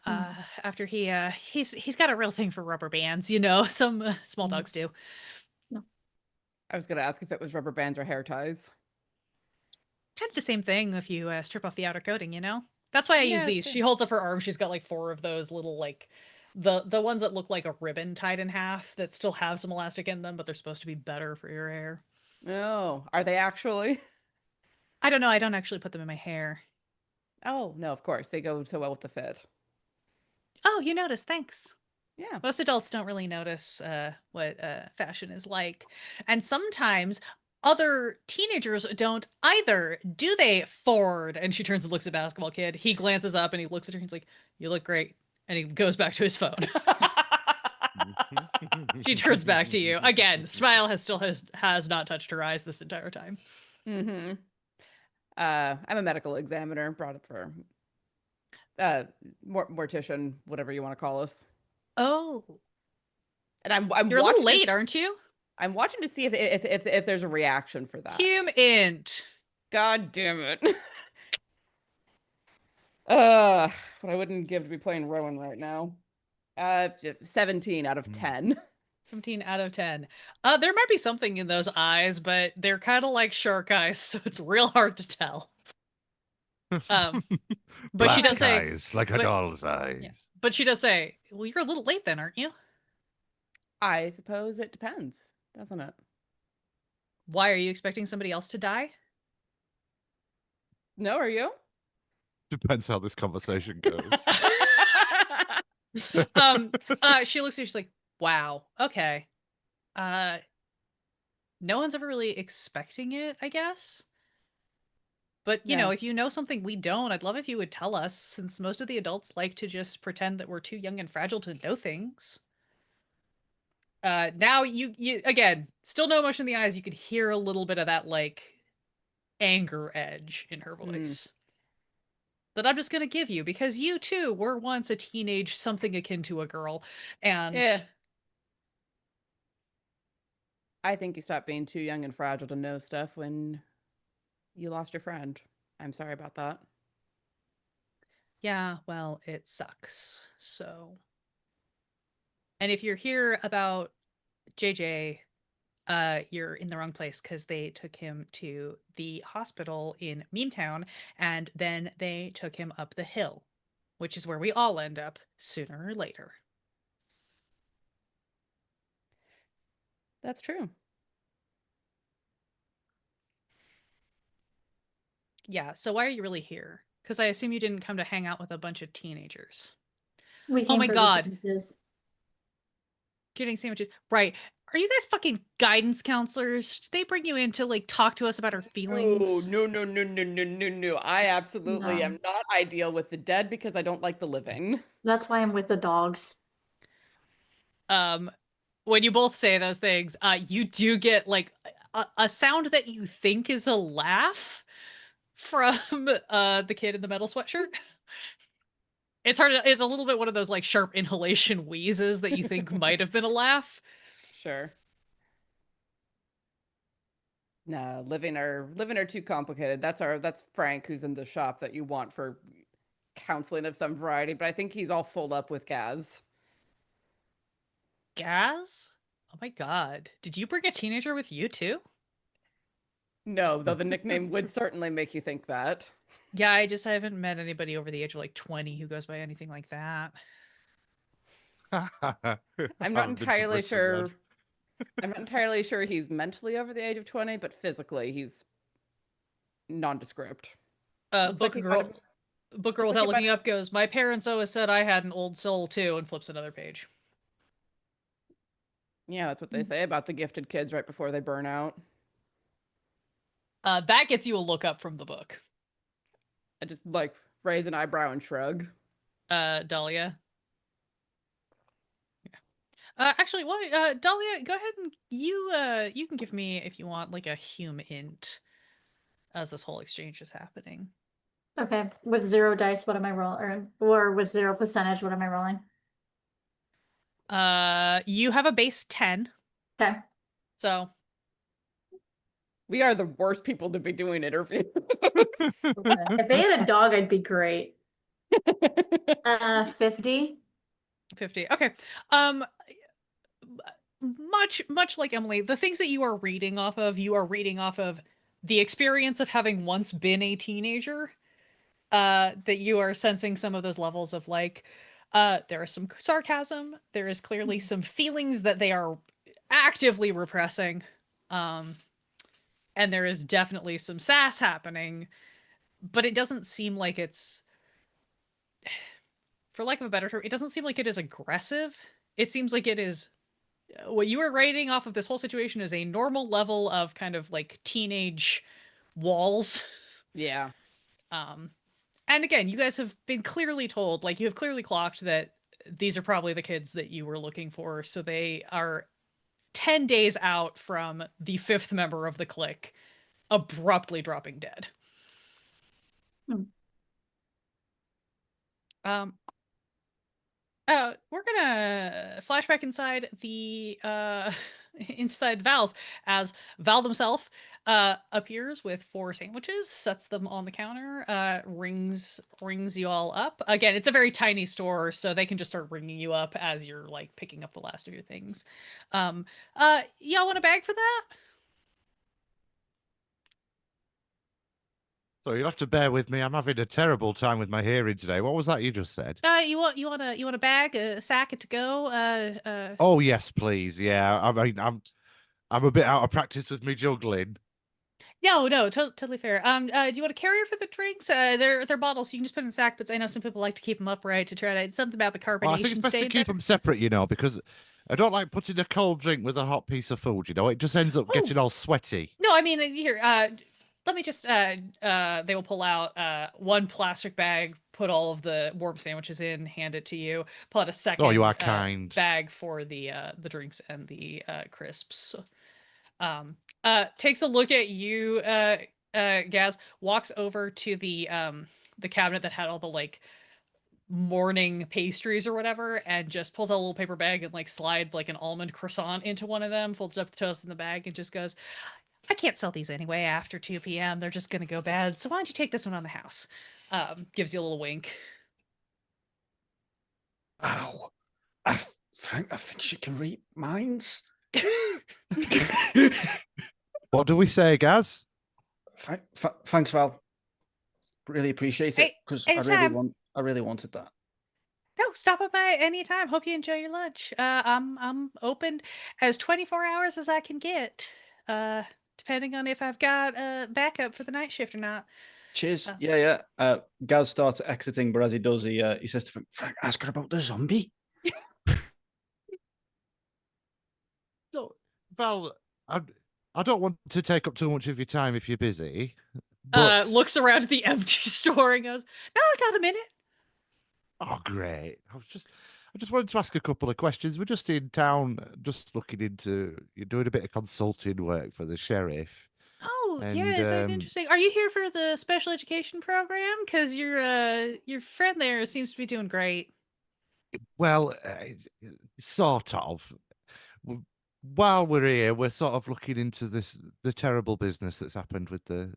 After he's got a real thing for rubber bands, some small dogs do. I was gonna ask if it was rubber bands or hair ties. Kind of the same thing if you strip off the outer coating, That's why I use Yeah, these. sure. She holds up her arm. She's got like 4 of those little like the ones that look like a ribbon tied in half that still have some elastic in them, but they're supposed to be better for your hair. No, are they actually? I don't know. I don't actually put them in my hair. Oh, no, of course. They go so well with the fit. Oh, you noticed. Thanks. Yeah. Most adults don't really notice what fashion is like. And sometimes other teenagers don't either, do they, Ford? And she turns and looks at Basketball Kid. He glances up and he looks at her and he's like, you look great. And he goes back to his phone. She turns back to you. Again, smile has not touched her eyes this entire time. Mm-hmm. I'm a medical examiner, brought up for mortician, whatever you want to call us. Oh. And I'm You're a watching little late, aren't you? I'm watching to see if there's a reaction for that. Int. God damn it. What I wouldn't give to be playing Rowan right now. 17 out of 10. 17 out of 10. There might be something in those eyes, but they're kind of like shark eyes, so it's real hard to tell. But she does say, eyes, like a but- doll's eyes. yeah. But she does say, well, you're a little late then, aren't you? I suppose it depends, doesn't it? Why are you expecting somebody else to die? No, are you? Depends how this conversation goes. She looks at you, she's like, wow, okay. No one's ever really expecting it, I guess. But, Yeah. if you know something we don't, I'd love if you would tell us, since most of the adults like to just pretend that we're too young and fragile to know things. Now you again, still no emotion in the eyes. You could hear a little bit of that like anger edge in her voice. That I'm just gonna give you because you too were once a teenage something akin to a girl, and Yeah. I think you stopped being too young and fragile to know stuff when you lost your friend. I'm sorry about that. yeah, well, it sucks. So, and if you're here about JJ, you're in the wrong place because they took him to the hospital in Memetown, and then they took him up the hill, which is where we all end up sooner or later. That's true. Yeah, so why are you really here? Because I assume you didn't come to hang out with a bunch of teenagers. We Oh came my for the God. sandwiches. Getting sandwiches. Right. Are you guys fucking guidance counselors? Did they bring you in to like talk to us about our Oh, feelings? no. I absolutely No. am not ideal with the dead because I don't like the living. That's why I'm with the dogs. When you both say those things, you do get like a sound that you think is a laugh from the kid in the metal sweatshirt. It's hard to, it's a little bit one of those like sharp inhalation wheezes that you think might have been a laugh. Sure. No, living are too complicated. That's Frank who's in the shop that you want for counseling of some variety, but I think he's all full up with Gaz. Gaz? Oh my God. Did you bring a teenager with you too? No, though the nickname would certainly make you think that. Yeah, I haven't met anybody over the age of like 20 who goes by anything like that. I'm not entirely sure. I'm not entirely sure he's mentally over the age of 20, but physically he's nondescript. Looks like Book he might girl, have- book girl looks like without he might looking up goes, my parents always said I had an old soul too, and flips another page. Yeah, that's what they say about the gifted kids right before they burn out. That gets you a look up from the book. I just like raise an eyebrow and shrug. Dahlia. Yeah. Actually, why, Dahlia, go ahead and you can give me, if you want, like a hum int as this whole exchange is happening. Okay, with 0 dice, what am I rolling? Or with 0 percentage, what am I rolling? You have a base 10, Okay. so We are the worst people to be doing interviews. If they had a dog, I'd be great. 50. 50. Okay. Much like Emily, the things that you are reading off of the experience of having once been a teenager. That you are sensing some of those levels of like, there is some sarcasm, there is clearly some feelings that they are actively repressing. And there is definitely some sass happening, but it doesn't seem like it's, for lack of a better term, it doesn't seem like it is aggressive. It seems like it is, what you are writing off of this whole situation is a normal level of kind of like teenage walls. Yeah. And again, you guys have been clearly told, like you have clearly clocked that these are probably the kids that you were looking for. So they are 10 days out from the 5th member of the clique abruptly dropping dead. We're gonna flashback inside the inside Val's as Val himself appears with 4 sandwiches, sets them on the counter, rings you all up. Again, it's a very tiny store, so they can just start ringing you up as you're like picking up the last of your things. Y'all want a bag for that? So you'll have to bear with me. I'm having a terrible time with my hearing today. What was that you just said? You want a bag, a sack to go? Oh yes, please. Yeah, I mean, I'm a bit out of practice with me juggling. No, totally fair. Do you want a carrier for the drinks? They're bottles, so you can just put in a sack. But I know some people like to keep them upright to try to. It's something about the carbonation. Well, I think it's best to state keep there. them separate, you know, because I don't like putting a cold drink with a hot piece of food. You know, it just ends up getting all sweaty. No, I mean here. let me just they will pull out one plastic bag, put all of the warm sandwiches in, hand it to you. Pull out a second Oh, you are kind. bag for the drinks and the crisps. Takes a look at you, Gaz, walks over to the cabinet that had all the like morning pastries or whatever, and just pulls out a little paper bag and like slides like an almond croissant into one of them, folds it up the toast in the bag, and just goes, I can't sell these anyway after 2 p.m. They're just gonna go bad. So why don't you take this one on the house? Gives you a little wink. Ow. I think she can read minds. What do we say, Gaz? Thanks, Val. Really appreciate it Hey, because anytime. I really wanted that. No, stop by anytime. Hope you enjoy your lunch. I'm open as 24 hours as I can get. Depending on if I've got a backup for the night shift or not. Cheers. Yeah. Gaz starts exiting, but as he does, he says to Frank, ask her about the zombie. So, Val, I don't want to take up too much of your time if you're busy. But Looks around at the empty store and goes, no, I got a minute. oh, great! I just wanted to ask a couple of questions. We're just in town, just looking into you're doing a bit of consulting work for the sheriff. Oh, yeah, And is that interesting? Are you here for the special education program? Because your friend there seems to be doing great. well, sort of. While we're here, we're sort of looking into the terrible business that's happened with the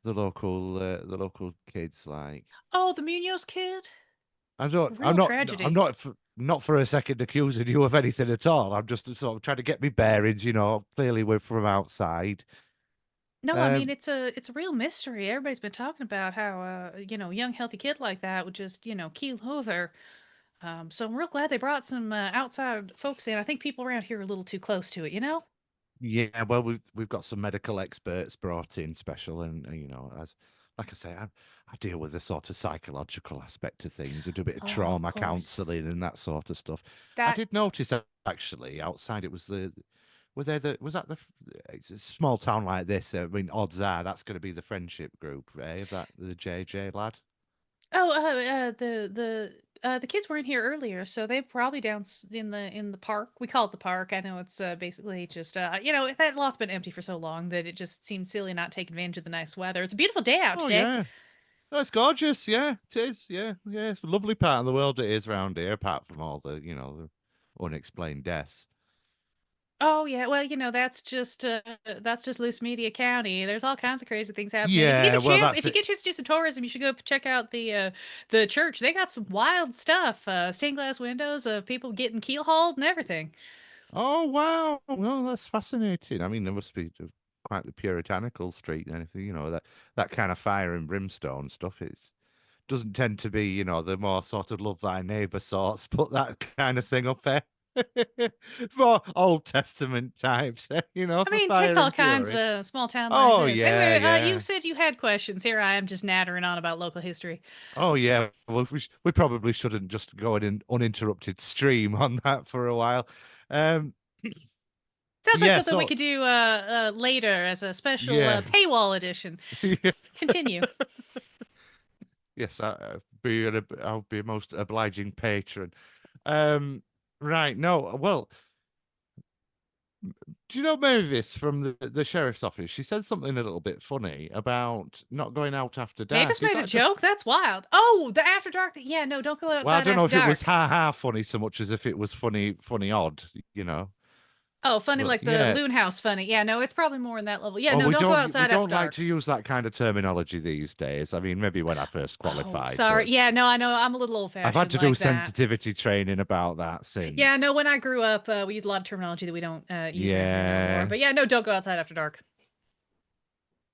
local kids. Like, Oh, the Munoz kid? I'm Real not, tragedy. I'm not for a second accusing you of anything at all. I'm just sort of trying to get me bearings. Clearly we're from outside. No, I mean Um, it's a real mystery. Everybody's been talking about how young healthy kid like that would just, keel over. So I'm real glad they brought some outside folks in. I think people around here are a little too close to it, you know? yeah, well, we've got some medical experts brought in special, and as like I say, I deal with the sort of psychological aspect of things. I do a bit of Oh, of trauma course. counselling and that sort of stuff. I That did notice actually outside it was was that it's a small town like this? I mean, odds are that's going to be the friendship group, eh? That the JJ lad. Oh, the kids were in here earlier, so they probably in the park. We call it the park. I know it's basically just that lot's been empty for so long that it just seems silly not take advantage of the nice weather. It's a beautiful day out Oh today. yeah, that's gorgeous. Yeah, it is. Yeah, yeah, it's a lovely part of the world it is around here, apart from all the unexplained deaths. Oh yeah, well, that's just Loose Media County. There's all kinds of crazy things happening. Yeah, well, If that's you it. get a chance to do some tourism, you should go check out the church. They got some wild stuff. Stained glass windows of people getting keel hauled and everything. Oh wow! Well, that's fascinating. I mean, there must be quite the puritanical street and anything. That kind of fire and brimstone stuff. It doesn't tend to be, the more sort of love thy neighbor sorts. Put that kind of thing up there. For Old Testament types, I for mean, it takes fire all and kinds fury. of small town like Oh this. yeah, Anyway, you yeah. said you had questions. Here I am just nattering on about local history. Oh yeah. Well, we probably shouldn't just go in an uninterrupted stream on that for a while. Um, Sounds like yeah. something we So be do later as a special yeah. paywall edition. Continue. Yes, I'll be a most obliging patron. Right, no, well, do you know Mavis from the sheriff's office? She said something a little bit funny about not going out after Mavis dark. Is made a that just? joke? That's wild. Oh, the after dark. Yeah, no, don't go Well, I outside don't know after if it was dark. ha ha funny so much as if it was funny odd, you know. Oh, funny But like the yeah, Loon House funny. Yeah, no, it's probably more in that level. Yeah, well, no, we don't go don't outside after like dark. to use that kind of terminology these days. I mean, maybe when I first Oh, qualified, sorry. but Yeah, no, I know. I'm a little old I've had fashioned to do like that. sensitivity training about that Yeah, no, since. when I grew up, we used a lot of terminology that we don't use around here no more. Yeah. But yeah, no, don't go outside after dark.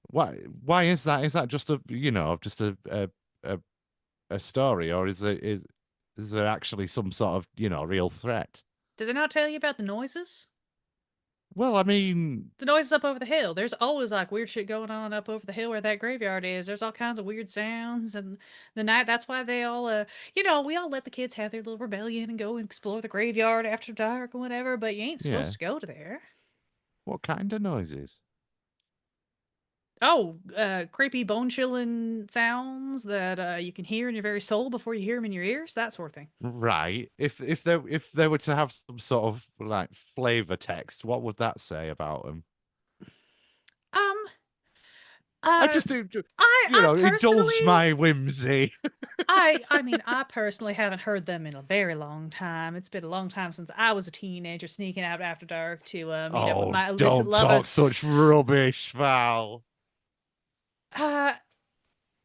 Why is that? Is that just a story, or is there actually some sort of real threat? Did they not tell you about the noises? Well, I mean, The noises up over the hill. There's always like weird shit going on up over the hill where that graveyard is. There's all kinds of weird sounds and the night. That's why they all, we all let the kids have their little rebellion and go and explore the graveyard after dark or whatever. But you ain't yeah. supposed to go to there. What kind of noises? Oh, creepy bone chilling sounds that you can hear in your very soul before you hear them in your ears, that sort of thing. Right. If they were to have some sort of like flavor text, what would that say about them? Um, I uh, just do, I indulge personally, my whimsy. I mean, I personally haven't heard them in a very long time. It's been a long time since I was a teenager sneaking out after dark to meet up with Oh, my illicit don't talk lovers. such rubbish, Val. Uh,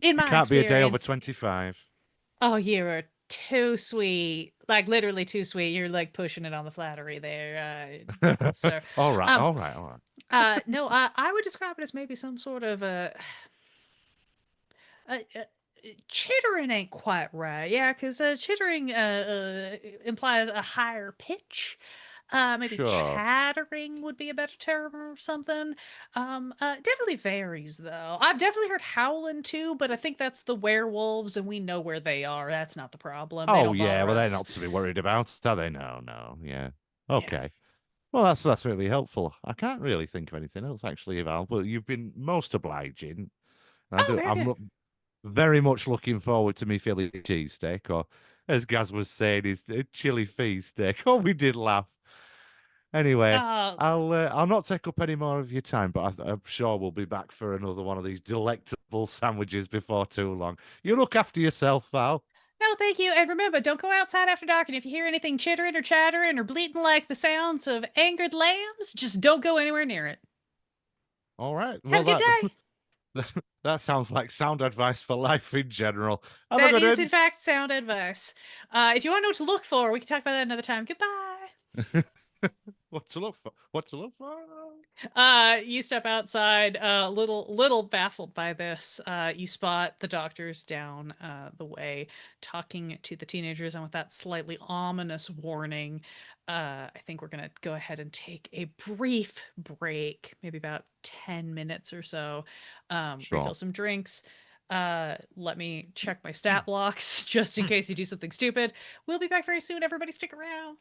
in You my can't be a day over experience, 25. oh, you are too sweet. Like literally too sweet. You're like pushing it on the flattery there, sir. All right, Um, all right, all right. no, I would describe it as maybe some sort of chittering ain't quite right. Yeah, because chittering implies a higher pitch. Maybe Sure. chattering would be a better term or something. Definitely varies though. I've definitely heard howling too, but I think that's the werewolves, and we know where they are. That's not the problem. They Oh don't yeah, bother well they're us. not to be worried about, are they? No, no, yeah. Yeah. Okay. Well, that's really helpful. I can't really think of anything else actually, Val, but you've been most obliging. Oh, very I'm good. very much looking forward to me Philly cheesesteak, or as Gaz was saying, his chili feast steak. Oh, we did laugh. Anyway, Uh, I'll not take up any more of your time, but I'm sure we'll be back for another one of these delectable sandwiches before too long. You look after yourself, Val. no, thank you. And remember, don't go outside after dark. And if you hear anything chittering or chattering or bleating like the sounds of angered lambs, just don't go anywhere near it. All right. Have Well, a good day. that sounds like sound advice for life in general. Have a That good is, in one. fact, sound advice. If you want to know what to look for, we can talk about that another time. Goodbye. What to look for? What to look for? You step outside, little baffled by this. You spot the doctors down the way, talking to the teenagers, and with that slightly ominous warning, I think we're gonna go ahead and take a brief break, maybe about 10 minutes or so. Refill Sure. some drinks. Let me check my stat blocks just in case you do something stupid. We'll be back very soon. Everybody, stick around.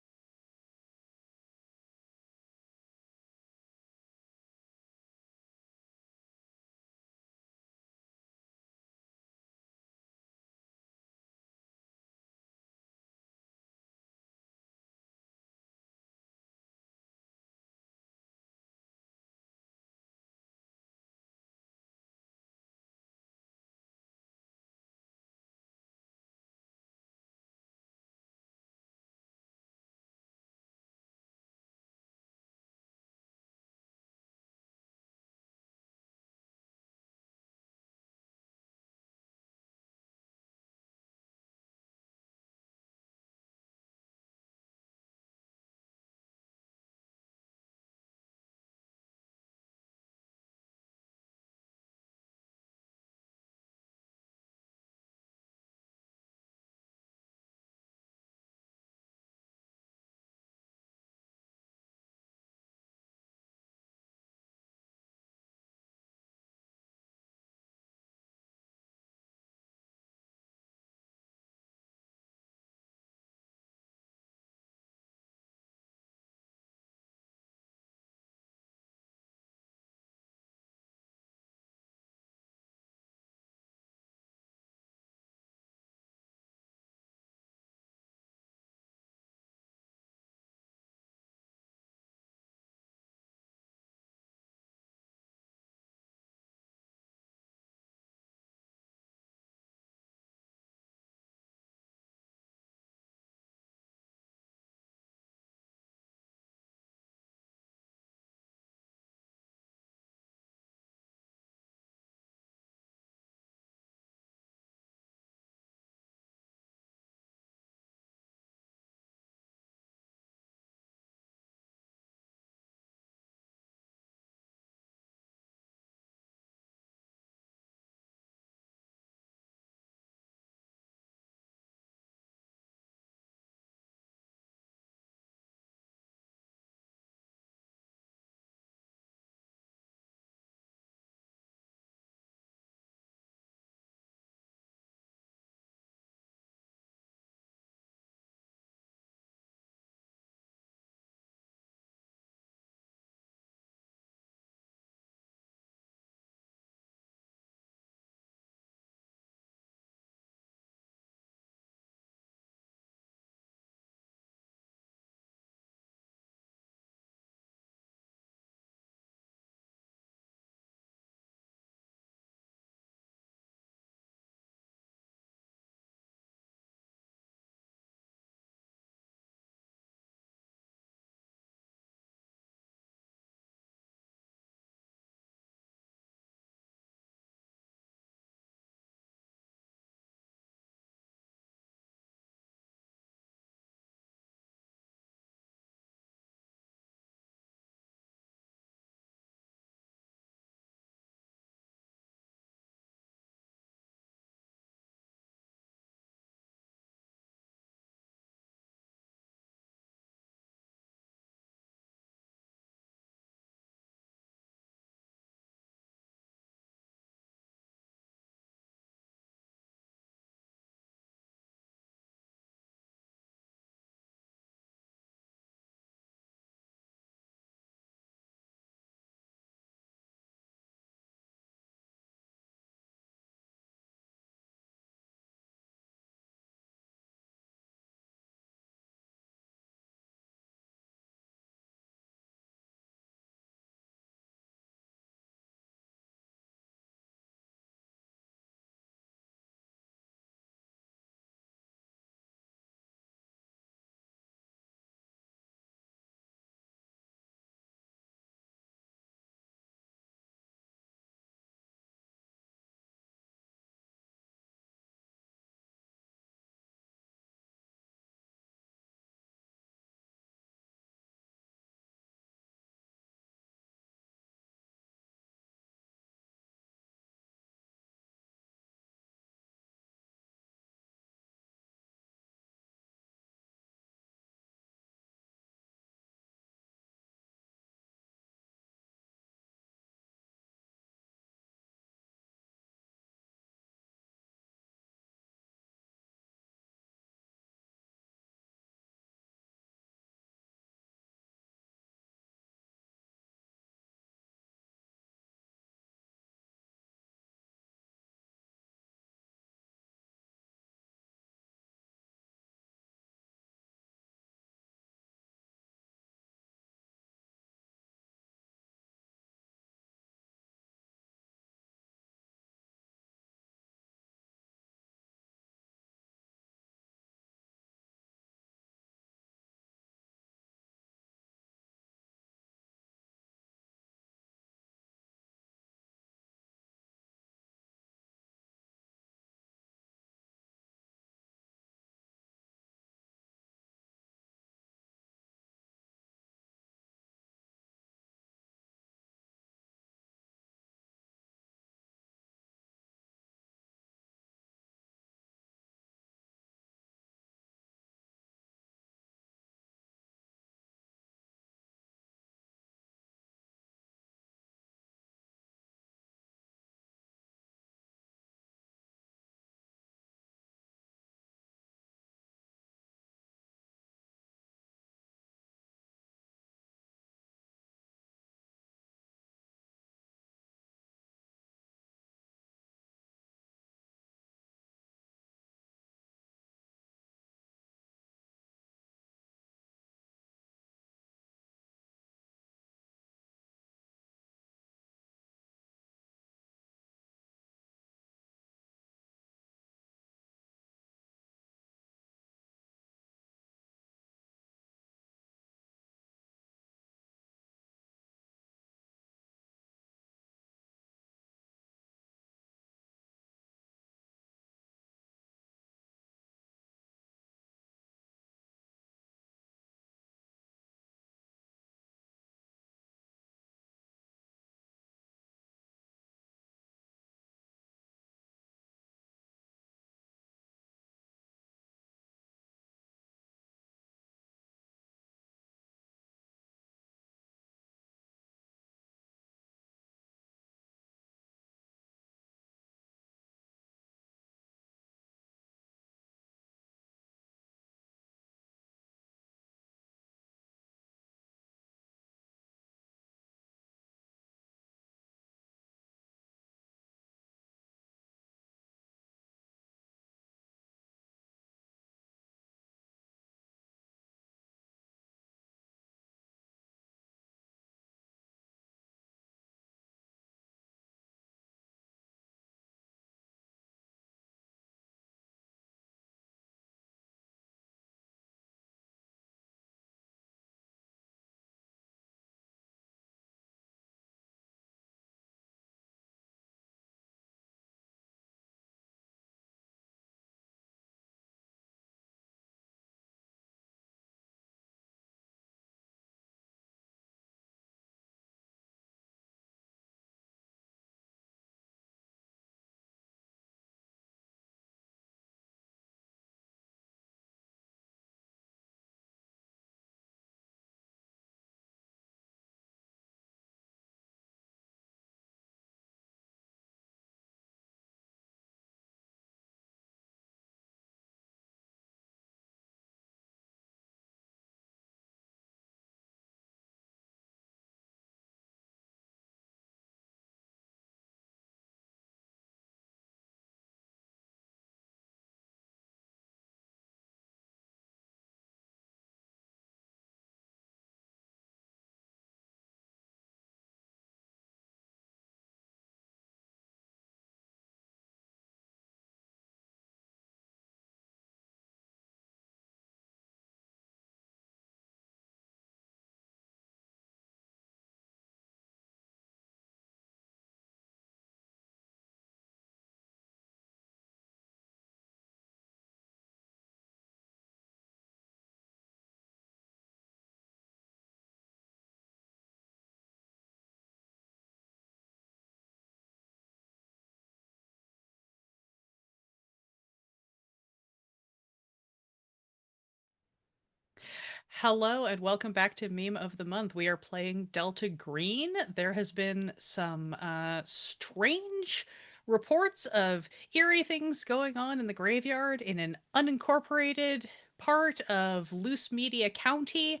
Hello and welcome back to Meme of the Month. We are playing Delta Green. There has been some strange reports of eerie things going on in the graveyard in an unincorporated part of Loose Media County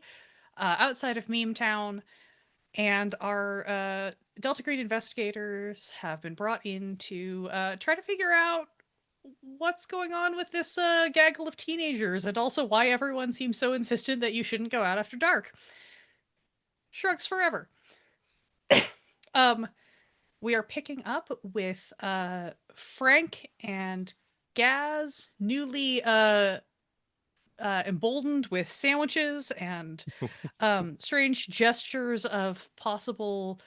outside of Meme Town. And our Delta Green investigators have been brought in to try to figure out what's going on with this gaggle of teenagers and also why everyone seems so insistent that you shouldn't go out after dark. Shrugs forever. We are picking up with Frank and Gaz, newly emboldened with sandwiches and strange gestures of possible,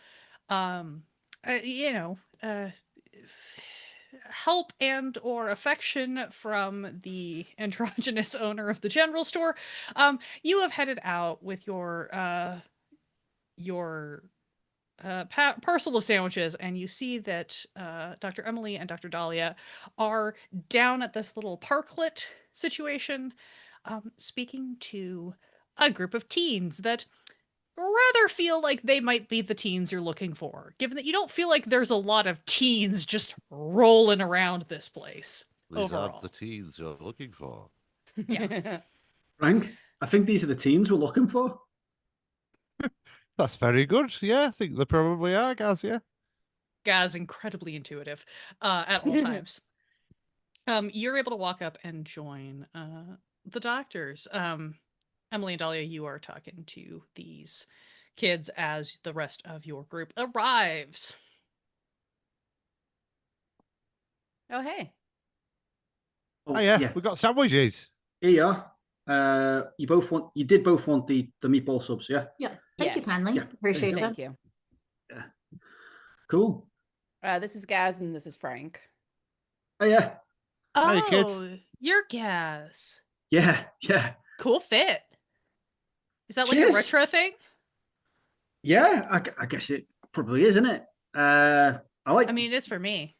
help and or affection from the androgynous owner of the general store. You have headed out with your parcel of sandwiches, and you see that Dr. Emily and Dr. Dahlia are down at this little parklet situation, speaking to a group of teens that rather feel like they might be the teens you're looking for, given that you don't feel like there's a lot of teens just rolling around this place. These overall. aren't the teens you're looking for. Yeah. Frank, I think these are the teens we're looking for. That's very good. Yeah, I think they probably are, guys. Yeah. Gaz incredibly intuitive at all times. You're able to walk up and join the doctors. Emily and Dahlia, you are talking to these kids as the rest of your group arrives. Oh, hey. Oh, yeah, we got sandwiches. Here you are. You did both want the meatball subs, yeah? Yeah. Thank you Yes. kindly. Yeah. Appreciate it. Thank you. Cool. This is Gaz and this is Frank. Oh, yeah. Hi, kids. Oh, you're Gaz. Yeah. Cool fit. Is that like a Cheers. retro thing? Yeah, I guess it probably is, isn't it? I mean, it is for me.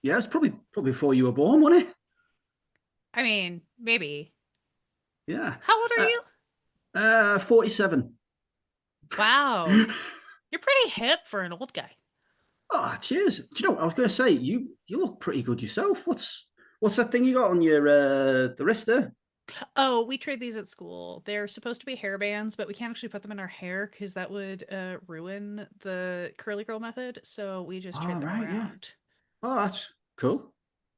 Yeah, it's probably before you were born, wasn't it? I mean, maybe. Yeah. How old are you? 47. Wow. You're pretty hip for an old guy. Oh, cheers. Do you know what I was going to say? You look pretty good yourself. What's that thing you got on your the wrist there? Oh, we trade these at school. They're supposed to be hair bands, but we can't actually put them in our hair because that would ruin the curly girl method. So we just trade Oh, them right, yeah. around. Oh, that's cool.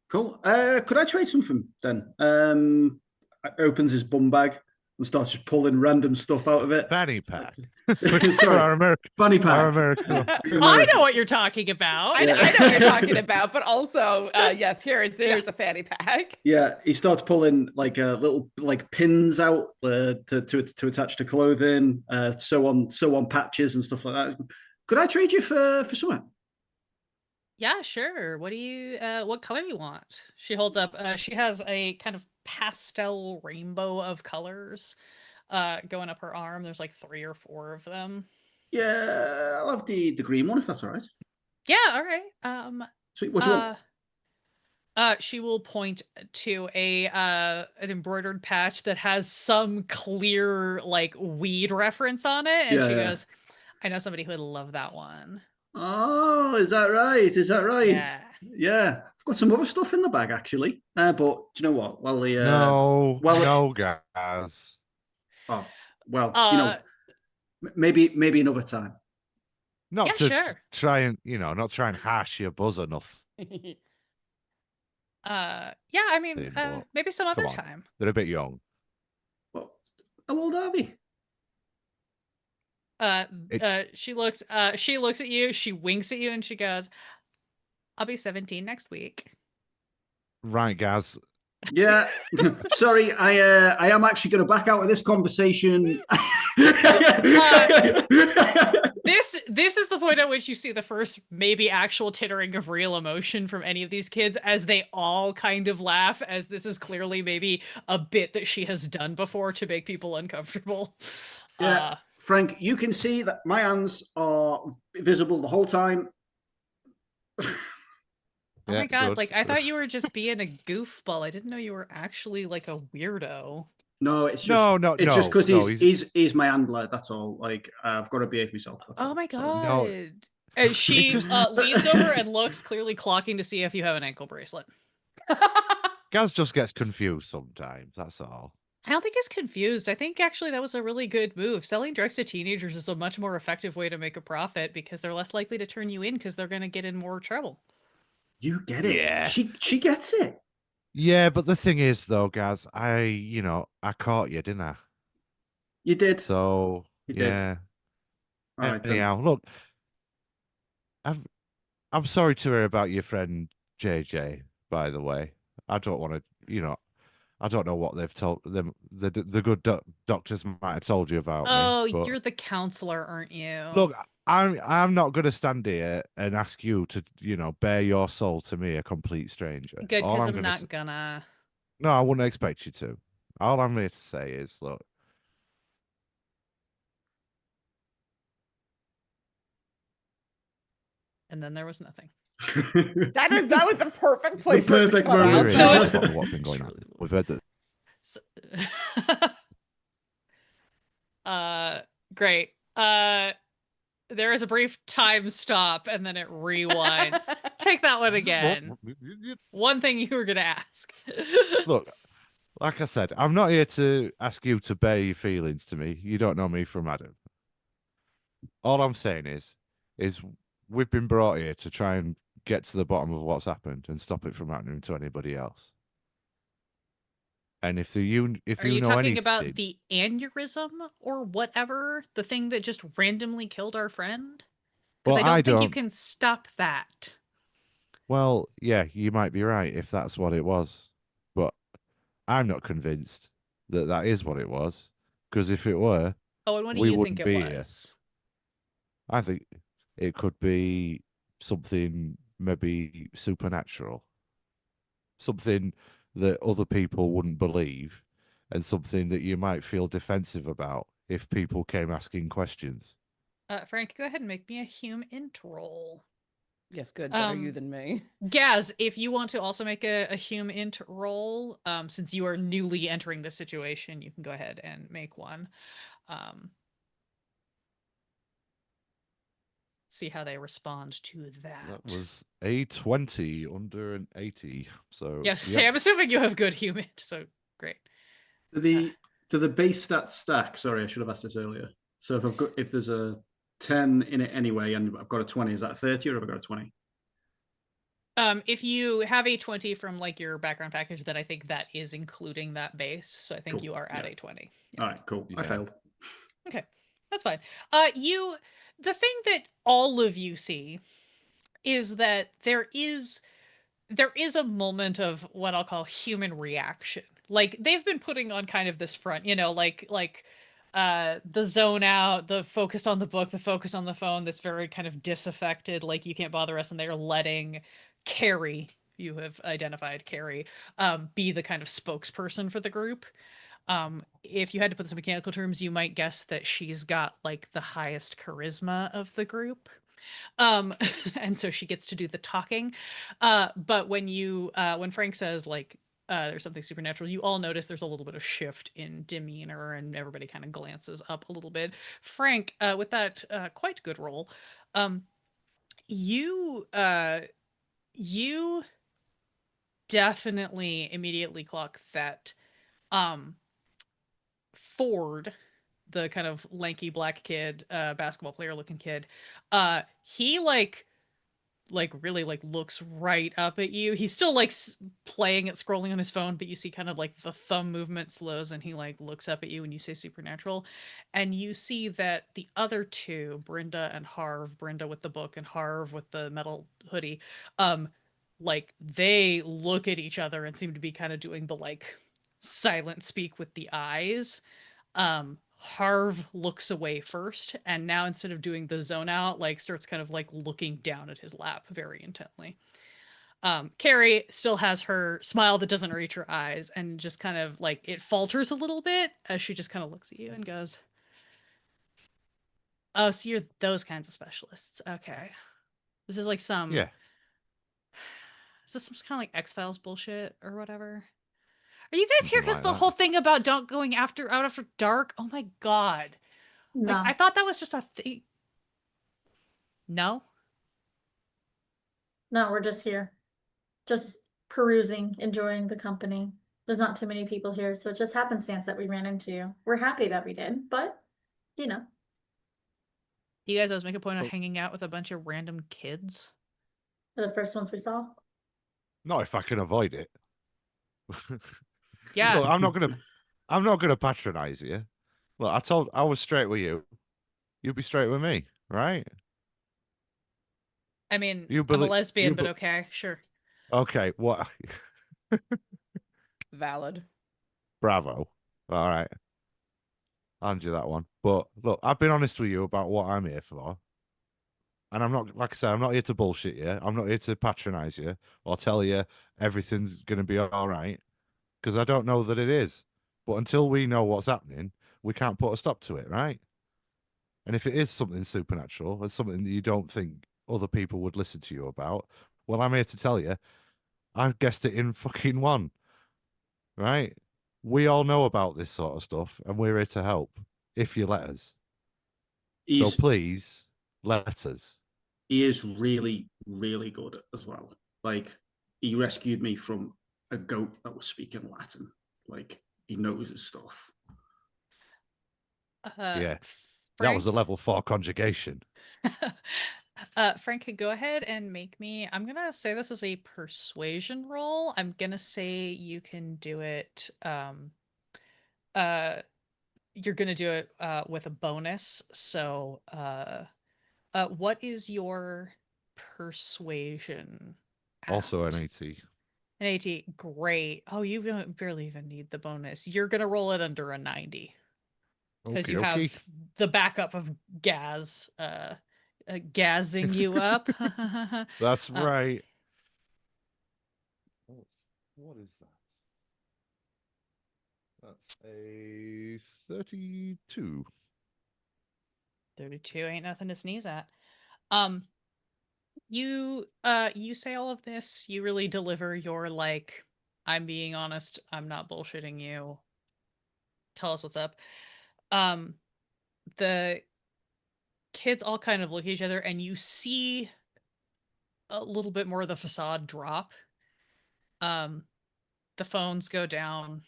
Cool. Could I trade something then? Opens his bum bag and starts just pulling random stuff out of it. Fanny pack. Sorry. For our American. Fanny Our pack. American. I know what you're talking about. I know what you're talking about, but also, yes, here's a fanny pack. Yeah, he starts pulling like little pins out to attach to clothing, sew on patches and stuff like that. Could I trade you for something? Yeah, sure. What do you what color do you want? She holds up she has a kind of pastel rainbow of colors going up her arm. There's like 3 or 4 of them. Yeah, I'll have the green one if that's all right. Yeah, all right. Sweet. What do you want? She will point to an embroidered patch that has some clear like weed reference on it, and she Yeah. goes, "I know somebody who would love that one." Oh, is that right? Is that right? Yeah. Yeah. I've got some other stuff in the bag actually. But do you know what? Well, No, guys. Oh, well, maybe another time. Not Yeah, to sure. try and not try and hash your buzz enough. Yeah, I mean, Dude, what? maybe some other Come on. time. They're a bit young. Well, how old are they? She looks at you, she winks at you, and she goes, "I'll be 17 next week." Right, guys. Yeah. Sorry, I am actually going to back out of this conversation. This is the point at which you see the first maybe actual tittering of real emotion from any of these kids as they all kind of laugh, as this is clearly maybe a bit that she has done before to make people uncomfortable. Yeah. Frank, you can see that my hands are visible the whole time. Oh Yeah, my god, good, like I good. thought you were just being a goofball. I didn't know you were actually like a weirdo. No, it's just No, just because no. he's my handler. That's all. Like I've got to behave myself. That's Oh all. my Sorry. No. god. And she just- leans over and looks, clearly clocking to see if you have an ankle bracelet. Gaz just gets confused sometimes. That's all. I don't think he's confused. I think actually that was a really good move. Selling drugs to teenagers is a much more effective way to make a profit because they're less likely to turn you in because they're going to get in more trouble. You get it. Yeah. She gets it. Yeah, but the thing is, though, Gaz, I caught you, didn't I? You did. So You did. yeah. All right. Then. Anyhow, look, I'm sorry to hear about your friend JJ. By the way, I don't want to, I don't know what they've told them. The good doctors might have told you about Oh, me. But you're the counselor, aren't you? look, I'm not going to stand here and ask you to, bare your soul to me, a complete stranger. Good, All because I'm I'm gonna not gonna. No, I wouldn't expect you to. All I'm here to say is, look. And then there was nothing. That was the perfect place for it to perfect cut moment. out. We're So in it's- on what's been going on. We've heard that. So... great. There is a brief time stop and then it rewinds. Take that one again. One thing you were gonna ask. Look, like I said, I'm not here to ask you to bare your feelings to me. You don't know me from Adam. All I'm saying is we've been brought here to try and get to the bottom of what's happened and stop it from happening to anybody else. And if Are you you know talking anything, about the aneurysm or whatever? The thing that just randomly killed our friend? Because well, I don't think you can stop that. Well, yeah, you might be right if that's what it was, but I'm not convinced that that is what it was. Because if it were, Oh, and what do we you wouldn't think it be here. was? I think it could be something maybe supernatural, something that other people wouldn't believe, and something that you might feel defensive about if people came asking questions. Frank, go ahead and make me a hume int roll. Yes, good. Better you Um, than me. Gaz, if you want to also make a hume int roll, since you are newly entering this situation, you can go ahead and make one. See how they respond to that. That was a 20 under an 80. So Yes, yep. I'm assuming you have good hume int, so great. Do the base stats stack? Sorry, I should have asked this earlier. So if there's a 10 in it anyway, and I've got a 20, is that a 30 or have I got a 20? If you have a 20 from like your background package, then I think that is including that base. So I think Cool. you are at Yeah. a 20. All right, cool. I Yeah. failed. Okay, that's fine. The thing that all of you see is that there is a moment of what I'll call human reaction. Like they've been putting on kind of this front, the zone out, the focused on the book, the focus on the phone, this very kind of disaffected, like you can't bother us, and they're letting Carrie, you have identified Carrie, be the kind of spokesperson for the group. If you had to put this in mechanical terms, you might guess that she's got like the highest charisma of the group. And so she gets to do the talking. But when Frank says like there's something supernatural, you all notice there's a little bit of shift in demeanor and everybody kind of glances up a little bit. Frank, with that quite good roll, you definitely immediately clock that Ford, the kind of lanky black kid, basketball player looking kid, he like really like looks right up at you. He's still like playing at scrolling on his phone, but you see kind of like the thumb movement slows and he like looks up at you when you say supernatural, and you see that the other two, Brenda and Harv, Brenda with the book and Harv with the metal hoodie, like they look at each other and seem to be kind of doing the like silent speak with the eyes. Harv looks away first, and now instead of doing the zone out, like starts kind of like looking down at his lap very intently. Carrie still has her smile that doesn't reach her eyes, and just kind of like it falters a little bit as she just kind of looks at you and goes, "Oh, so you're those kinds of specialists? Okay, this is like some Yeah. Is this some kind of like X-Files bullshit or whatever? Are you guys here Something because like the that. whole thing about don't going out after dark? Oh my god! Like No, I thought that was just a thing. No. no, we're just here, just perusing, enjoying the company. There's not too many people here, so it just happenstance that we ran into you. We're happy that we did, but you know, Do you guys always make a point of Oh. hanging out with a bunch of random kids? they're the first ones we saw. Not if I can avoid it. Yeah. Look, I'm not gonna patronize you. Look, I was straight with you. You'd be straight with me, right? I mean, You I'm a believe lesbian, but okay, sure. Okay, what? Valid. Bravo. All right. I'll hand you that one. But look, I've been honest with you about what I'm here for. And I'm not, like I said, I'm not here to bullshit you. I'm not here to patronize you or tell you everything's going to be all right, because I don't know that it is. But until we know what's happening, we can't put a stop to it, right? And if it is something supernatural and something that you don't think other people would listen to you about, well, I'm here to tell you, I've guessed it in fucking one, right? We all know about this sort of stuff, and we're here to help if you let us. So He's please let us. he is really, really good as well. Like, he rescued me from a goat that was speaking Latin. Like, he knows his stuff. Yeah, that Frank, was a level 4 conjugation. Frank, go ahead and make me. I'm gonna say this is a persuasion roll. I'm gonna say you can do it. You're gonna do it with a bonus. So, what is your persuasion? Also an at? 80. An 80. Great. Oh, you don't barely even need the bonus. You're gonna roll it under a 90 because Okie you dokie. have the backup of Gaz gazzing you up. That's Uh, right. What is that? That's a 32. 32 ain't nothing to sneeze at. You say all of this, you really deliver your like, I'm being honest, I'm not bullshitting you. Tell us what's up. The kids all kind of look at each other and you see a little bit more of the facade drop. The phones go down,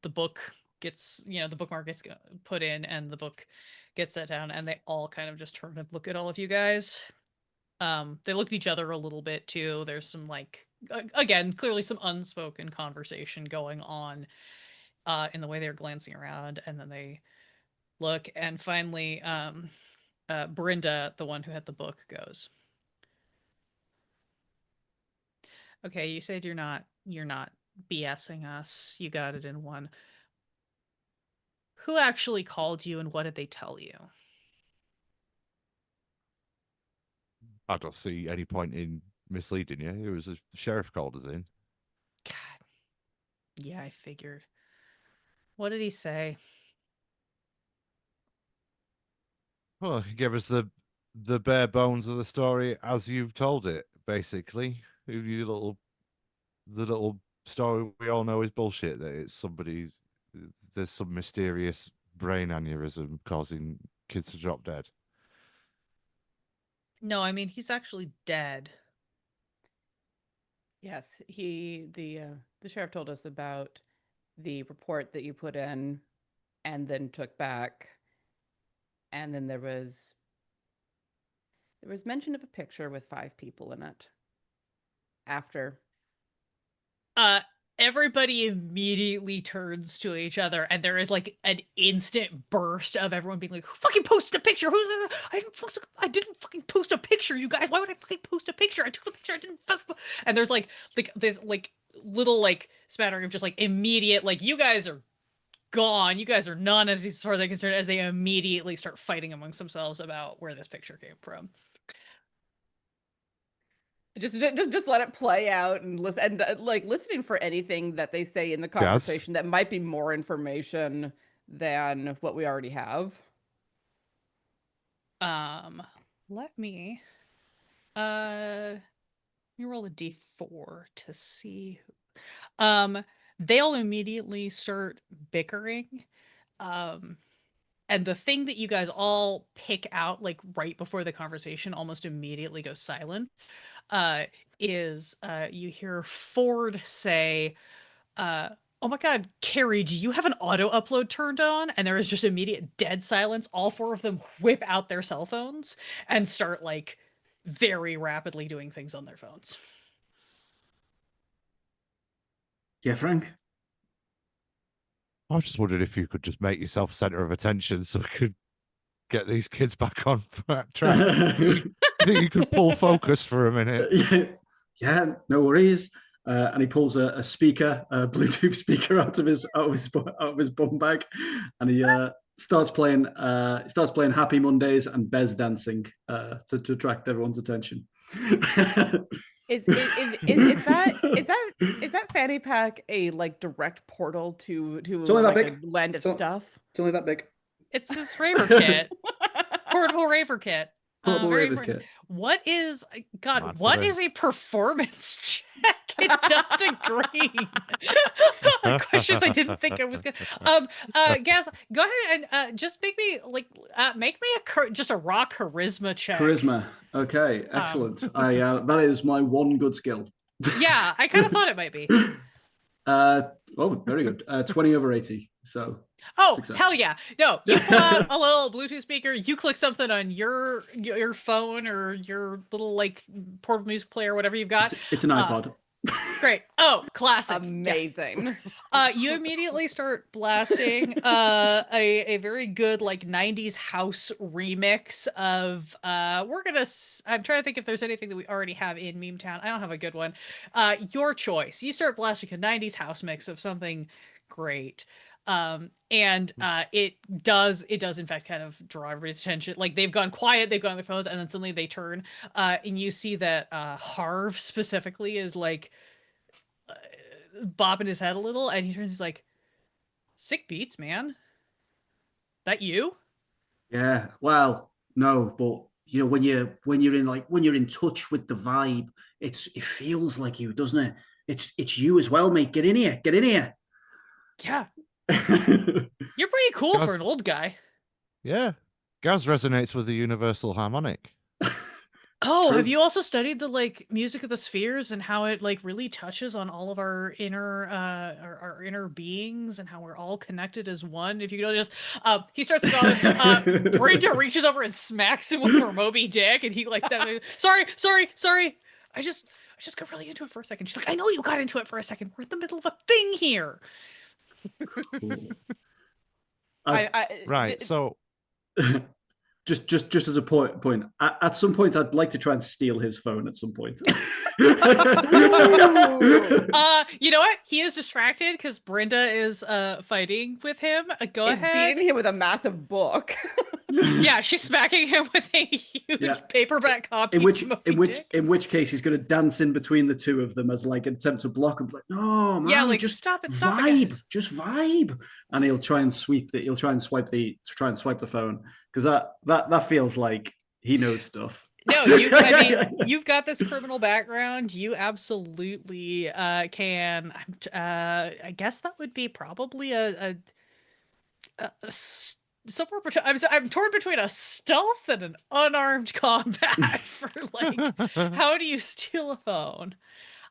the book gets, the bookmark gets put in and the book gets set down and they all kind of just turn and look at all of you guys. They look at each other a little bit too. There's some like again, clearly some unspoken conversation going on in the way they're glancing around, and then they look and finally Brenda, the one who had the book, goes, "Okay, you said you're not BSing us. You got it in one. Who actually called you and what did they tell you?" I don't see any point in misleading you. It was the sheriff called us in. God. Yeah, I figured. What did he say? Well, he gave us the bare bones of the story as you've told it, basically. The little story we all know is bullshit, that it's there's some mysterious brain aneurysm causing kids to drop dead. No, I mean he's actually dead. Yes, the sheriff told us about the report that you put in and then took back. And then there was mention of a picture with 5 people in it. After Everybody immediately turns to each other and there is like an instant burst of everyone being like, "Who fucking posted a picture? I didn't fucking post a picture, you guys. Why would I fucking post a picture? I took the picture, I didn't and there's like this like little like spattering of just like immediate like, you guys are gone. You guys are non-entities as far as I'm concerned, as they immediately start fighting amongst themselves about where this picture came from. just let it play out and listen, and like listening for anything that they say in the conversation that might be more information than what we already have. Let me roll a d4 to see. they'll immediately start bickering. Um, and the thing that you guys all pick out, like right before the conversation almost immediately goes silent, uh, is you hear Ford say, "Oh my God, Carrie, do you have an auto upload turned on?" And there is just immediate dead silence. All four of them whip out their cell phones and start like very rapidly doing things on their phones. Yeah, Frank. I was just wondering if you could just make yourself center of attention so we could get these kids back on track. I think you could pull focus for a minute. Yeah, no worries. And he pulls a speaker, a Bluetooth speaker out of his bum bag, and he starts playing Happy Mondays and Bez Dancing to attract everyone's attention. Is that fanny pack a like direct portal to only that like big. a land of stuff? It's only that big. It's his raver kit, portable raver kit. Portable Very Ravers important. kit. What is God? Not What for is a performance check in Delta Green? Questions I didn't think I was gonna. Gaz, go ahead and just make me just a raw charisma check. Charisma. Okay, excellent. I that is my one good skill. Yeah, I kind of thought it might be. Oh, very good. 20 over 80. So Oh, success. hell yeah. No, you pull out a little Bluetooth speaker, you click something on your phone or your little like portable music player, whatever you've got. It's an iPod. Great. Oh, classic. Amazing. You immediately start blasting a very good like 90s house remix of I'm trying to think if there's anything that we already have in Meme Town. I don't have a good one. Your choice. You start blasting a 90s house mix of something great. And it does in fact kind of draw everybody's attention. Like they've gone quiet, they've gone on their phones, and then suddenly they turn and you see that Harv specifically is like bobbing his head a little, and he turns, he's like, "Sick beats, man. That you?" Yeah. Well, no, but you know, when you're in touch with the vibe, it feels like you, doesn't it? It's you as well, mate. Get in here. Get in here. Yeah. You're pretty cool for an old guy. Yeah. Gaz resonates with the universal harmonic. Oh, true. have you also studied the like music of the spheres and how it like really touches on all of our inner our inner beings and how we're all connected as one? If you could just he starts to go Brenda reaches over and smacks him with her Moby Dick, and he like said, sorry. I just got really into it for a second. She's like, I know you got into it for a second. We're in the middle of a thing here. Cool. Right. So just as a point, at some point I'd like to try and steal his phone at some point. You know what? He is distracted because Brenda is fighting with him. Go Is ahead. beating him with a massive book. Yeah, she's smacking him with a huge paperback copy. In which case he's going to dance in between the two of them as like an attempt to block him. Like, no, man, Yeah, like just stop it, vibe, guys. just vibe. And he'll try and swipe the phone because that feels like he knows stuff. No, you've got this criminal background. You absolutely can. I guess that would be probably somewhere between. I'm torn between a stealth and an unarmed combat for like how do you steal a phone?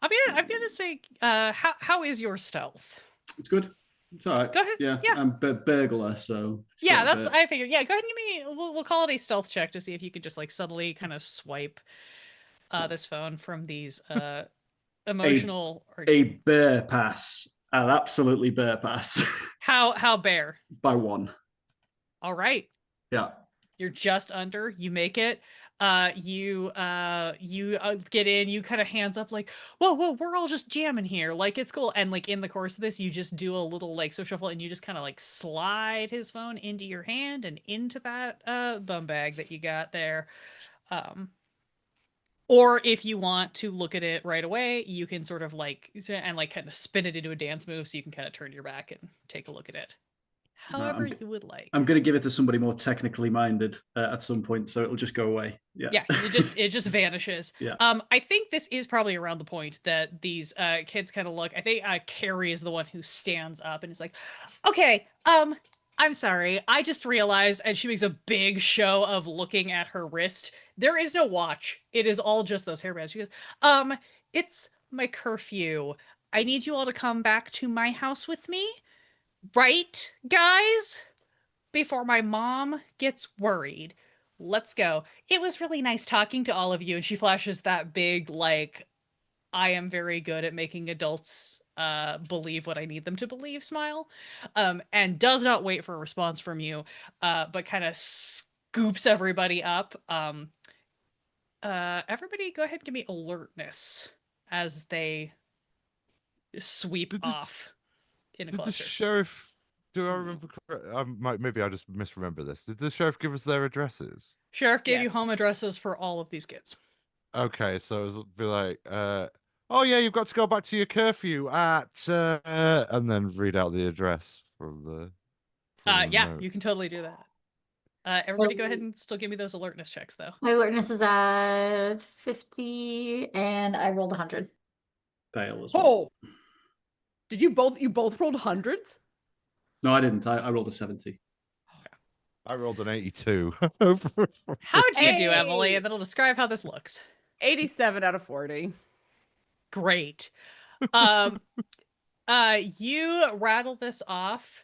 I'm gonna say how is your stealth? It's good. It's all right. Go ahead. Yeah, Yeah. I'm burglar, so Yeah, that's I figured. Yeah, go ahead and give me. We'll call it a stealth check to see if you could just like subtly kind of swipe this phone from these emotional. a bear pass, an absolutely bear pass How bare? by one. All right, Yeah. you're just under. You make it. You get in. You kind of hands up like, whoa, we're all just jamming here. Like it's cool. And like in the course of this, you just do a little like social shuffle, and you just kind of like slide his phone into your hand and into that bum bag that you got there. Or if you want to look at it right away, you can sort of like and like kind of spin it into a dance move, so you can kind of turn your back and take a look at it. However you would like. I'm going to give it to somebody more technically minded at some point, so it'll just go away. Yeah. Yeah, it just vanishes. Yeah. I think this is probably around the point that these kids kind of look. I think Carrie is the one who stands up and is like, "Okay, I'm sorry. I just realized," and she makes a big show of looking at her wrist. There is no watch. It is all just those hairbands. She goes, it's my curfew. I need you all to come back to my house with me. Right, guys? Before my mom gets worried. Let's go. It was really nice talking to all of you. And she flashes that big, like, I am very good at making adults believe what I need them to believe smile. And does not wait for a response from you, but kind of scoops everybody up. Everybody go ahead and give me alertness as they sweep off in a Did the cluster. sheriff? Do I remember? Maybe I just misremember this. Did the sheriff give us their addresses? Sheriff gave you Yes. home addresses for all of these kids. Okay, so it would be like, oh yeah, you've got to go back to your curfew at, and then read out the address from the. Yeah, notes. you can totally do that. Everybody go ahead and still give me those alertness checks, though. My alertness is at 50 and I rolled 100. Fail as well. Oh, did you both rolled hundreds? No, I didn't. I rolled a 70. I rolled an 82. How'd you do, Emily? Hey! And that'll describe how this looks. 87 out of 40. Great. You rattle this off.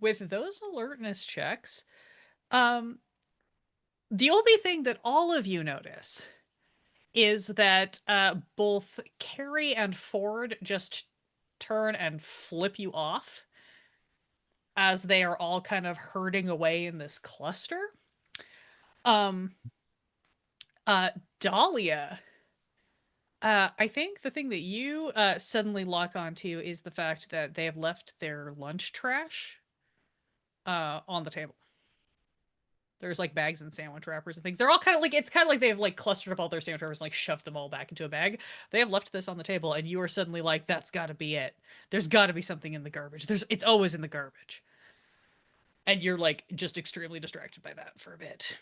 With those alertness checks, the only thing that all of you notice is that both Carrie and Ford just turn and flip you off as they are all kind of herding away in this cluster. Dahlia, I think the thing that you suddenly lock onto is the fact that they have left their lunch trash on the table. There's like bags and sandwich wrappers and things. They're all kind of like, it's kind of like they've like clustered up all their sandwich wrappers, like shoved them all back into a bag. They have left this on the table, and you are suddenly like, that's got to be it. There's got to be something in the garbage. It's always in the garbage. And you're like just extremely distracted by that for a bit.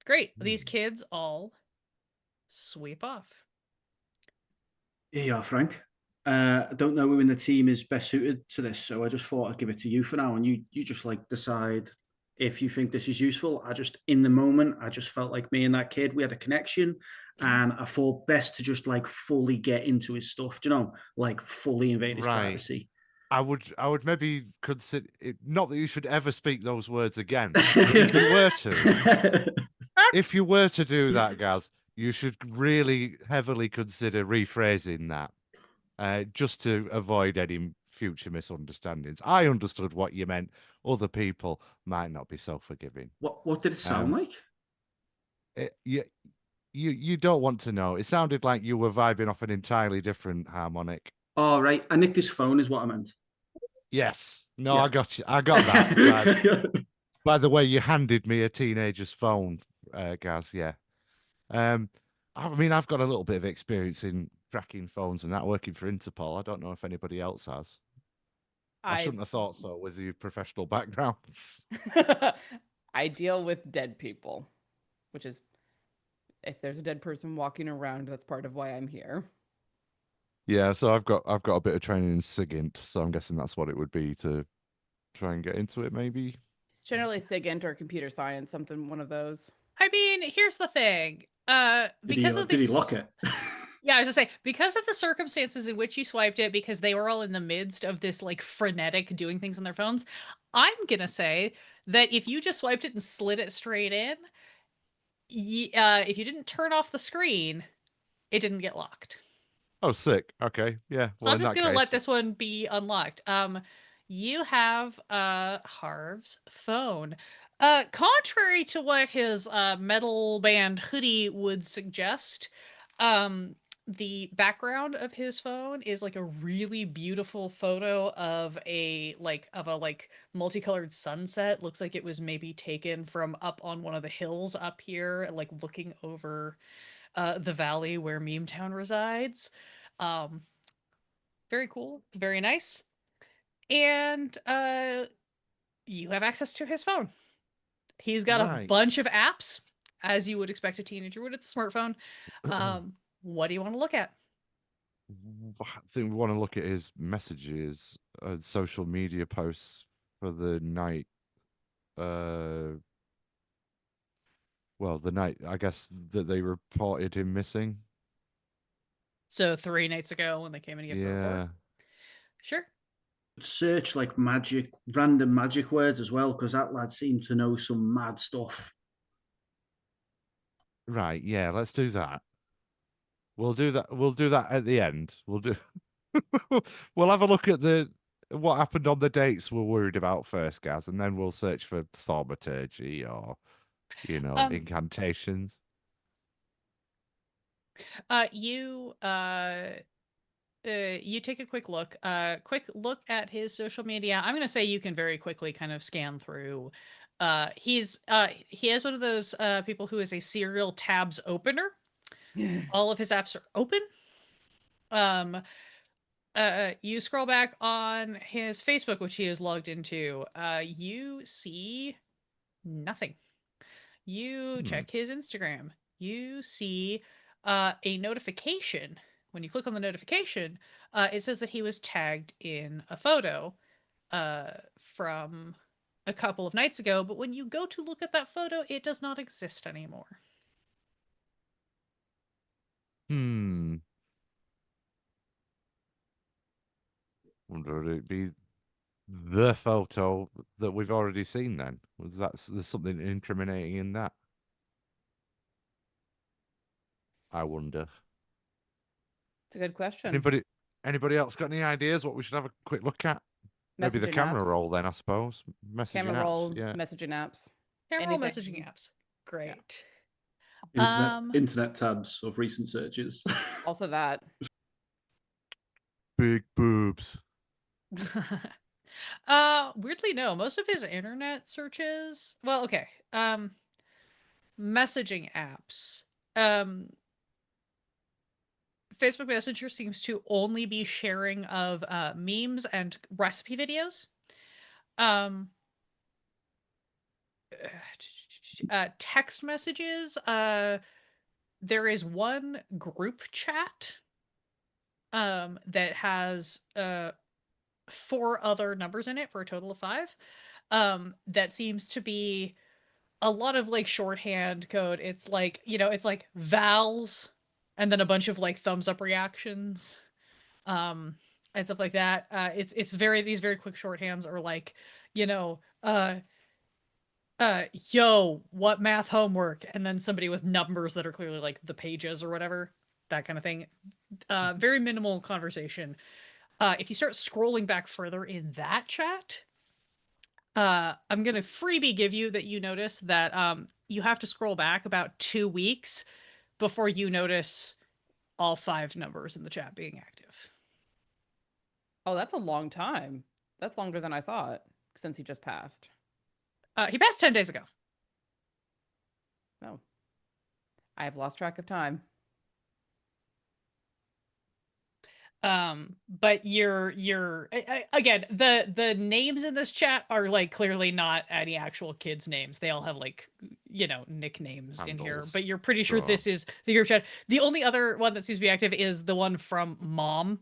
Great. These kids all sweep off. Here you are, Frank. I don't know who in the team is best suited to this, so I just thought I'd give it to you for now, and you just like decide if you think this is useful. In the moment, I just felt like me and that kid, we had a connection, and I thought best to just like fully get into his stuff, like fully invade his privacy. I would maybe consider it, not that you should ever speak those words again. If you were to do that, Gaz, you should really heavily consider rephrasing that. Just to avoid any future misunderstandings. I understood what you meant. Other people might not be so forgiving. What did it sound like? You don't want to know. It sounded like you were vibing off an entirely different harmonic. Oh, right. I nicked his phone is what I meant. Yes. No, Yeah. I got you. I got that. By the way, you handed me a teenager's phone, Gaz. Yeah. I mean, I've got a little bit of experience in tracking phones and that, working for Interpol. I don't know if anybody else has. I shouldn't have thought so with your professional backgrounds. I deal with dead people, which is, if there's a dead person walking around, that's part of why I'm here. Yeah, so I've got a bit of training in SIGINT, so I'm guessing that's what it would be to try and get into it, maybe. It's generally SIGINT or computer science, one of those. I mean, here's the thing. Did he lock it? Yeah, I was gonna say, because of the circumstances in which you swiped it, because they were all in the midst of this like frenetic doing things on their phones, I'm gonna say that if you just swiped it and slid it straight in, if you didn't turn off the screen, it didn't get locked. Oh, sick. Okay, yeah. So Well, I'm in just that gonna let case- this one be unlocked. You have Harv's phone. Contrary to what his metal band hoodie would suggest, the background of his phone is like a really beautiful photo of a multicolored sunset. Looks like it was maybe taken from up on one of the hills up here, like looking over the valley where Meme Town resides. Very cool. Very nice. And you have access to his phone. He's got a Right. bunch of apps, as you would expect a teenager would. It's a smartphone. What do you want to look at? I think we want to look at his messages and social media posts for the night. Well, the night, I guess, that they reported him missing. So 3 nights ago when they came in to get the report. Yeah. Sure. Search like random magic words as well, because that lad seemed to know some mad stuff. Right, yeah, let's do that. We'll do that. We'll do that at the end. We'll have a look at what happened on the dates we're worried about first, Gaz, and then we'll search for thaumaturgy or, incantations. You take a quick look at his social media. I'm going to say you can very quickly kind of scan through. He has one of those people who is a serial tabs opener. All of his apps are open. You scroll back on his Facebook, which he is logged into. You see nothing. You check his Instagram. You see a notification. When you click on the notification, it says that he was tagged in a photo from a couple of nights ago. But when you go to look at that photo, it does not exist anymore. Wonder would it be the photo that we've already seen then? There's something incriminating in that? I wonder. It's a good question. Anybody else got any ideas what we should have a quick look at? Maybe the Messaging camera apps. roll then, I suppose. Messaging Camera apps, roll, yeah. messaging apps. Camera roll Anything. messaging apps. Great. Internet tabs of recent searches. Also that. Big boobs. Weirdly, no. Most of his internet searches. Well, okay. Messaging apps. Facebook Messenger seems to only be sharing of memes and recipe videos. Text messages. There is one group chat that has 4 other numbers in it for a total of 5. That seems to be a lot of like shorthand code. It's like, it's like vowels and then a bunch of like thumbs up reactions and stuff like that. These very quick shorthands are like, yo, what math homework? And then somebody with numbers that are clearly like the pages or whatever, that kind of thing. Very minimal conversation. If you start scrolling back further in that chat, I'm going to freebie give you that you notice that you have to scroll back about 2 weeks before you notice all 5 numbers in the chat being active. Oh, that's a long time. That's longer than I thought since he just passed. He passed 10 days ago. No. I have lost track of time. But again, the names in this chat are like clearly not any actual kids' names. They all have like, nicknames in here, Handles. but you're pretty sure Sure. this is the group chat. The only other one that seems to be active is the one from Mom.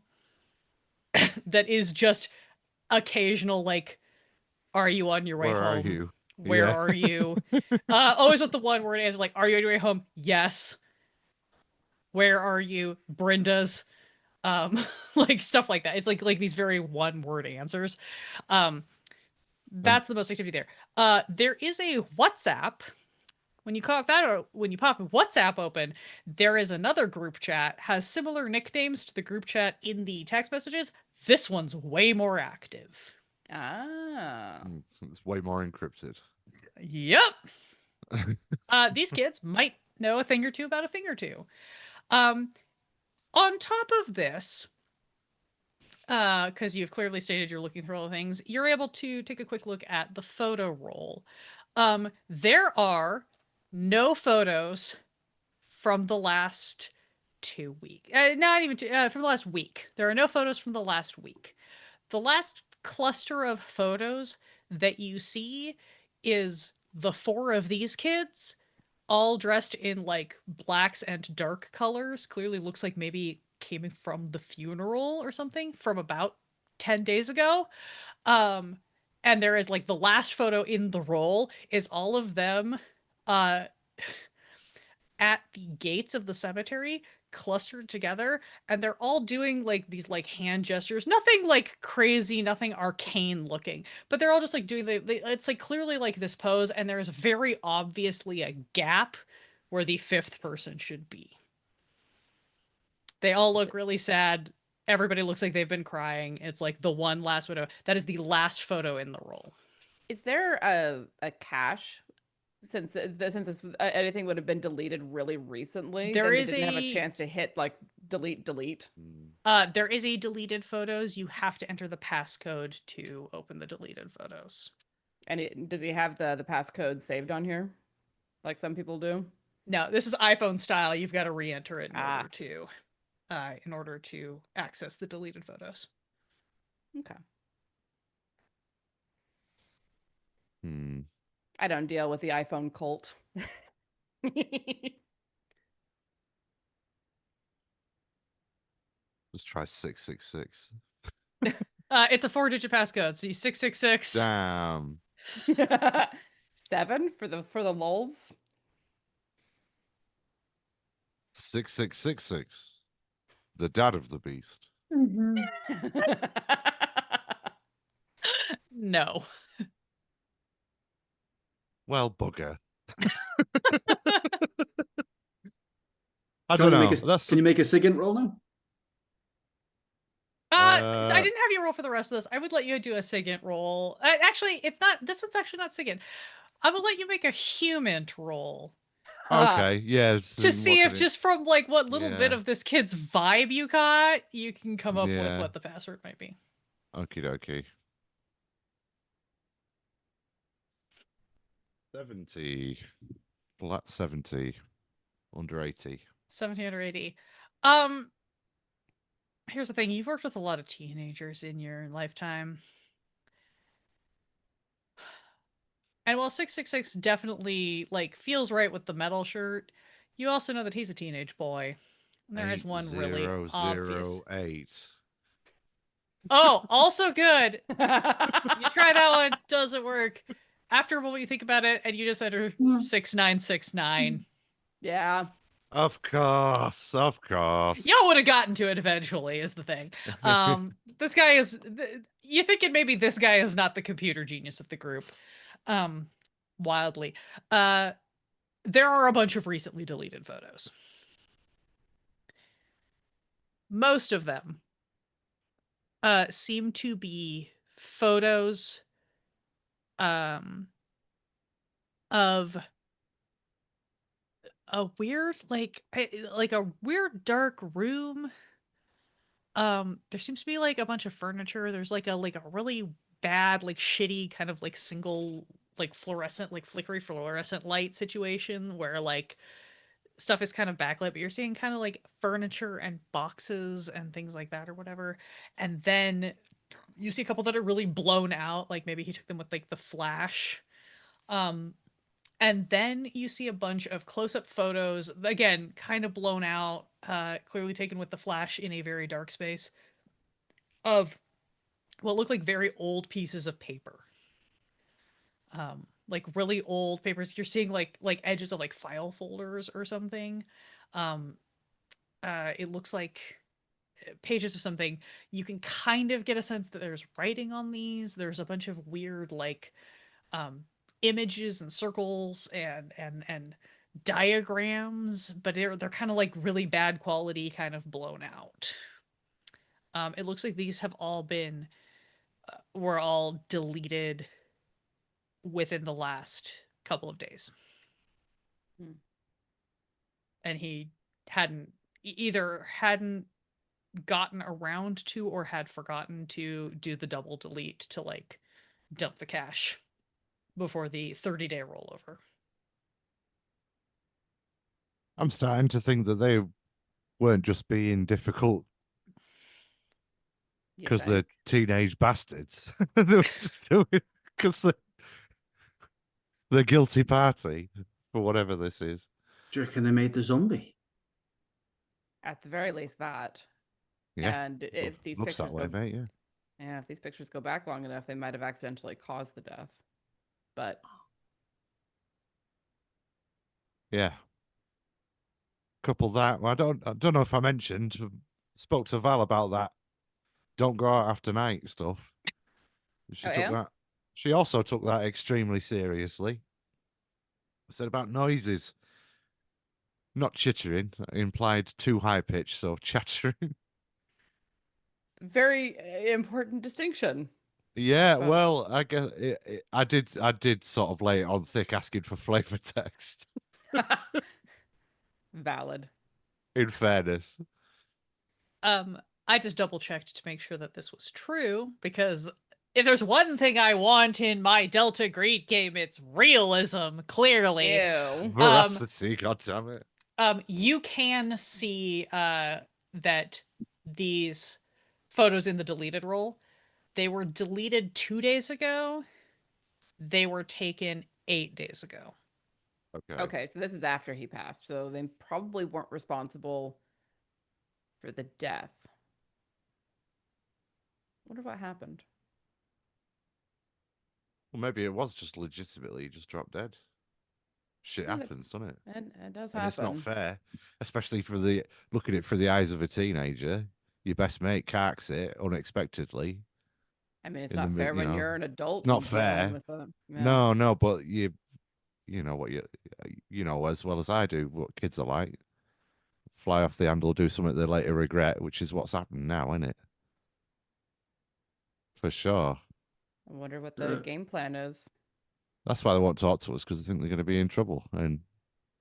That is just occasional, like, are you on your way Where home? are you? Where Yeah. are you? Always with the one word is like, are you on your way home? Yes. Where are you? Brenda's. Like stuff like that. It's like these very one word answers. That's the most activity there. There is a WhatsApp. When you pop WhatsApp open, there is another group chat, has similar nicknames to the group chat in the text messages. This one's way more active. Ah. It's way more encrypted. Yep. These kids might know a thing or two about a thing or two. On top of this, because you've clearly stated you're looking through all the things, you're able to take a quick look at the photo roll. There are no photos from the last 2 weeks. Not even from the last week. There are no photos from the last week. The last cluster of photos that you see is the 4 of these kids all dressed in like blacks and dark colors. Clearly looks like maybe came from the funeral or something from about 10 days ago. And there is like the last photo in the roll is all of them at the gates of the cemetery clustered together, and they're all doing like these like hand gestures, nothing like crazy, nothing arcane looking, but they're all just like doing it's like clearly like this pose, and there is very obviously a gap where the 5th person should be. They all look really sad. Everybody looks like they've been crying. It's like the one last photo. That is the last photo in the roll. Is there a cache? Since anything would have been deleted really recently, There then they is didn't have a a- chance to hit like delete. There is a deleted photos. You have to enter the passcode to open the deleted photos. And does he have the passcode saved on here, like some people do? No, this is iPhone style. You've got to re-enter it Ah. in order to access the deleted photos. Okay. Hmm. I don't deal with the iPhone cult. Let's try 666. It's a 4-digit passcode. So you 666. Damn. 7 for the lulz. 6666. The dad of the beast. No. Well, bugger. I Can don't you know. make a, can you make a SIGINT roll now? So I didn't have you roll for the rest of this. I would let you do a SIGINT roll. Actually, it's not. This one's actually not SIGINT. I will let you make a human roll. Okay, yeah. To see if just from like what little bit Yeah. of this kid's vibe you got, you can come up with Yeah. what the password might be. Okie dokie. 70. Flat 70. Under 80. 1780. Here's the thing. You've worked with a lot of teenagers in your lifetime. And while 666 definitely like feels right with the metal shirt, you also know that he's a teenage boy. And there is one really obvious. 8008. Oh, also good. You try that one, doesn't work. After a moment, you think about it, and you just enter 6969. Yeah. Of course. Of course. Y'all would have gotten to it eventually, is the thing. This guy is. You thinking maybe this guy is not the computer genius of the group. Wildly. There are a bunch of recently deleted photos. Most of them seem to be photos of a weird like a weird dark room. There seems to be like a bunch of furniture. There's like a really bad like shitty kind of like single like fluorescent like flickery fluorescent light situation where like stuff is kind of backlit, but you're seeing kind of like furniture and boxes and things like that or whatever. And then you see a couple that are really blown out, like maybe he took them with like the flash. And then you see a bunch of close-up photos, again, kind of blown out, clearly taken with the flash in a very dark space, of what look like very old pieces of paper. Like really old papers. You're seeing like edges of like file folders or something. It looks like pages of something. You can kind of get a sense that there's writing on these. There's a bunch of weird like images and circles and diagrams, but they're kind of like really bad quality, kind of blown out. It looks like these have all been were all deleted within the last couple of days. And he either hadn't gotten around to or had forgotten to do the double delete to like dump the cache before the 30-day rollover. I'm starting to think that they weren't just being difficult You because they're think? teenage bastards. They were just doing because the guilty party for whatever this is. Do you reckon they made the zombie? At the very least, that. Yeah, And if these looks that pictures way, go, mate. Yeah. yeah, if these pictures go back long enough, they might have accidentally caused the death. But Yeah. Couple that. I don't know if I mentioned. Spoke to Val about that. Don't go out after night stuff. She Oh, took yeah? that. She also took that extremely seriously. Said about noises, not chittering, implied too high pitch, so chattering. Very important distinction. Yeah, suppose. well, I guess I did sort of lay it on thick, asking for flavor text. Valid. In fairness, I just double checked to make sure that this was true, because if there's one thing I want in my Delta Green game, it's realism, clearly. Ew. veracity. God damn it. You can see that these photos in the deleted roll, they were deleted 2 days ago. They were taken 8 days ago. Okay. Okay, so this is after he passed, so they probably weren't responsible for the death. Wonder what happened. Well, maybe it was just legitimately just dropped dead. Shit Yeah, happens, doesn't it? It does And happen. it's not fair, especially for looking at it through the eyes of a teenager. Your best mate carks it unexpectedly. I mean, it's in not the fair you when know, you're an adult. not and dealing fair. with it. Yeah. No, but you know what you know as well as I do what kids are like. Fly off the handle, do something they later regret, which is what's happened now, isn't it? For sure. I wonder what the game plan is. That's why they won't talk to us, because they think they're going to be in trouble. And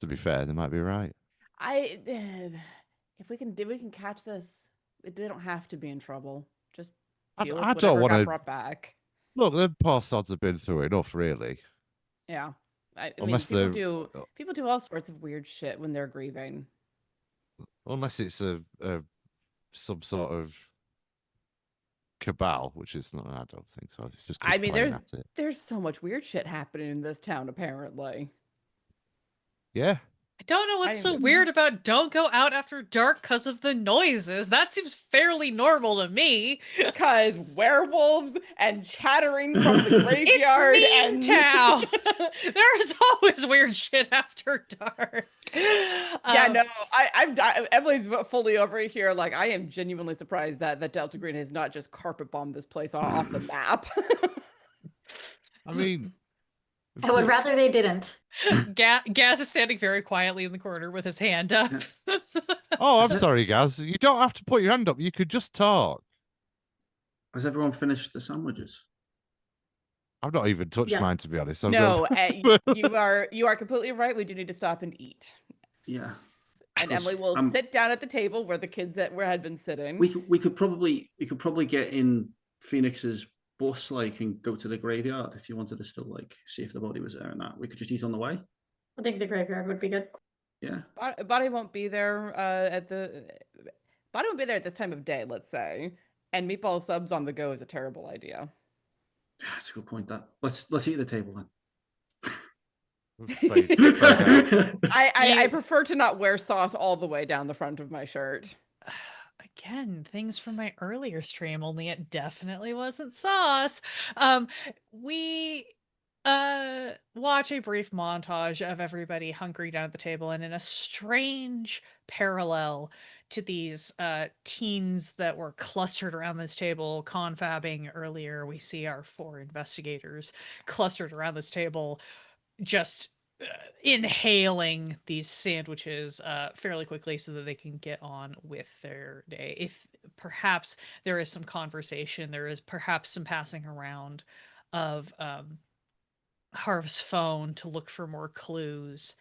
to be fair, they might be right. If we can catch this, they don't have to be in trouble. Just I deal with don't whatever wanna- got brought back. Look, the poor sods have been through enough, really. Yeah, I mean, Unless people they're- do all sorts of weird shit when they're grieving. Unless it's a some sort of cabal, which is not. I don't think so. It's just. I mean, playing at it. there's so much weird shit happening in this town, apparently. Yeah. I don't know what's so I- weird about don't go out after dark because of the noises. That seems fairly normal to me. Because werewolves and chattering from the graveyard It's Meme Town. There is always weird shit after dark. Yeah, no, Emily's fully over here. Like, I am genuinely surprised that Delta Green has not just carpet bombed this place off the map. I mean, I would rather they didn't. Gaz is standing very quietly in the corner with his hand up. oh, I'm sorry, Gaz. You don't have to put your hand up. You could just talk. Has everyone finished the sandwiches? I've not even touched Yeah. mine, to be honest. I'm No, going- you are completely right. We do need to stop and eat. Yeah. And Because, Emily will sit down at the table where the kids had been sitting. We could probably get in Phoenix's bus, like, and go to the graveyard if you wanted to still like see if the body was there and that. We could just eat on the way. I think the graveyard would be good. Yeah. Body won't be there Body won't be there at this time of day, let's say. And meatball subs on the go is a terrible idea. That's a good point. That let's eat at the table then. I prefer to not wear sauce all the way down the front of my shirt. Again, things from my earlier stream, only it definitely wasn't sauce. We watch a brief montage of everybody hunkering down at the table, and in a strange parallel to these teens that were clustered around this table confabbing earlier, we see our 4 investigators clustered around this table just inhaling these sandwiches fairly quickly so that they can get on with their day. If perhaps there is some conversation, there is perhaps some passing around of Harv's phone to look for more clues.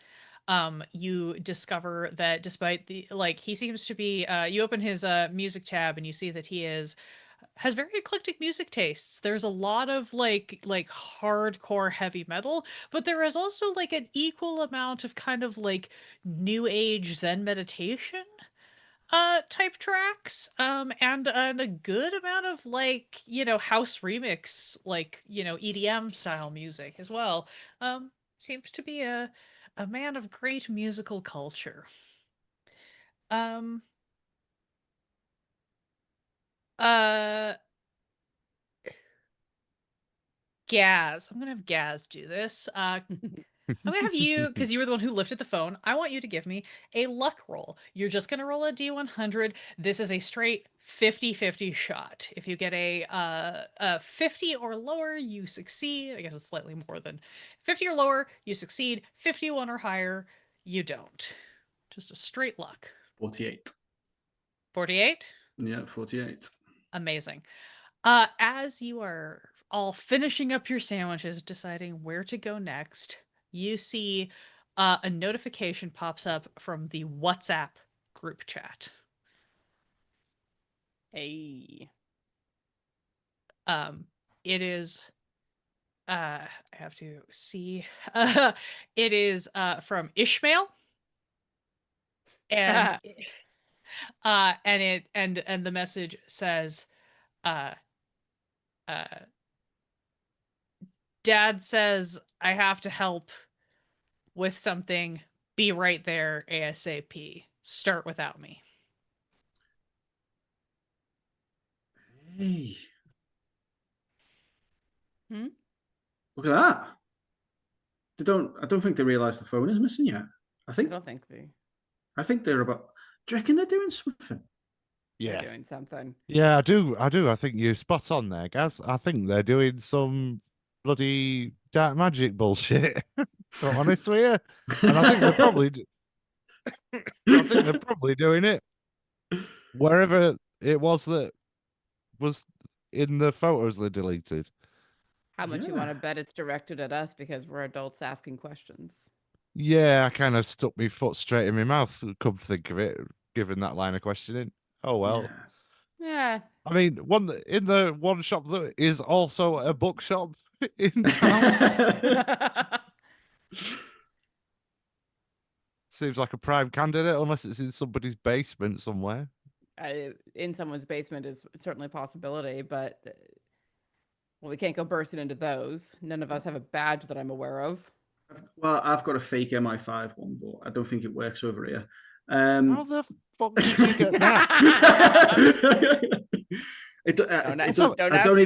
You discover that despite the he seems to be you open his music tab and you see that he has very eclectic music tastes. There's a lot of like hardcore heavy metal, but there is also an equal amount of kind of new age Zen meditation. type tracks, and a good amount of like, house remix, like, EDM style music as well. Seems to be a man of great musical culture. Um uh Gaz. I'm gonna have Gaz do this. I'm gonna have you, because you were the one who lifted the phone. I want you to give me a luck roll. You're just gonna roll a D100. This is a straight 50-50 shot. If you get a 50 or lower, you succeed. I guess it's slightly more than 50 or lower, you succeed. 51 or higher, you don't. Just a straight luck. 48. 48? Yeah, 48. Amazing. As you are all finishing up your sandwiches, deciding where to go next, you see a notification pops up from the WhatsApp group chat. Hey. It is I have to see. It is from Ishmael. And and the message says uh Dad says I have to help with something. Be right there ASAP. Start without me. Hey. Hmm? Look at that. I don't think they realise the phone is missing yet. I don't think I think they're about. Do you reckon they're doing something? they're doing something. Yeah, I do. I think you're spot on there, Gaz. I think they're doing some bloody dark magic bullshit. To be honest with you, and I think they're probably, I think they're probably doing it wherever it was that was in the photos they deleted. How much you want to Yeah. bet it's directed at us because we're adults asking questions? Yeah, I kind of stuck my foot straight in my mouth. Come to think of it, given that line of questioning. Oh well. Yeah. Yeah. I mean, in the one shop that is also a bookshop in town. Seems like a prime candidate, unless it's in somebody's basement somewhere. In someone's basement is certainly a possibility, but well, we can't go bursting into those. None of us have a badge that I'm aware of. Well, I've got a fake MI5 one, but I don't think it works over here. How the fuck did you get that? I don't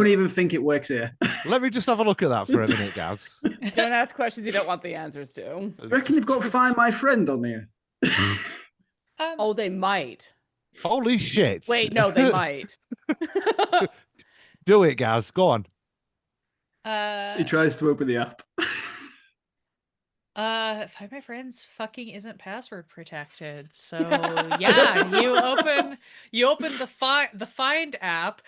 even think it works here. Let me just have a look at that for a minute, Gaz. Don't ask questions you don't want the answers to. Do you reckon they've got Find My Friend on here? Oh, they might. Holy shit. Wait, no, they might. Do it, Gaz. Go on. He tries to open the app. Find My Friends fucking isn't password protected. So yeah, you open the Find app.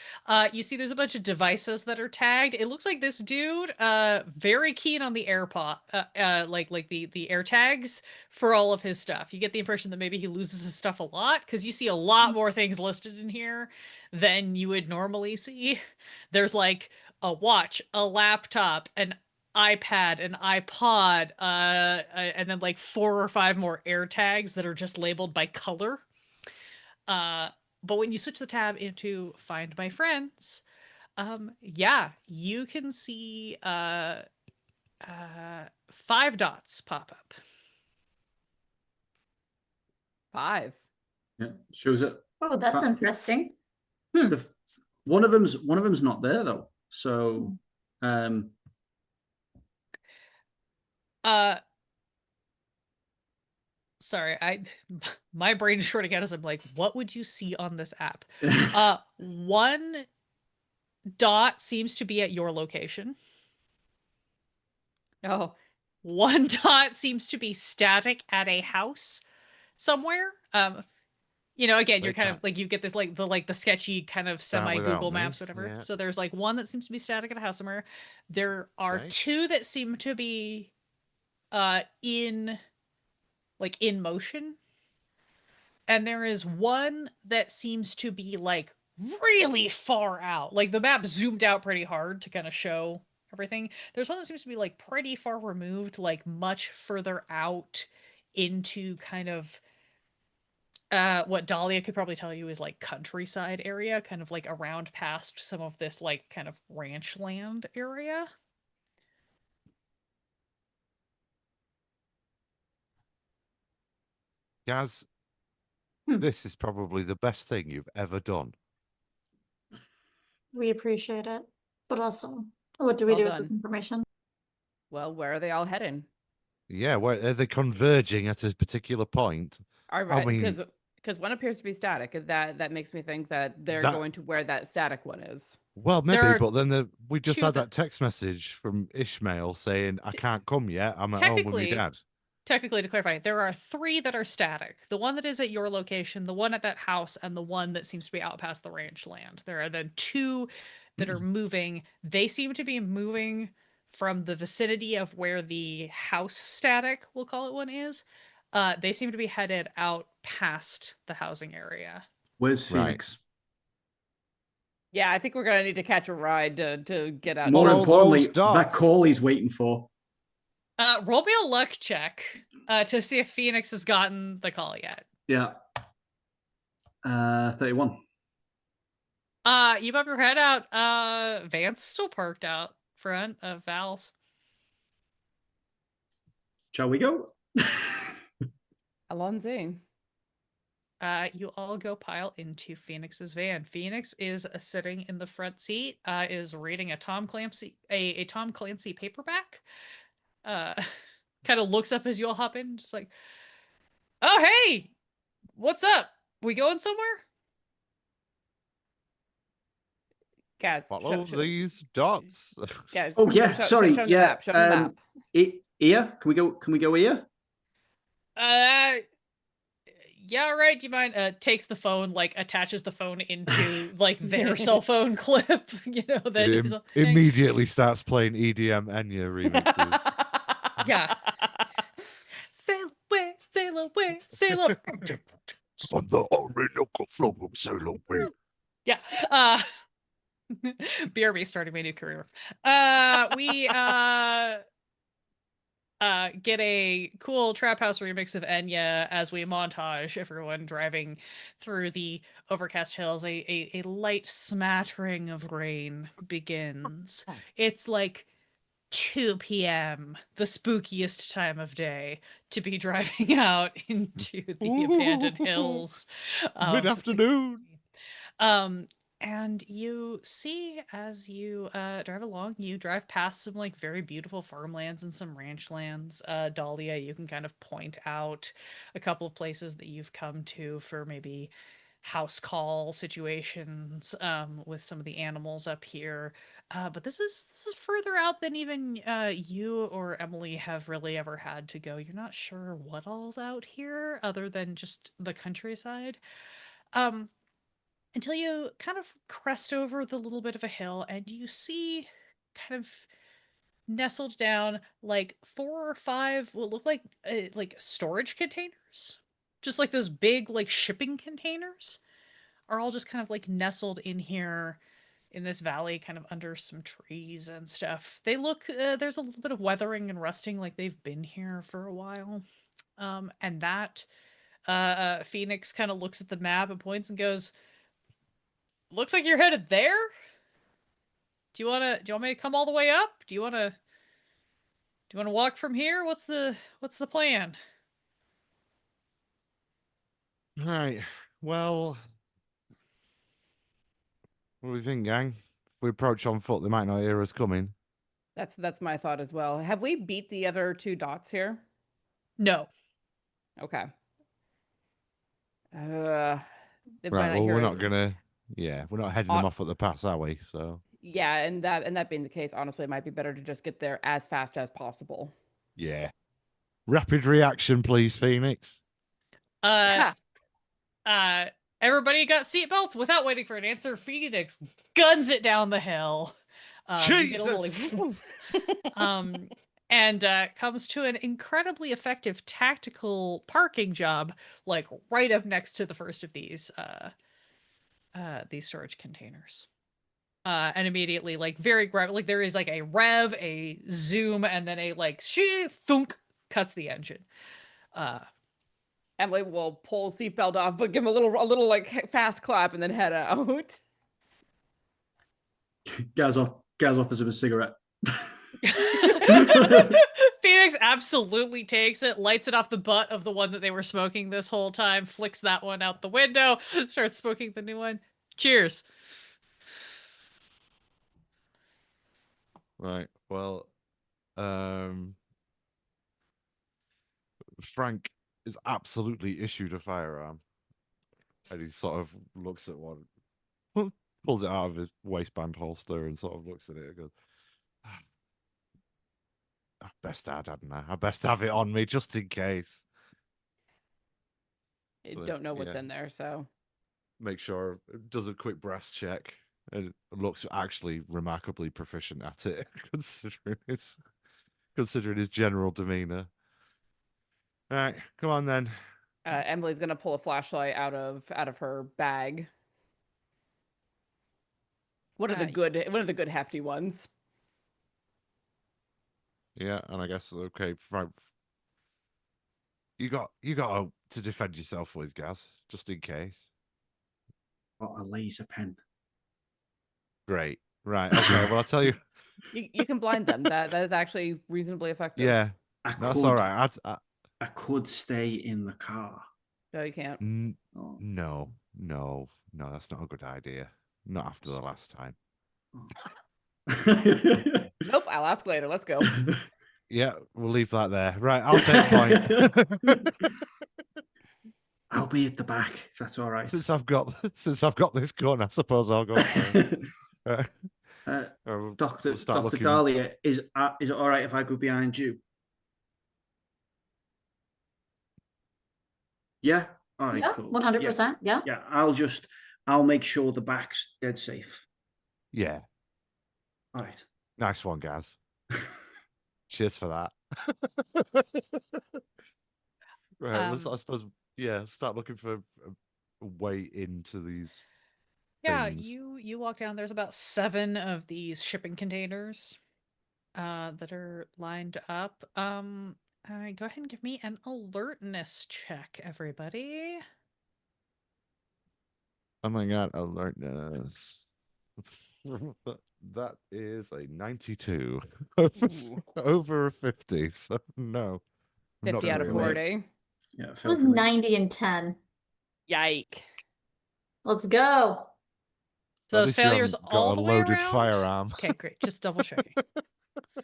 You see there's a bunch of devices that are tagged. It looks like this dude very keen on the AirPod like the AirTags for all of his stuff. You get the impression that maybe he loses his stuff a lot because you see a lot more things listed in here than you would normally see. There's like a watch, a laptop, an iPad, an iPod, and then like 4 or 5 more AirTags that are just labeled by color. But when you switch the tab into Find My Friends, yeah, you can see 5 dots pop up. 5. Yeah, shows it. Oh, that's Fa- interesting. One of them's not there though. So, Sorry, my brain is short again as I'm like, what would you see on this app? 1 dot seems to be at your location. Oh, 1 dot seems to be static at a house somewhere. Again, you're kind of like, you get this like the sketchy kind of semi Google Maps, whatever. Yeah. So there's like 1 that seems to be static at a house somewhere. There are Okay. 2 that seem to be in motion. And there is 1 that seems to be like really far out. Like the map zoomed out pretty hard to kind of show everything. There's 1 that seems to be like pretty far removed, like much further out into kind of what Dahlia could probably tell you is like countryside area, kind of like around past some of this like kind of ranch land area. Gaz, Hmm. this is probably the best thing you've ever done. We appreciate it. But also, what do we Well do with this done. information? Well, where are they all heading? Yeah, where are they converging at a particular point? All I right, mean, because one appears to be static. That makes me think that they're That- going to where that static one is. well, There maybe, are but then we just two had that- that text message from Ishmael saying, I can't come yet. I'm at home with my Technically- dad. Technically, to clarify, there are 3 that are static. The one that is at your location, the one at that house, and the one that seems to be out past the ranch land. There are then 2 that are moving. They seem to be moving from the vicinity of where the house static, we'll call it one, is. They seem to be headed out past the housing area. Where's Right. Phoenix? Yeah, I think we're gonna need to catch a ride to get out. More all importantly, those dots. that call he's waiting for. Roll me a luck check to see if Phoenix has gotten the call yet. Yeah. 31. You pop your head out. Van's still parked out front of Val's. Shall we go? Alonzi. You all go pile into Phoenix's van. Phoenix is sitting in the front seat, is reading a Tom Clancy paperback. Kind of looks up as you all hop in, just like, "Oh hey, what's up? We going somewhere?" Guys, Follow these dots. guys. Oh yeah, sorry. Show 'em the Yeah. map. Show 'em the map. Here? Can we go? Can we go here? Yeah, right. Do you mind? Takes the phone, like attaches the phone into like their cell phone clip. You know that It is a thing. immediately starts playing EDM Enya remixes. Yeah. Sail away, sail away, sail away. On the Orinoco flow, sail away. Yeah. BRB starting my new career. We get a cool trap house remix of Enya as we montage everyone driving through the overcast hills. A light smattering of rain begins. It's like 2 p.m., the spookiest time of day to be driving out into the abandoned hills. of- Mid-afternoon. And you see as you drive along, you drive past some like very beautiful farmlands and some ranch lands. Dahlia, you can kind of point out a couple of places that you've come to for maybe house call situations with some of the animals up here. But this is further out than even you or Emily have really ever had to go. You're not sure what all's out here other than just the countryside. Until you kind of crest over the little bit of a hill and you see kind of nestled down like 4 or 5 what look like storage containers. Just like those big like shipping containers are all just kind of like nestled in here in this valley, kind of under some trees and stuff. They look there's a little bit of weathering and rusting, like they've been here for a while. And that Phoenix kind of looks at the map and points and goes, "Looks like you're headed there. Do you want me to come all the way up? Do you want to walk from here? What's the plan?" Right. Well, what do you think, gang? If we approach on foot, they might not hear us coming. That's my thought as well. Have we beat the other 2 dots here? No. Okay. They might Right. not Well, hear we're it. not gonna. Yeah, we're not heading them off at the pass, are we? So Yeah, and that being the case, honestly, it might be better to just get there as fast as possible. yeah. Rapid reaction, please, Phoenix. Everybody got seatbelts? Without waiting for an answer, Phoenix guns it down the hill. You get a little, and comes to an incredibly effective tactical parking job, like right up next to the first of these storage containers. And immediately, like very like there is like a rev, a zoom, and then a like thunk cuts the engine. Emily will pull seatbelt off, but give him a little like fast clap and then head out. Gaz offers him a cigarette. Phoenix absolutely takes it, lights it off the butt of the one that they were smoking this whole time, flicks that one out the window, starts smoking the new one. Cheers. Right. Well, Frank is absolutely issued a firearm, and he sort of looks at one, pulls it out of his waistband holster, and sort of looks at it and goes, "I best add, hadn't I? I best have it on me just in case." I But, don't know what's yeah. in there, so Make sure, does a quick breast check, and looks actually remarkably proficient at it, considering his general demeanor. All right, come on then. Emily's gonna pull a flashlight out of her bag. One of the good hefty ones. Yeah, and I guess okay, Frank, you got to defend yourself with, Gaz, just in case. Got a laser pen. Great. Right. Okay. Well, I'll tell you. You can blind them. That is actually reasonably effective. Yeah. That's all right. I could stay in the car. No, you can't. Oh. No. That's not a good idea. Not after the last time. Nope. I'll ask later. Let's go. Yeah, we'll leave that there. Right. I'll take point. I'll be at the back. If that's all right. Since I've got this gun, I suppose I'll go. Doctor Dahlia, is it all right if I go behind you? Yeah. All right. Yeah, Cool. 100%. Yeah. Yeah. I'll make sure the back's dead safe. Yeah. All right. Nice one, Gaz. Cheers for that. Right. I suppose. Yeah. Start looking for a way into these. Yeah, things. you walk down. There's about 7 of these shipping containers that are lined up. Go ahead and give me an alertness check, everybody. Oh my god, alertness. That is a 92. Over a 50, so no. 50 out of 40. Yeah, It was 90 and 10. Yike. Let's go. So those failures got all a the way loaded around? firearm. Okay, great. Just double checking.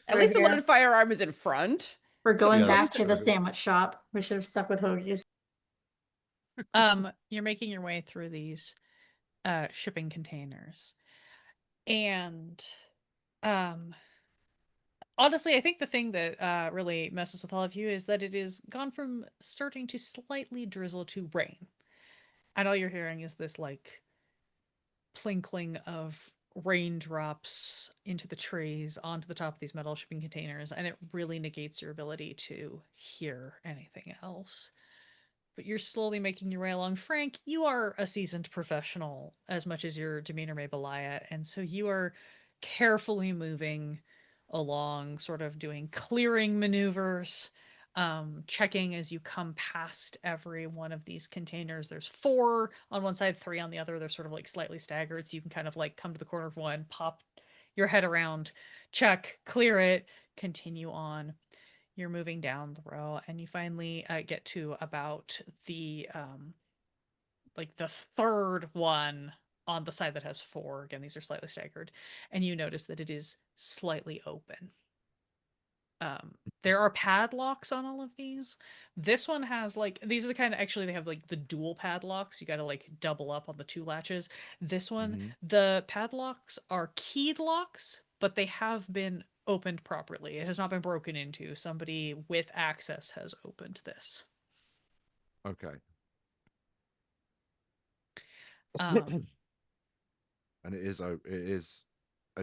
At least the here. loaded firearm is in front. We're going Yeah, back that's to the true. sandwich shop. We should have stuck with hoagies. You're making your way through these shipping containers. And honestly, I think the thing that really messes with all of you is that it is gone from starting to slightly drizzle to rain. And all you're hearing is this like plinkling of raindrops into the trees onto the top of these metal shipping containers, and it really negates your ability to hear anything else. But you're slowly making your way along. Frank, you are a seasoned professional as much as your demeanor may belie it, and so you are carefully moving along, sort of doing clearing maneuvers, checking as you come past every one of these containers. There's 4 on one side, 3 on the other. They're sort of like slightly staggered, so you can kind of like come to the corner of one, pop your head around, check, clear it, continue on. You're moving down the row, and you finally get to about the like the 3rd one on the side that has 4. Again, these are slightly staggered, and you notice that it is slightly open. There are padlocks on all of these. This one has like, these are the kind of, actually they have like the dual padlocks. You got to like double up on the 2 latches. This one, the padlocks are keyed locks, but they have been opened properly. It has not been broken into. Somebody with access has opened this. Okay. Um, And it is a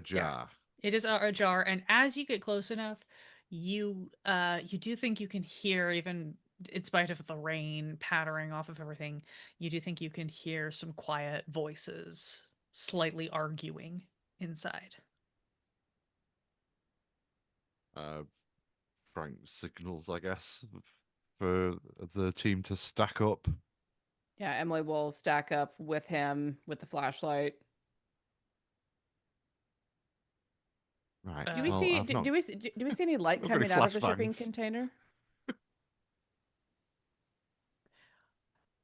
jar. It is a jar, and as you get close enough, you do think you can hear, even in spite of the rain pattering off of everything, you do think you can hear some quiet voices slightly arguing inside. Frank signals, I guess, for the team to stack up. Yeah, Emily will stack up with him with the flashlight. Right. Do we well, see I've not- do we see any light not got any coming out of the shipping flashbangs. container?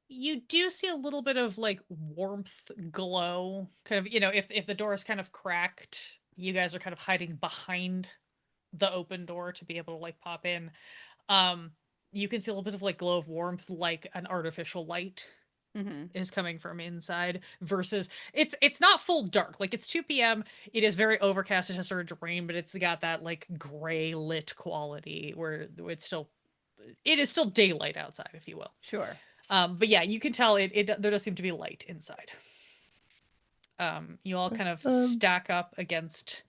You do see a little bit of like warmth glow, kind of, if the door is kind of cracked, you guys are kind of hiding behind the open door to be able to like pop in. You can see a little bit of like glow of warmth, like an artificial light Mm-hmm. is coming from inside, versus it's not full dark. Like it's 2 p.m. It is very overcast. It has started to rain, but it's got that like gray lit quality where it is still daylight outside, if you will. Sure. But yeah, you can tell there does seem to be light inside. You all kind of stack up against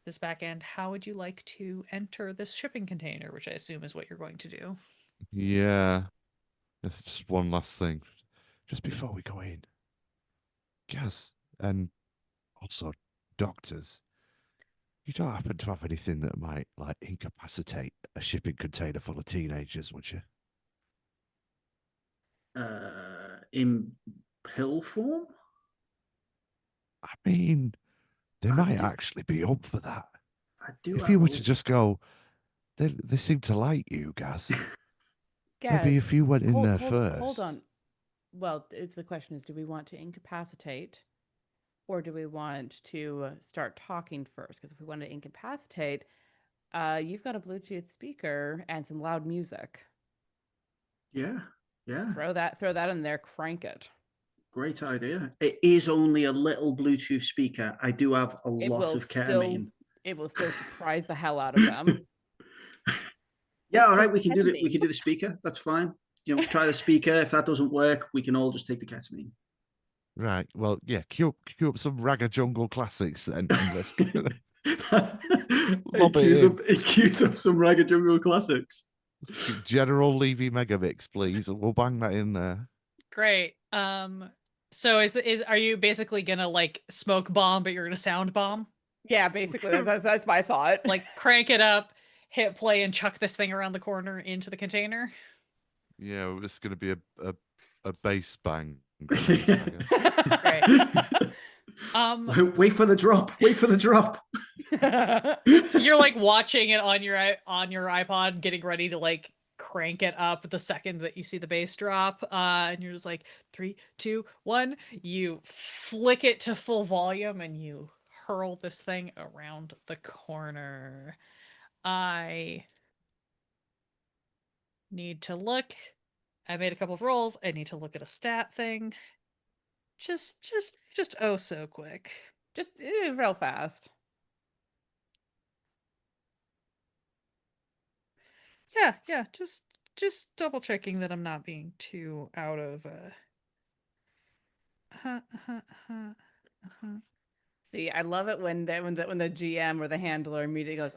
this back end. How would you like to enter this shipping container, which I assume is what you're going to do? Yeah. There's just one last thing. Just before we go in. Gaz, and also doctors, you don't happen to have anything that might, like, incapacitate a shipping container full of teenagers, would you? In pill form? I mean, they I might do- actually be up for that. I do. If have you were a to li- just go, they seem to like you, Gaz. Maybe Gaz, if you went in there first. Hold on. Well, the question is, do we want to incapacitate, or do we want to start talking first? Because if we want to incapacitate, you've got a Bluetooth speaker and some loud music. Yeah. Throw that in there. Crank it. Great idea. It is only a little Bluetooth speaker. I do have a lot of ketamine. It will still surprise the hell out of them. Yeah, all right. We can do Ketamine. We can do the speaker. That's fine. Try the speaker. If that doesn't work, we can all just take the ketamine. Right. Well, yeah, cue up some Ragga Jungle classics then. And let's Lob it It cues up some Ragga Jungle classics. General Levy Megamix, please. We'll bang that in there. Great. So are you basically gonna like smoke bomb, but you're gonna sound bomb? Yeah, basically, that's my thought. Like crank it up, hit play, and chuck this thing around the corner into the container? Yeah, it's going to be a bass bang. Great. Wait for the drop. Wait for the drop. You're like watching it on your iPod, getting ready to like crank it up the second that you see the bass drop, and you're just like 3, 2, 1. You flick it to full volume and you hurl this thing around the corner. I need to look. I made a couple of rolls. I need to look at a stat thing. Just oh so quick. Just real fast. Yeah, just double checking that I'm not being too out of See, I love it when the GM or the handler immediately goes,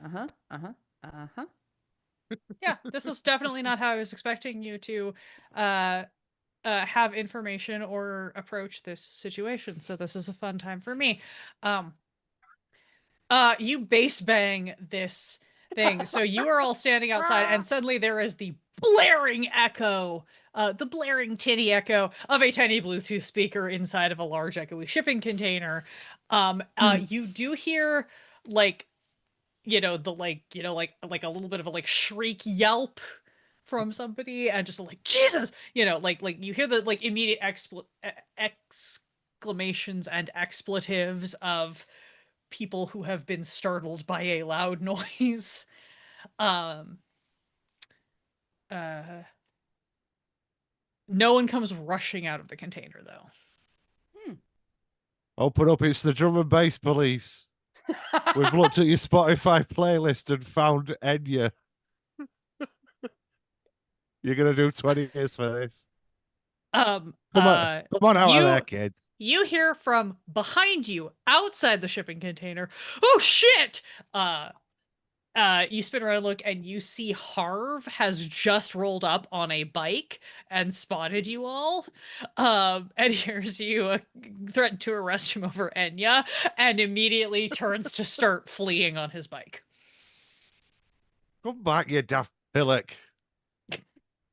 Yeah, this is definitely not how I was expecting you to have information or approach this situation. So this is a fun time for me. You base bang this thing. So you are all standing outside, and suddenly there is the blaring echo, the blaring tinny echo of a tiny Bluetooth speaker inside of a large echoey shipping container. You do hear like a little bit of a like shriek yelp from somebody, and just like Jesus, like you hear the like immediate exclamations and expletives of people who have been startled by a loud noise. No one comes rushing out of the container though. Open up, it's the drum and bass police. We've looked at your Spotify playlist and found Enya. You're gonna do 20 years for this. Come on out of there, kids. You hear from behind you, outside the shipping container, "Oh shit!" You spin around and look, and you see Harv has just rolled up on a bike and spotted you all, and hears you threaten to arrest him over Enya, and immediately turns to start fleeing on his bike. Come back, you daft pillock.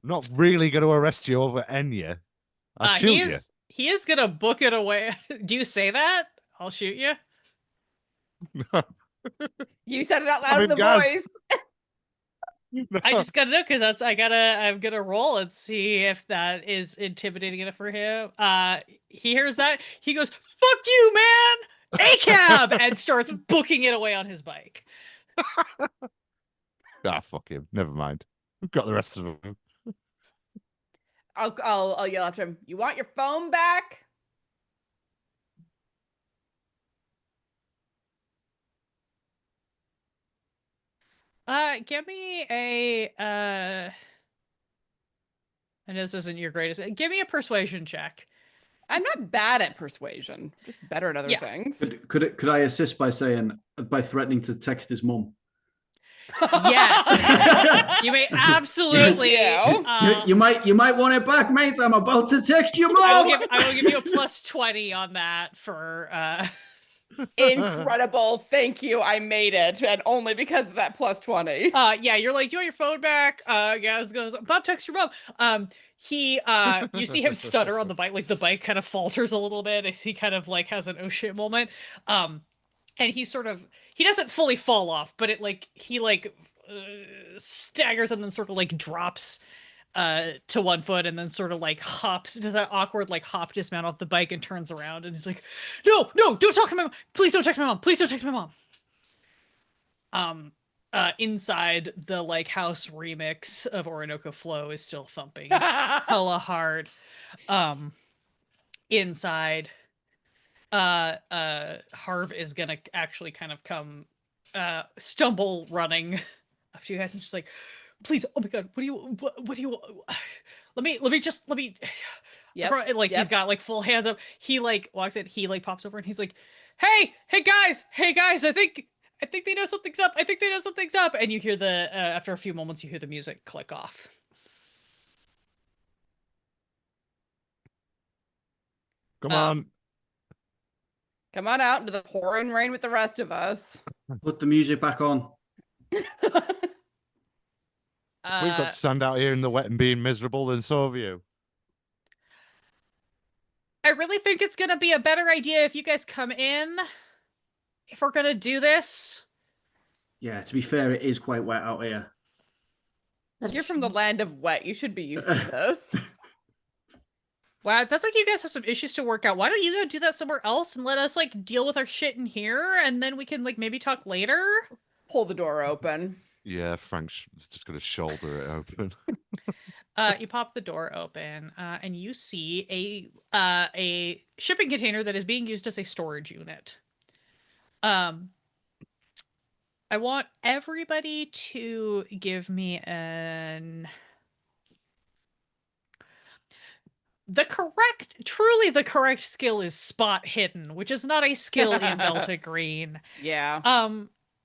not really going to arrest you over Enya. I'd shoot you. He is gonna book it away. Do you say that? I'll shoot you. You said it out I loud mean, in the guys- voice. I just gotta know because I'm gonna roll and see if that is intimidating enough for him. He hears that, he goes, "Fuck you, man! A cab!" and starts booking it away on his bike. Ah, fuck him. Never mind. We've got the rest of them. I'll yell after him. You want your phone back? Give me a and this isn't your greatest. Give me a persuasion check. I'm not bad at persuasion. Just better at other Yeah. things. Could I assist by threatening to text his mum? Yes, you may absolutely. Thank You might want it back, mate. I'm about to text your I mum. will give you a plus 20 on that for Incredible. Thank you. I made it. And only because of that plus 20. yeah, you're like, "Do you want your phone back?" Gaz goes, "Bob, text your mom." You see him stutter on the bike, like the bike kind of falters a little bit as he kind of like has an oh shit moment. And he doesn't fully fall off, but he staggers and then sort of like drops to one foot and then sort of like hops to that awkward like hop dismount off the bike and turns around and he's like, no, don't talk to my mom. Please don't text my mom. Please don't text my mom. Inside, the like house remix of Orinoco Flow is still thumping hella hard. Inside, Harv is gonna actually kind of come stumble running up to you guys and just like, "Please, oh my god, what do you let me Yep. like yep. he's got like full hands up. He like walks in, he like pops over and he's like, hey guys, I think they know something's up. I think they know something's up. And you hear the after a few moments you hear the music click off. Come on. Come on out into the pouring rain with the rest of us. Put the music back on. If we've got to stand out here in the wet and being miserable, then so have you. I really think it's gonna be a better idea if you guys come in. If we're gonna do this. Yeah, to be fair, it is quite wet out here. You're from the land of wet. You should be used to this. Wow, it sounds like you guys have some issues to work out. Why don't you go do that somewhere else and let us like deal with our shit in here, and then we can like maybe talk later? Pull the door open. Yeah, Frank's just going to shoulder it open. You pop the door open, and you see a shipping container that is being used as a storage unit. I want everybody to give me truly the correct skill is spot hidden, which is not a skill in Delta Green. Yeah.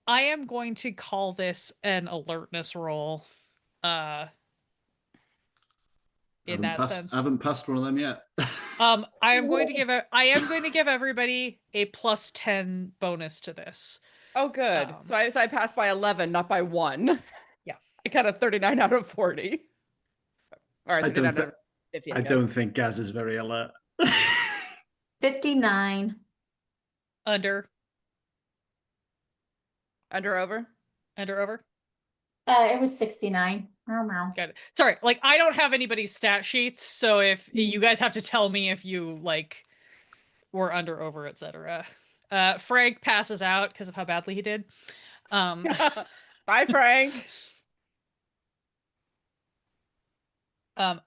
I am going to call this an alertness roll. In that sense. I haven't passed one of them yet. I am going to give everybody a plus 10 bonus to this. Oh, good. So I passed by 11, not by 1. Yeah. I got a 39 out of 40. All right, 39 out of 50. I don't think Gaz is very alert. 59. Under over. It was 69. Got it. Sorry, like I don't have anybody's stat sheets, so if you guys have to tell me if you like were under, over, etc. Frank passes out because of how badly he did. Bye, Frank.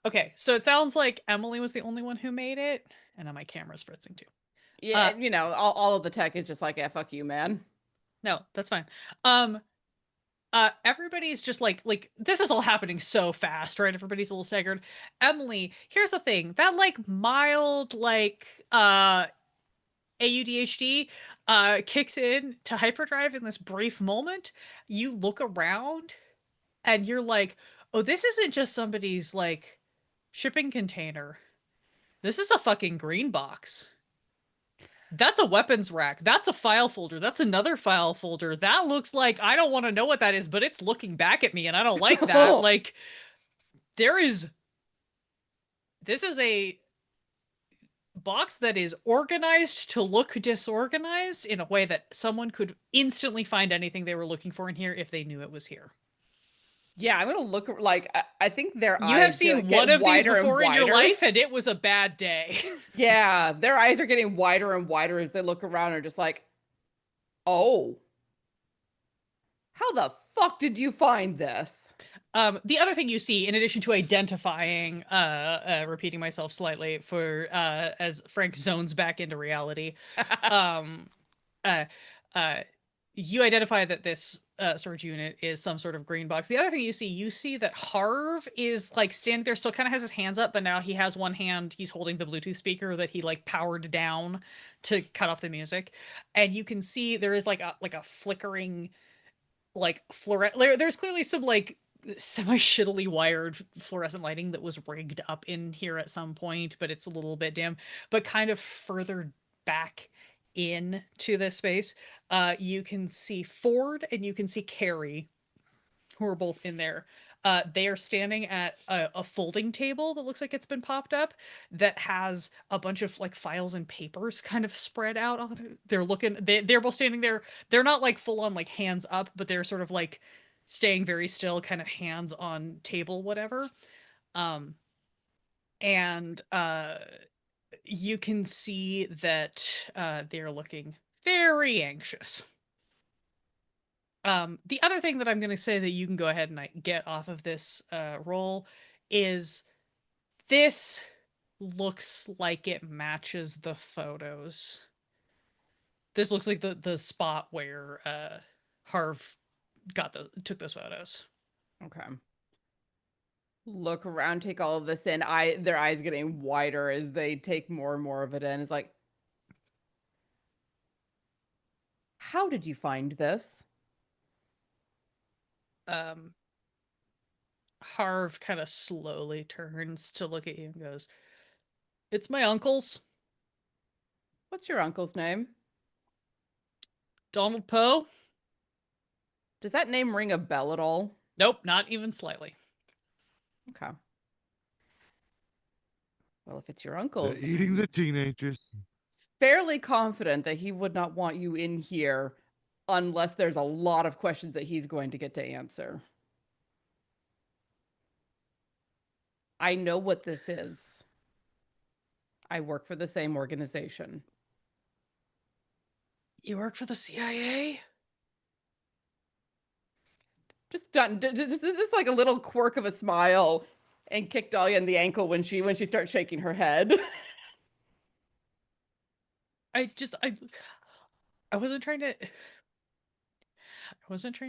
Okay, so it sounds like Emily was the only one who made it, and now my camera's fritzing too. Yeah, all of the tech is just like, yeah, fuck you, man. No, that's fine. Everybody's just like this is all happening so fast, right? Everybody's a little staggered. Emily, here's the thing. That like mild like AUDHD kicks in to hyperdrive in this brief moment. You look around and you're like, oh, this isn't just somebody's like shipping container. This is a fucking green box. That's a weapons rack. That's a file folder. That's another file folder. That looks like, I don't want to know what that is, but it's looking back at me and I don't like that. Like, This is a box that is organized to look disorganized in a way that someone could instantly find anything they were looking for in here if they knew it was here. Yeah, I'm gonna look like I think their You eyes have seen get one of these wider and before in your wider. life, and it was a bad day. Yeah, their eyes are getting wider and wider as they look around and are just like, oh, how the fuck did you find this? The other thing you see, in addition to identifying, repeating myself slightly for as Frank zones back into reality, um, uh, you identify that this storage unit is some sort of green box. The other thing you see that Harv is like standing there, still kind of has his hands up, but now he has one hand, he's holding the Bluetooth speaker that he like powered down to cut off the music, and you can see there is like a flickering like there's clearly some like semi-shittily wired fluorescent lighting that was rigged up in here at some point, but it's a little bit dim. But kind of further back into this space, you can see Ford and you can see Carrie, who are both in there. They are standing at a folding table that looks like it's been popped up that has a bunch of like files and papers kind of spread out on it. They're both standing there. They're not like full on like hands up, but they're sort of like staying very still, kind of hands on table, whatever. And you can see that they're looking very anxious. The other thing that I'm going to say that you can go ahead and get off of this roll is this looks like it matches the photos. This looks like the spot where Harv took those photos. Okay. Look around, take all of this in. Their eyes getting wider as they take more and more of it in. It's like, how did you find this? Harv kind of slowly turns to look at you and goes, "It's my uncle's." What's your uncle's name? Donald Poe? Does that name ring a bell at all? Nope, not even slightly. Okay. Well, if it's your uncle's, They're eating the teenagers. fairly confident that he would not want you in here unless there's a lot of questions that he's going to get to answer. I know what this is. I work for the same organization. You work for the CIA? Just this like a little quirk of a smile and kick Dahlia in the ankle when she starts shaking her head. I wasn't trying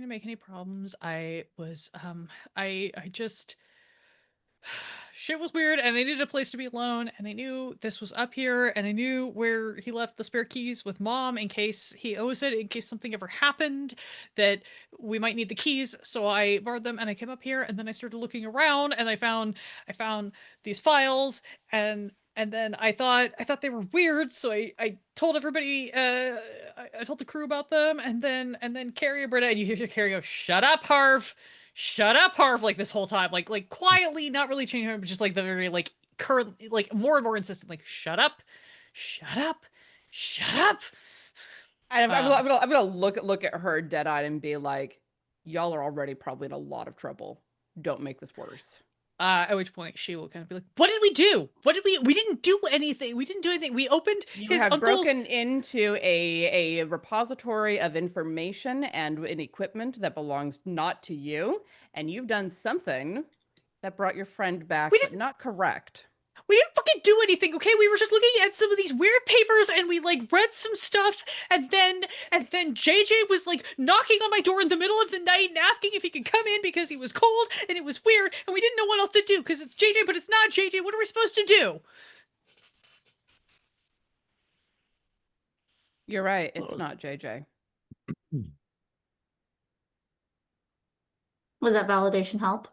to make any problems. I just shit was weird and I needed a place to be alone and I knew this was up here and I knew where he left the spare keys with Mom in case he owes it, in case something ever happened that we might need the keys. So I borrowed them and I came up here and then I started looking around and I found these files and then I thought they were weird, so I told everybody, I told the crew about them, and then Carrie and Britta, and you hear Carrie go, "Shut up, Harv! Shut up, Harv!" Like this whole time, like quietly, not really changing her, but just like the very like current, like more and more insistent, like "Shut up, shut up, shut up." And I'm gonna look at her dead-eyed and be like, "Y'all are already probably in a lot of trouble. Don't make this worse." At which point she will kind of be like, "What did we do? What did we didn't do anything. We didn't do anything. We opened You have broken into a repository of information and an equipment that belongs not to you, and you've done something that brought your friend back, but not correct. We didn't fucking do anything, okay? We were just looking at some of these weird papers and we like read some stuff and then JJ was like knocking on my door in the middle of the night and asking if he could come in because he was cold and it was weird and we didn't know what else to do because it's JJ but it's not JJ. What are we supposed to do?" You're right, it's not JJ. Was that validation help?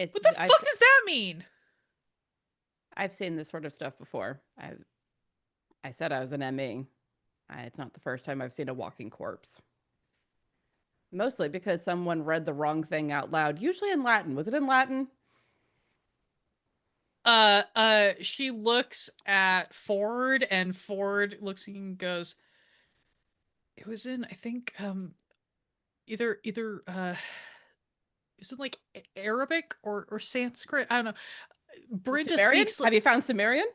What the fuck does that mean? I've seen this sort of stuff before. I said I was an ME. It's not the first time I've seen a walking corpse. Mostly because someone read the wrong thing out loud, usually in Latin. Was it in Latin? She looks at Ford, and Ford looks and goes, it was in, I think, either is it like Arabic or Sanskrit? I don't know. Brenda Sumerian? speaks. Have you found Sumerian?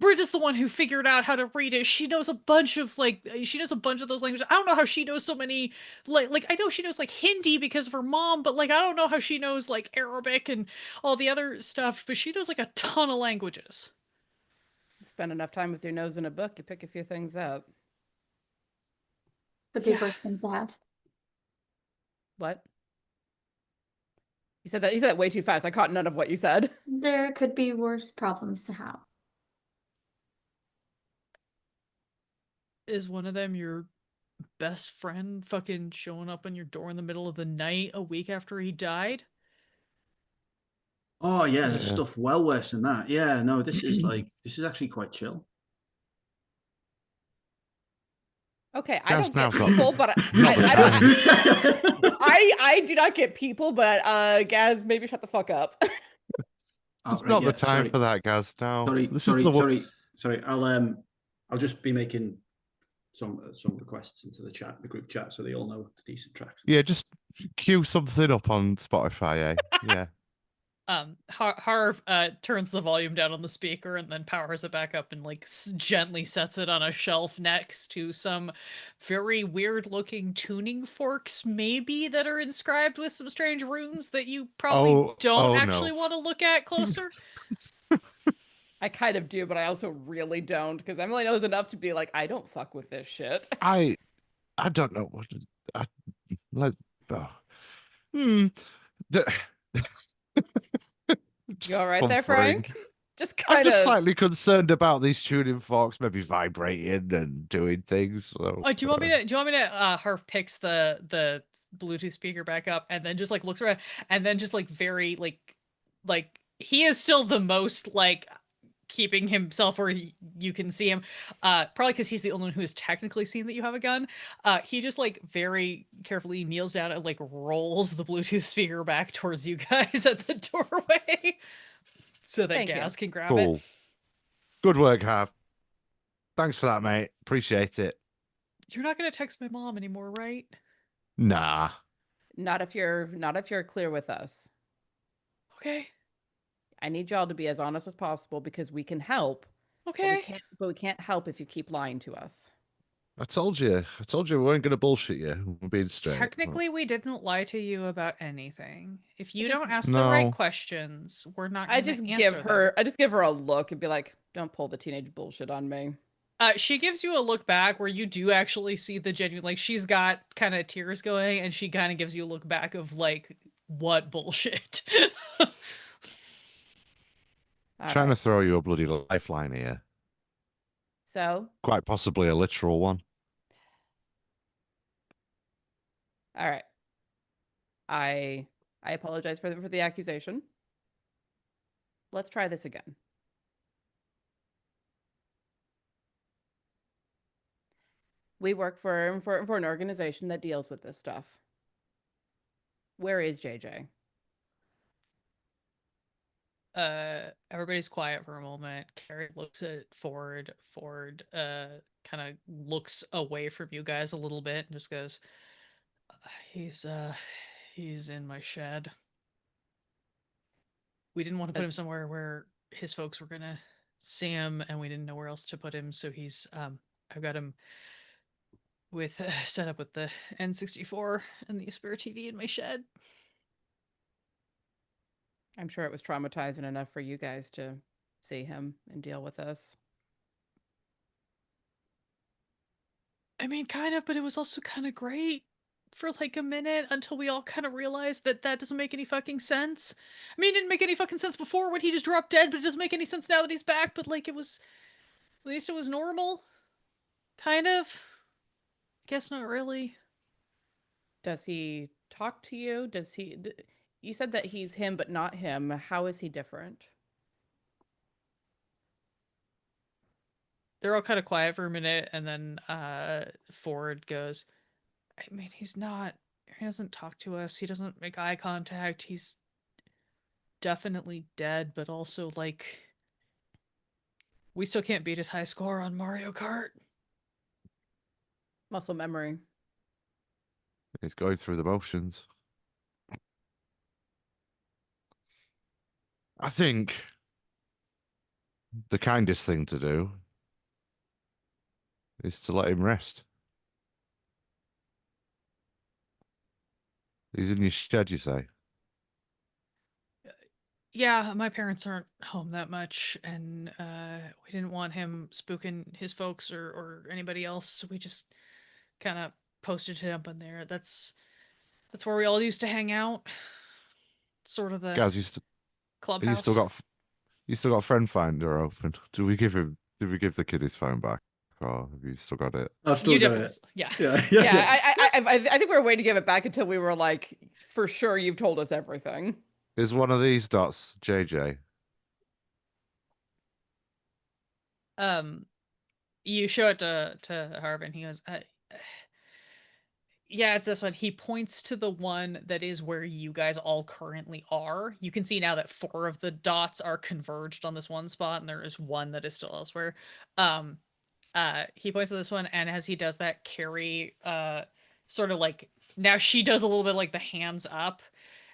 Brenda's the one who figured out how to read it. She knows a bunch of those languages. I don't know how she knows so many, like I know she knows like Hindi because of her mom, but like I don't know how she knows like Arabic and all the other stuff, but she knows like a ton of languages. Spend enough time with your nose in a book, you pick a few things up. Could be Yeah. worse things to have. What? You said that way too fast. I caught none of what you said. There could be worse problems to have. Is one of them your best friend fucking showing up on your door in the middle of the night a week after he died? Oh yeah, there's Yeah. stuff well worse than that. Yeah, no, this is actually quite chill. Okay, I Gaz don't now get got- people, but Not the time. I do not get people, but Gaz, maybe shut the fuck up. Oh, It's right, not yeah, the time sorry. for that, Gaz. Now, Sorry, this sorry, is the one. sorry. I'll just be making some requests into the group chat, so they all know the decent tracks. Yeah, just cue something up on Spotify, eh? Yeah. Harv turns the volume down on the speaker and then powers it back up and like gently sets it on a shelf next to some very weird looking tuning forks maybe that are inscribed with some strange runes that you probably don't actually no. want to look at closer. I kind of do, but I also really don't, because Emily knows enough to be like, I don't fuck with this shit. I don't know what. I, let. Oh. Hmm. The- You all right there, comforting. Frank? Just I'm kind just of slightly concerned about these tuning forks maybe vibrating and doing things. So, Do you want me to Harv picks the Bluetooth speaker back up and then just like looks around and then just like very like he is still the most like keeping himself where you can see him, probably because he's the only one who has technically seen that you have a gun. He just like very carefully kneels down and like rolls the Bluetooth speaker back towards you guys at the doorway so that Thank you. Gaz can grab cool. it. Good work, Harv. Thanks for that, mate. Appreciate it. You're not gonna text my mom anymore, right? Nah. not if you're clear with us. Okay. I need y'all to be as honest as possible because we can help, Okay. but we can't help if you keep lying to us. I told you we weren't going to bullshit you. We're being straight. Technically, we didn't lie to you about anything. If you just- don't ask the right No. questions, we're not I gonna just answer them. I just give her a look and be like, don't pull the teenage bullshit on me. She gives you a look back where you do actually see the genuine, like she's got kind of tears going, and she kind of gives you a look back of like, what bullshit? All Trying right. to throw you a bloody lifeline here. So, Quite possibly a literal one. all right. I apologize for the accusation. Let's try this again. We work for an organization that deals with this stuff. Where is JJ? Everybody's quiet for a moment. Carrie looks at Ford. Ford kind of looks away from you guys a little bit and just goes, he's in my shed. We didn't want to put him As- somewhere where his folks were gonna see him, and we didn't know where else to put him, so he's I've got him with set up with the N64 and the spare TV in my shed. I'm sure it was traumatizing enough for you guys to see him and deal with this. I mean, kind of, but it was also kind of great for like a minute until we all kind of realized that that doesn't make any fucking sense. I mean, it didn't make any fucking sense before when he just dropped dead, but it doesn't make any sense now that he's back. But like, it was, at least it was normal. Kind of. Guess not really. Does he talk to you? You said that he's him, but not him. How is he different? They're all kind of quiet for a minute, and then Ford goes, I mean, he's not. He doesn't talk to us. He doesn't make eye contact. He's definitely dead, but also, like, we still can't beat his high score on Mario Kart. Muscle memory. He's going through the motions. I think the kindest thing to do is to let him rest. He's in your shed, you say? Yeah, my parents aren't home that much, and we didn't want him spooking his folks or anybody else, so we just kind of posted him up in there. That's where we all used to hang out. Sort of the Guys, clubhouse. you still got Friend Finder open. Did we give the kid his phone back? Or have you still got it? I've still You got definitely, it. yeah. Yeah, Yeah, I think we were waiting to give it back until we were like, for sure, you've told us everything. Is one of these dots JJ? You show it to Harvin. He goes, yeah, it's this one. He points to the one that is where you guys all currently are. You can see now that 4 of the dots are converged on this one spot, and there is one that is still elsewhere. He points to this one, and as he does that, Carrie sort of like, now she does a little bit like the hands up,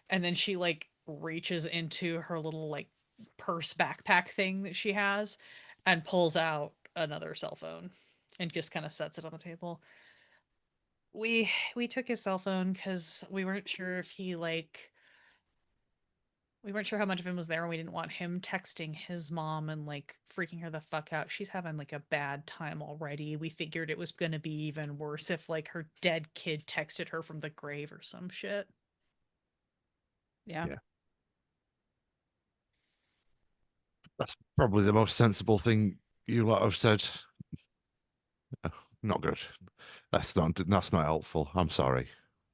and then she like reaches into her little like purse backpack thing that she has and pulls out another cell phone and just kind of sets it on the table. We took his cell phone because we weren't sure if he like, we weren't sure how much of him was there, and we didn't want him texting his mom and like freaking her the fuck out. She's having like a bad time already. We figured it was gonna be even worse if like her dead kid texted her from the grave or some shit. Yeah. Yeah. That's probably the most sensible thing you lot have said. Not good. That's not helpful. I'm sorry.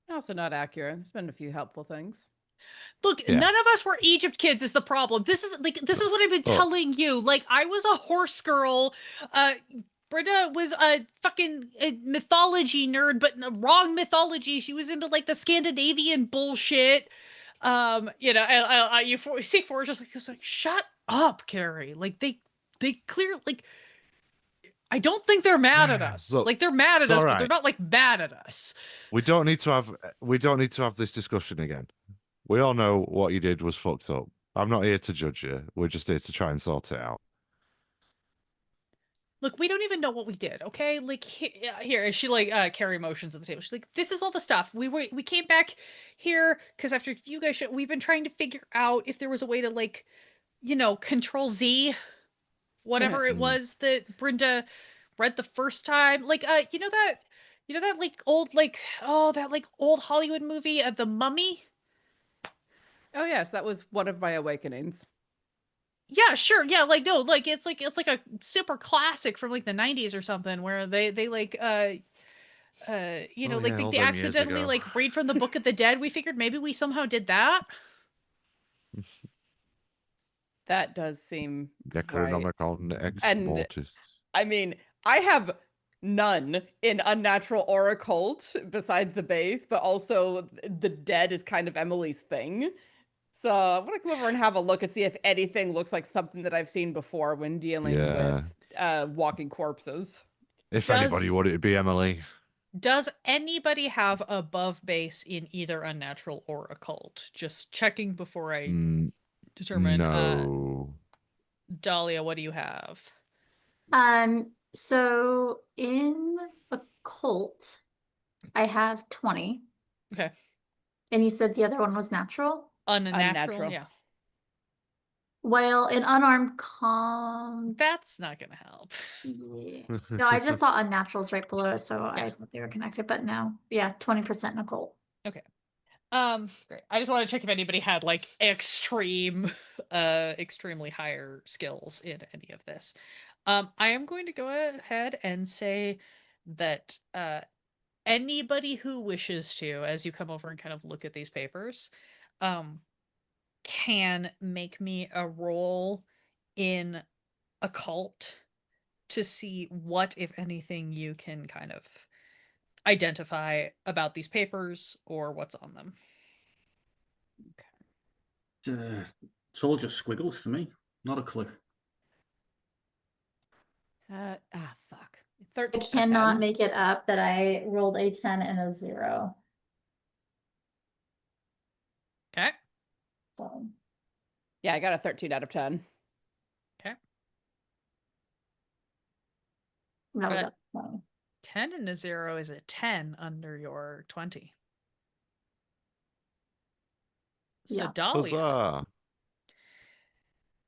Also not accurate. There's been a few helpful things. Look, Yeah. none of us were Egypt kids is the problem. This is what I've been Oh. telling you. Like, I was a horse girl. Britta was a fucking mythology nerd, but wrong mythology. She was into like the Scandinavian bullshit. You know, and you see Forge just like, shut up, Carrie. Like they clear like. I don't think they're mad at us. Look, like they're mad at it's us, all but they're right. not like mad at us. We don't need to have this discussion again. We all know what you did was fucked up. I'm not here to judge you. We're just here to try and sort it out. Look, we don't even know what we did, okay? Like here, and she like Carrie motions at the table. She's like, "This is all the stuff. We came back here because after you guys, we've been trying to figure out if there was a way to like, you know, Control Z, whatever it was that Brenda read the first time. Like, you know that like old like that like old Hollywood movie of The Mummy." Oh yes, that was one of my awakenings. Yeah, sure. Yeah, like no, like it's like a super classic from like the 90s or something where they like you know, Oh, like yeah, all they them years accidentally ago. like read from the Book of the Dead. We figured maybe we somehow did that. That does seem right. Necronomicon ex And- mortis. I mean, I have none in Unnatural or Occult besides the base, but also the dead is kind of Emily's thing. So I'm gonna come over and have a look and see if anything looks like something that I've seen before when dealing Yeah. with walking corpses. If Does- anybody would it be Emily? Does anybody have above base in either Unnatural or Occult? Just checking before I determine. No. Dahlia, what do you have? So in occult, I have 20. Okay. And you said the other one was natural? Unnatural, Unnatural. yeah. While in unarmed That's not gonna help. yeah. No, I just saw unnaturals right below it, so I thought they were connected, but no. Yeah, 20% in occult. Great. I just want to check if anybody had like extremely higher skills in any of this. I am going to go ahead and say that anybody who wishes to, as you come over and kind of look at these papers, can make me a roll in occult to see what, if anything, you can kind of identify about these papers or what's on them. It's all just squiggles to me. Not a clue. Fuck. I 13 out of cannot 10. make it up that I rolled a 10 and a 0. Okay. So Yeah, I got a 13 out of 10. Okay. that was Got up 20. 10 and a 0 is a 10 under your 20. So Yeah. Dahlia, Huzzah!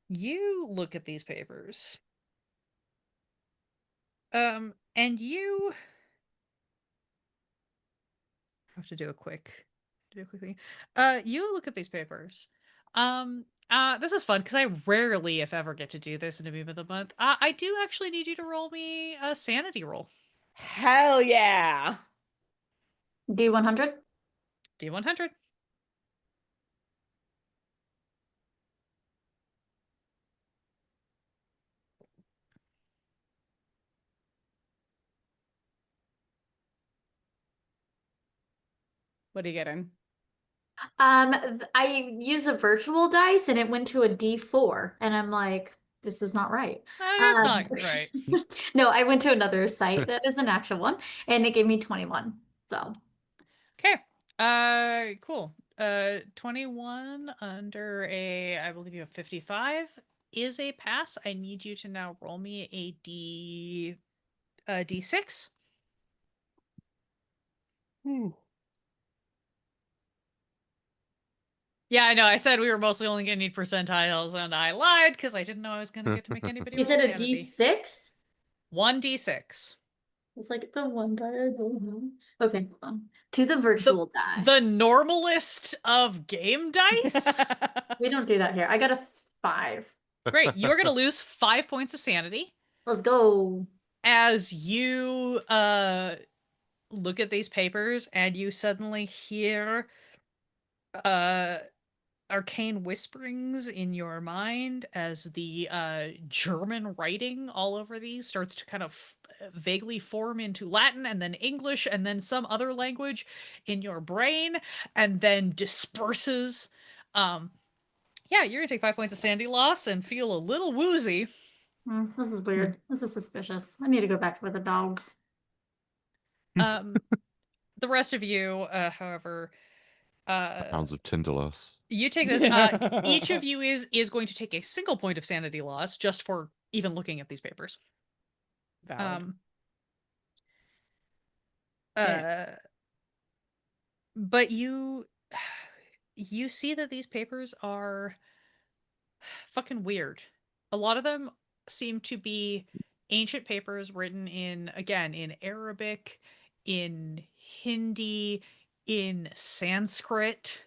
you look at these papers. And you have to do a quick thing. You look at these papers. This is fun because I rarely, if ever, get to do this in a meme of the month. I do actually need you to roll me a sanity roll. Hell yeah. D100? D100. What are you getting? I used a virtual dice and it went to a D4, and I'm like, this is not right. That is not right. No, I went to another site that is an actual one, and it gave me 21. So Okay. Cool. 21 under I believe you have 55 is a pass. I need you to now roll me a D6. Yeah, I know. I said we were mostly only going to need percentiles, and I lied because I didn't know I was going to get to make anybody you roll said a sanity. D6? 1d6. It's like the one die I don't have. Okay, hold on. To the virtual die. The normalist of game dice? We don't do that here. I got a 5. Great. You're going to lose 5 points of sanity Let's go. as you look at these papers and you suddenly hear arcane whisperings in your mind as the German writing all over these starts to kind of vaguely form into Latin and then English and then some other language in your brain and then disperses. Yeah, you're gonna take 5 points of sanity loss and feel a little woozy. This is weird. This is suspicious. I need to go back with the dogs. The rest of you, however, Pounds of Tindalos. you take this. Each of you is going to take a single point of sanity loss just for even looking at these papers. Valid. But you see that these papers are fucking weird. A lot of them seem to be ancient papers written in Arabic, in Hindi, in Sanskrit,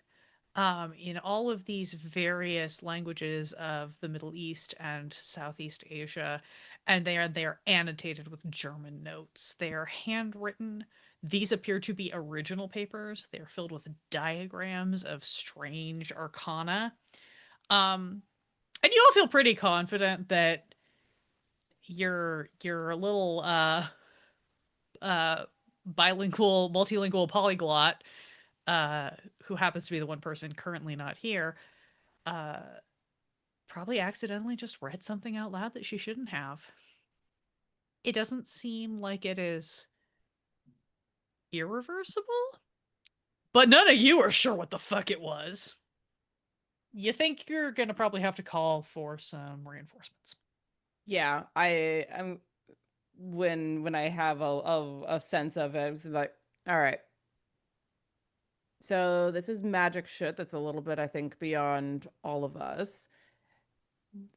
in all of these various languages of the Middle East and Southeast Asia, and they are annotated with German notes. They are handwritten. These appear to be original papers. They're filled with diagrams of strange arcana. And you all feel pretty confident that you're a little bilingual, multilingual polyglot who happens to be the one person currently not here, probably accidentally just read something out loud that she shouldn't have. It doesn't seem like it is irreversible, but none of you are sure what the fuck it was. You think you're gonna probably have to call for some reinforcements. Yeah, I'm when I have a sense of it, it's like, all right. So this is magic shit that's a little bit, I think, beyond all of us.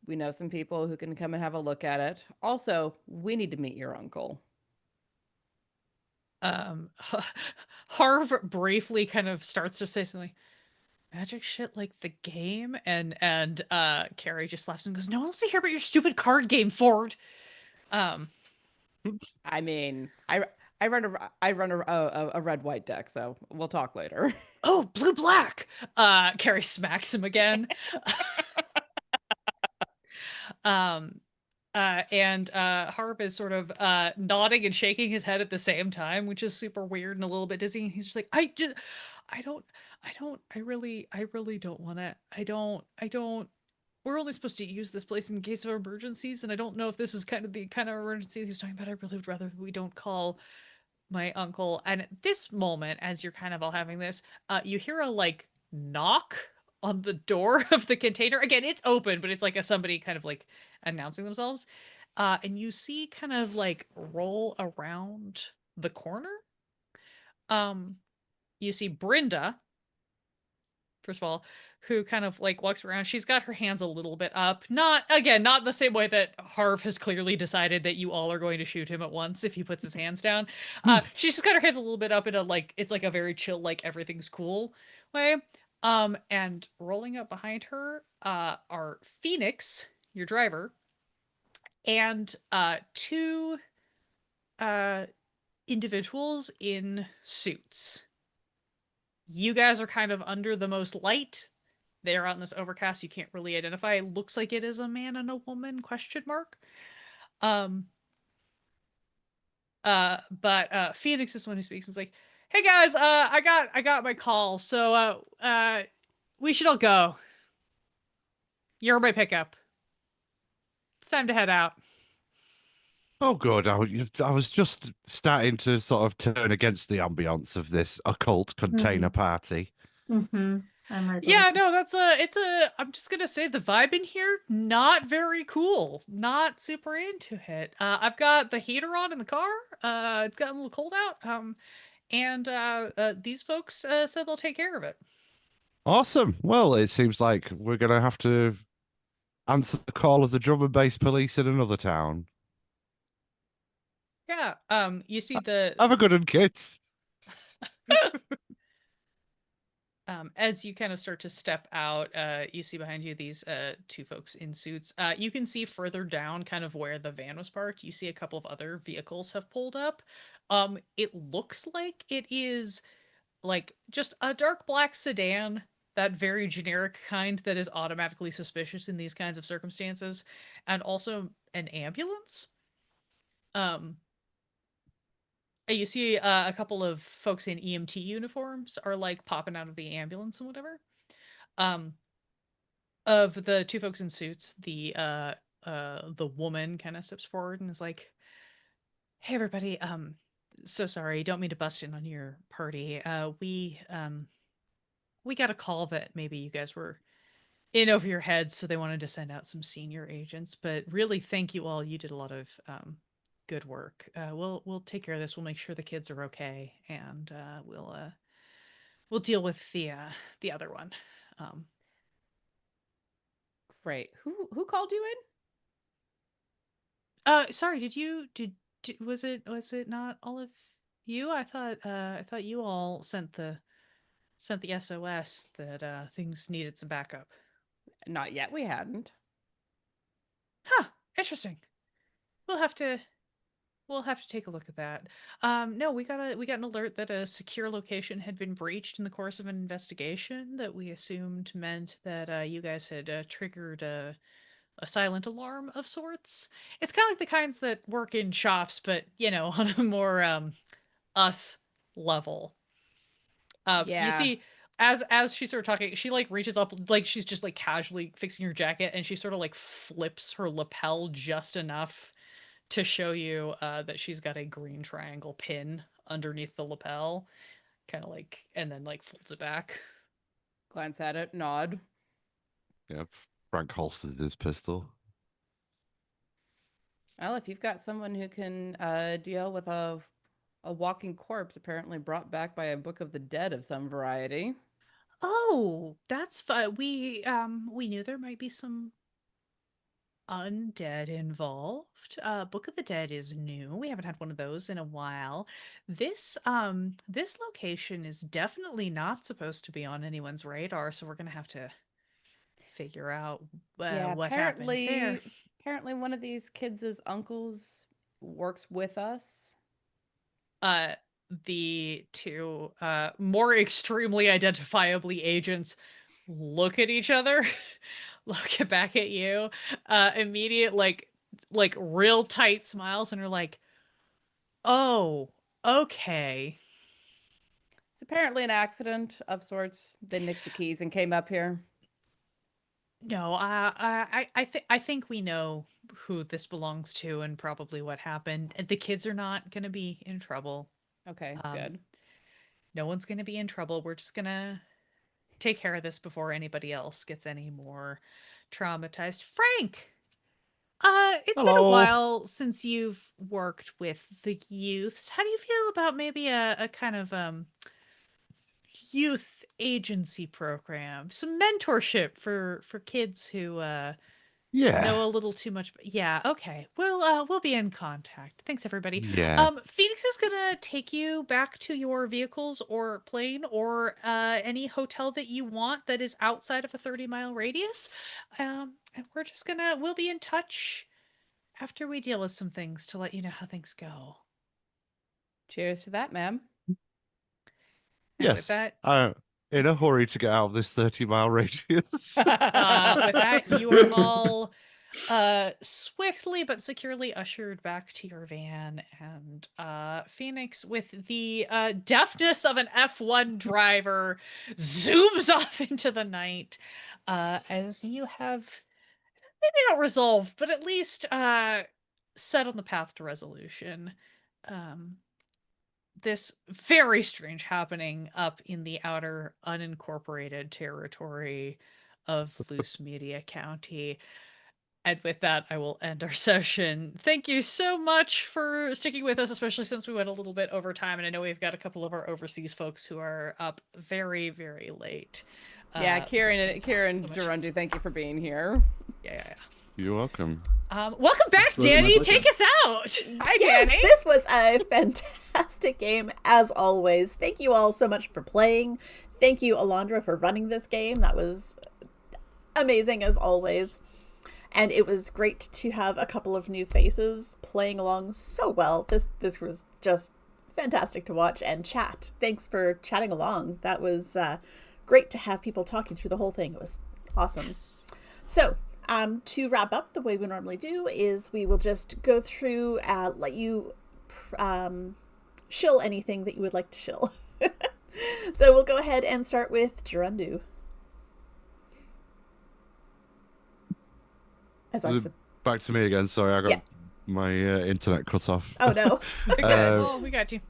We know some people who can come and have a look at it. Also, we need to meet your uncle. Harv briefly kind of starts to say something. Magic shit like the game, and Carrie just laughs and goes, "No one wants to hear about your stupid card game, Ford." I mean, I run a red white deck, so we'll talk later. Oh, blue black. Carrie smacks him again. And Harp is sort of nodding and shaking his head at the same time, which is super weird and a little bit dizzy. And he's just like, I really don't want to. I don't. We're only supposed to use this place in case of emergencies, and I don't know if this is kind of the kind of emergency he was talking about. I really would rather we don't call my uncle. And at this moment, as you're kind of all having this, you hear a like knock on the door of the container. Again, it's open, but it's like a somebody kind of like announcing themselves. And you see kind of like roll around the corner. You see Brenda, first of all, who kind of like walks around. She's got her hands a little bit up. Not the same way that Harv has clearly decided that you all are going to shoot him at once if he puts his hands down. She's just got her hands a little bit up in a like it's like a very chill, like everything's cool way. And rolling up behind her are Phoenix, your driver, and two individuals in suits. You guys are kind of under the most light. They're out in this overcast. You can't really identify. It looks like it is a man and a woman, question mark. But Phoenix is the one who speaks. It's like, hey guys, I got my call. So we should all go. You're my pickup. It's time to head out. Oh, good. I was just starting to sort of turn against the ambience of this occult container party. Mm-hmm. I'm right. Yeah, no, I'm just gonna say the vibe in here, not very cool. Not super into it. I've got the heater on in the car. It's gotten a little cold out. And these folks said they'll take care of it. Awesome. Well, it seems like we're going to have to answer the call of the drum and bass police in another town. Yeah. You see the Have a good one, kids. as you kind of start to step out, you see behind you these two folks in suits. You can see further down kind of where the van was parked. You see a couple of other vehicles have pulled up. It looks like it is like just a dark black sedan, that very generic kind that is automatically suspicious in these kinds of circumstances, and also an ambulance. You see a couple of folks in EMT uniforms are like popping out of the ambulance and whatever. Of the two folks in suits, the woman kind of steps forward and is like, "Hey everybody, so sorry, don't mean to bust in on your party. We got a call that maybe you guys were in over your heads, so they wanted to send out some senior agents, but really thank you all. You did a lot of good work. We'll take care of this. We'll make sure the kids are okay, and we'll deal with the other one." Great. Who called you in? Sorry, was it not all of you? I thought you all sent the SOS that things needed some backup. Not yet. We hadn't. Huh, interesting. We'll have to take a look at that. No, we got an alert that a secure location had been breached in the course of an investigation that we assumed meant that you guys had triggered a silent alarm of sorts. It's kind of like the kinds that work in shops, but on a more us level. Yeah. You see, as she's sort of talking, she like reaches up, like she's just like casually fixing her jacket, and she sort of like flips her lapel just enough to show you that she's got a green triangle pin underneath the lapel, kind of like, and then like folds it back. Glance at it, nod. Yeah, Frank holstered his pistol. Well, if you've got someone who can deal with a walking corpse apparently brought back by a Book of the Dead of some variety. Oh, that's fun. We knew there might be some undead involved. Book of the Dead is new. We haven't had one of those in a while. This location is definitely not supposed to be on anyone's radar, so we're gonna have to figure out what happened there. Apparently one of these kids' uncles works with us. The two more extremely identifiably agents look at each other, look back at you, immediate like like real tight smiles and are like, "Oh, okay." It's apparently an accident of sorts. They nicked the keys and came up here. No, I think we know who this belongs to and probably what happened. The kids are not gonna be in trouble. Okay, Um, good. No one's gonna be in trouble. We're just gonna take care of this before anybody else gets any more traumatized. Frank, it's been a Hello. while since you've worked with the youths. How do you feel about maybe a kind of youth agency program, some mentorship for kids who Yeah. know a little too much? Yeah, okay. We'll be in contact. Thanks everybody. Yeah. Phoenix is gonna take you back to your vehicles or plane or any hotel that you want that is outside of a 30-mile radius. And we'll be in touch after we deal with some things to let you know how things go. Cheers to that, ma'am. And with Yes. that, I'm in a hurry to get out of this 30-mile radius. with that, you are all swiftly but securely ushered back to your van, and Phoenix, with the deftness of an F1 driver, zooms off into the night as you have maybe not resolved, but at least set on the path to resolution. This very strange happening up in the outer unincorporated territory of Loose Media County. And with that, I will end our session. Thank you so much for sticking with us, especially since we went a little bit over time. And I know we've got a couple of our overseas folks who are up very, very late. Yeah, Kieran Durundu, thank you for being here. Yeah. You're welcome. Welcome back, Absolutely, my Danny. pleasure. Take us out. Hi, Yes, Danny. this was a fantastic game as always. Thank you all so much for playing. Thank you, Alondra, for running this game. That was amazing as always. And it was great to have a couple of new faces playing along so well. This was just fantastic to watch and chat. Thanks for chatting along. That was great to have people talking through the whole thing. It was awesome. So, to wrap up, the way we normally do is we will just go through, let you shill anything that you would like to shill. So we'll go ahead and start with Gerundu. As I Back to me again. Sorry, I got Yeah. my internet cut off. Oh no. Oh, we got you.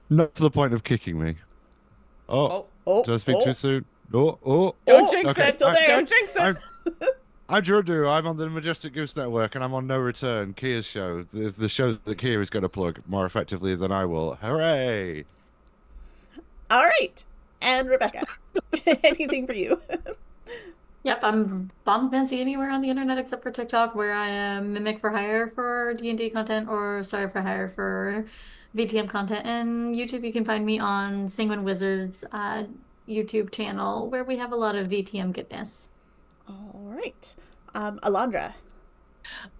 Not to the point of kicking me. Oh, Oh, did I speak oh. too soon? Oh. Don't jinx okay. it. Still there. Don't jinx it. I'm Gerundu. I'm on the Majestic Goose Network, and I'm on No Return, Kia's show. The show that Kia is going to plug more effectively than I will. Hooray! All right. And Rebecca, anything for you? Yep, I'm Bomb Fancy anywhere on the internet except for TikTok, where I am Mimic for Hire for D&D content or Sorry for Hire for VTM content. And YouTube, you can find me on Sanguine Wizards YouTube channel, where we have a lot of VTM goodness. All right. Alondra.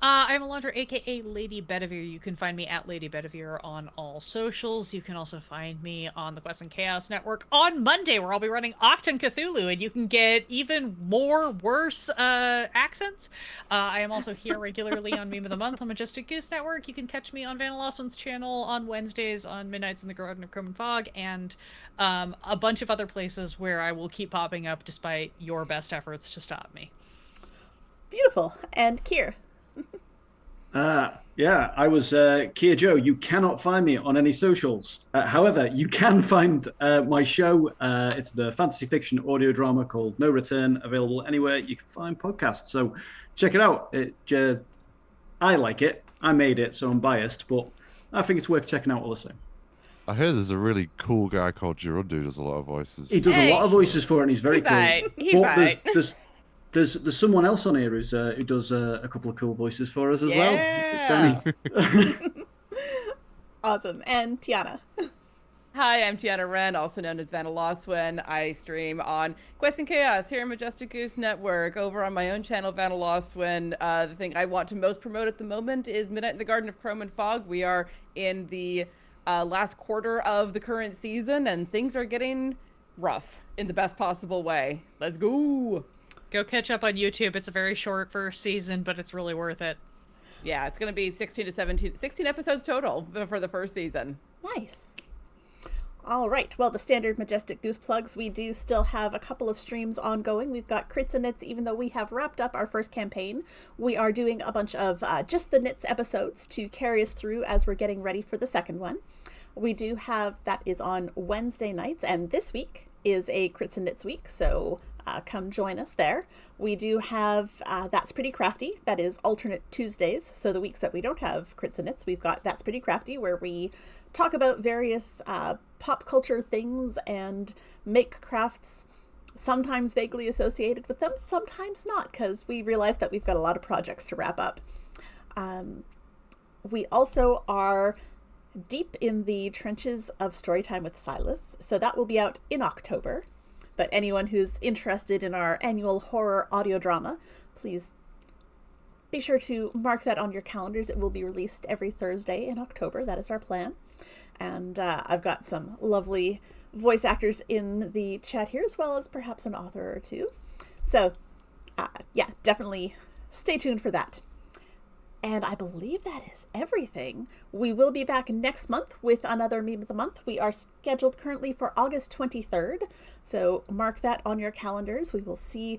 I'm Alondra, aka Lady Bedivere. You can find me at Lady Bedivere on all socials. You can also find me on the Quest and Chaos Network on Monday, where I'll be running Octon Cthulhu, and you can get even more worse accents. I am also here regularly on Meme of the Month on Majestic Goose Network. You can catch me on Vanelosman's channel on Wednesdays on Midnights in the Garden of Chrome and Fog, and a bunch of other places where I will keep popping up despite your best efforts to stop me. Beautiful. And Kier. Yeah, I was Kia Joe. You cannot find me on any socials. However, you can find my show. It's the fantasy fiction audio drama called No Return, available anywhere you can find podcasts. So check it out. I like it. I made it, so I'm biased, but I think it's worth checking out all the same. I hear there's a really cool guy called Gerundu who does a lot of voices. He does a lot of voices for it, and he's very He's cool. aight. He's But aight. there's someone else on here who does a couple of cool voices for us as well. Yeah. Danny. Awesome. And Tiana. Hi, I'm Tiana Wren, also known as Vaneloswin. I stream on Quest and Chaos here on Majestic Goose Network. Over on my own channel, Vaneloswin, the thing I want to most promote at the moment is Midnight in the Garden of Chrome and Fog. We are in the last quarter of the current season, and things are getting rough in the best possible way. Let's go! Go catch up on YouTube. It's a very short first season, but it's really worth it. Yeah, it's going to be 16 to 17, 16 episodes total for the first season. Nice. All right. Well, the standard Majestic Goose plugs, we do still have a couple of streams ongoing. We've got Crits and Knits, even though we have wrapped up our first campaign. We are doing a bunch of Just the Knits episodes to carry us through as we're getting ready for the second one. We do have, that is on Wednesday nights, and this week is a Crits and Knits week, so come join us there. We do have That's Pretty Crafty, that is alternate Tuesdays, so the weeks that we don't have Crits and Knits, we've got That's Pretty Crafty, where we talk about various pop culture things and make crafts, sometimes vaguely associated with them, sometimes not, because we realize that we've got a lot of projects to wrap up. We also are deep in the trenches of Storytime with Silas, so that will be out in October. But anyone who's interested in our annual horror audio drama, please be sure to mark that on your calendars. It will be released every Thursday in October. That is our plan. And I've got some lovely voice actors in the chat here, as well as perhaps an author or two. So, yeah, definitely stay tuned for that. And I believe that is everything. We will be back next month with another Meme of the Month. We are scheduled currently for August 23rd, so mark that on your calendars. We will see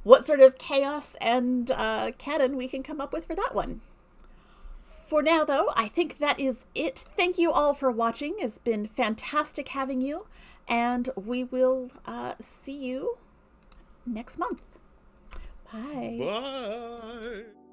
what sort of chaos and canon we can come up with for that one. For now, though, I think that is it. Thank you all for watching. It's been fantastic having you, and we will see you next month. Bye. Bye.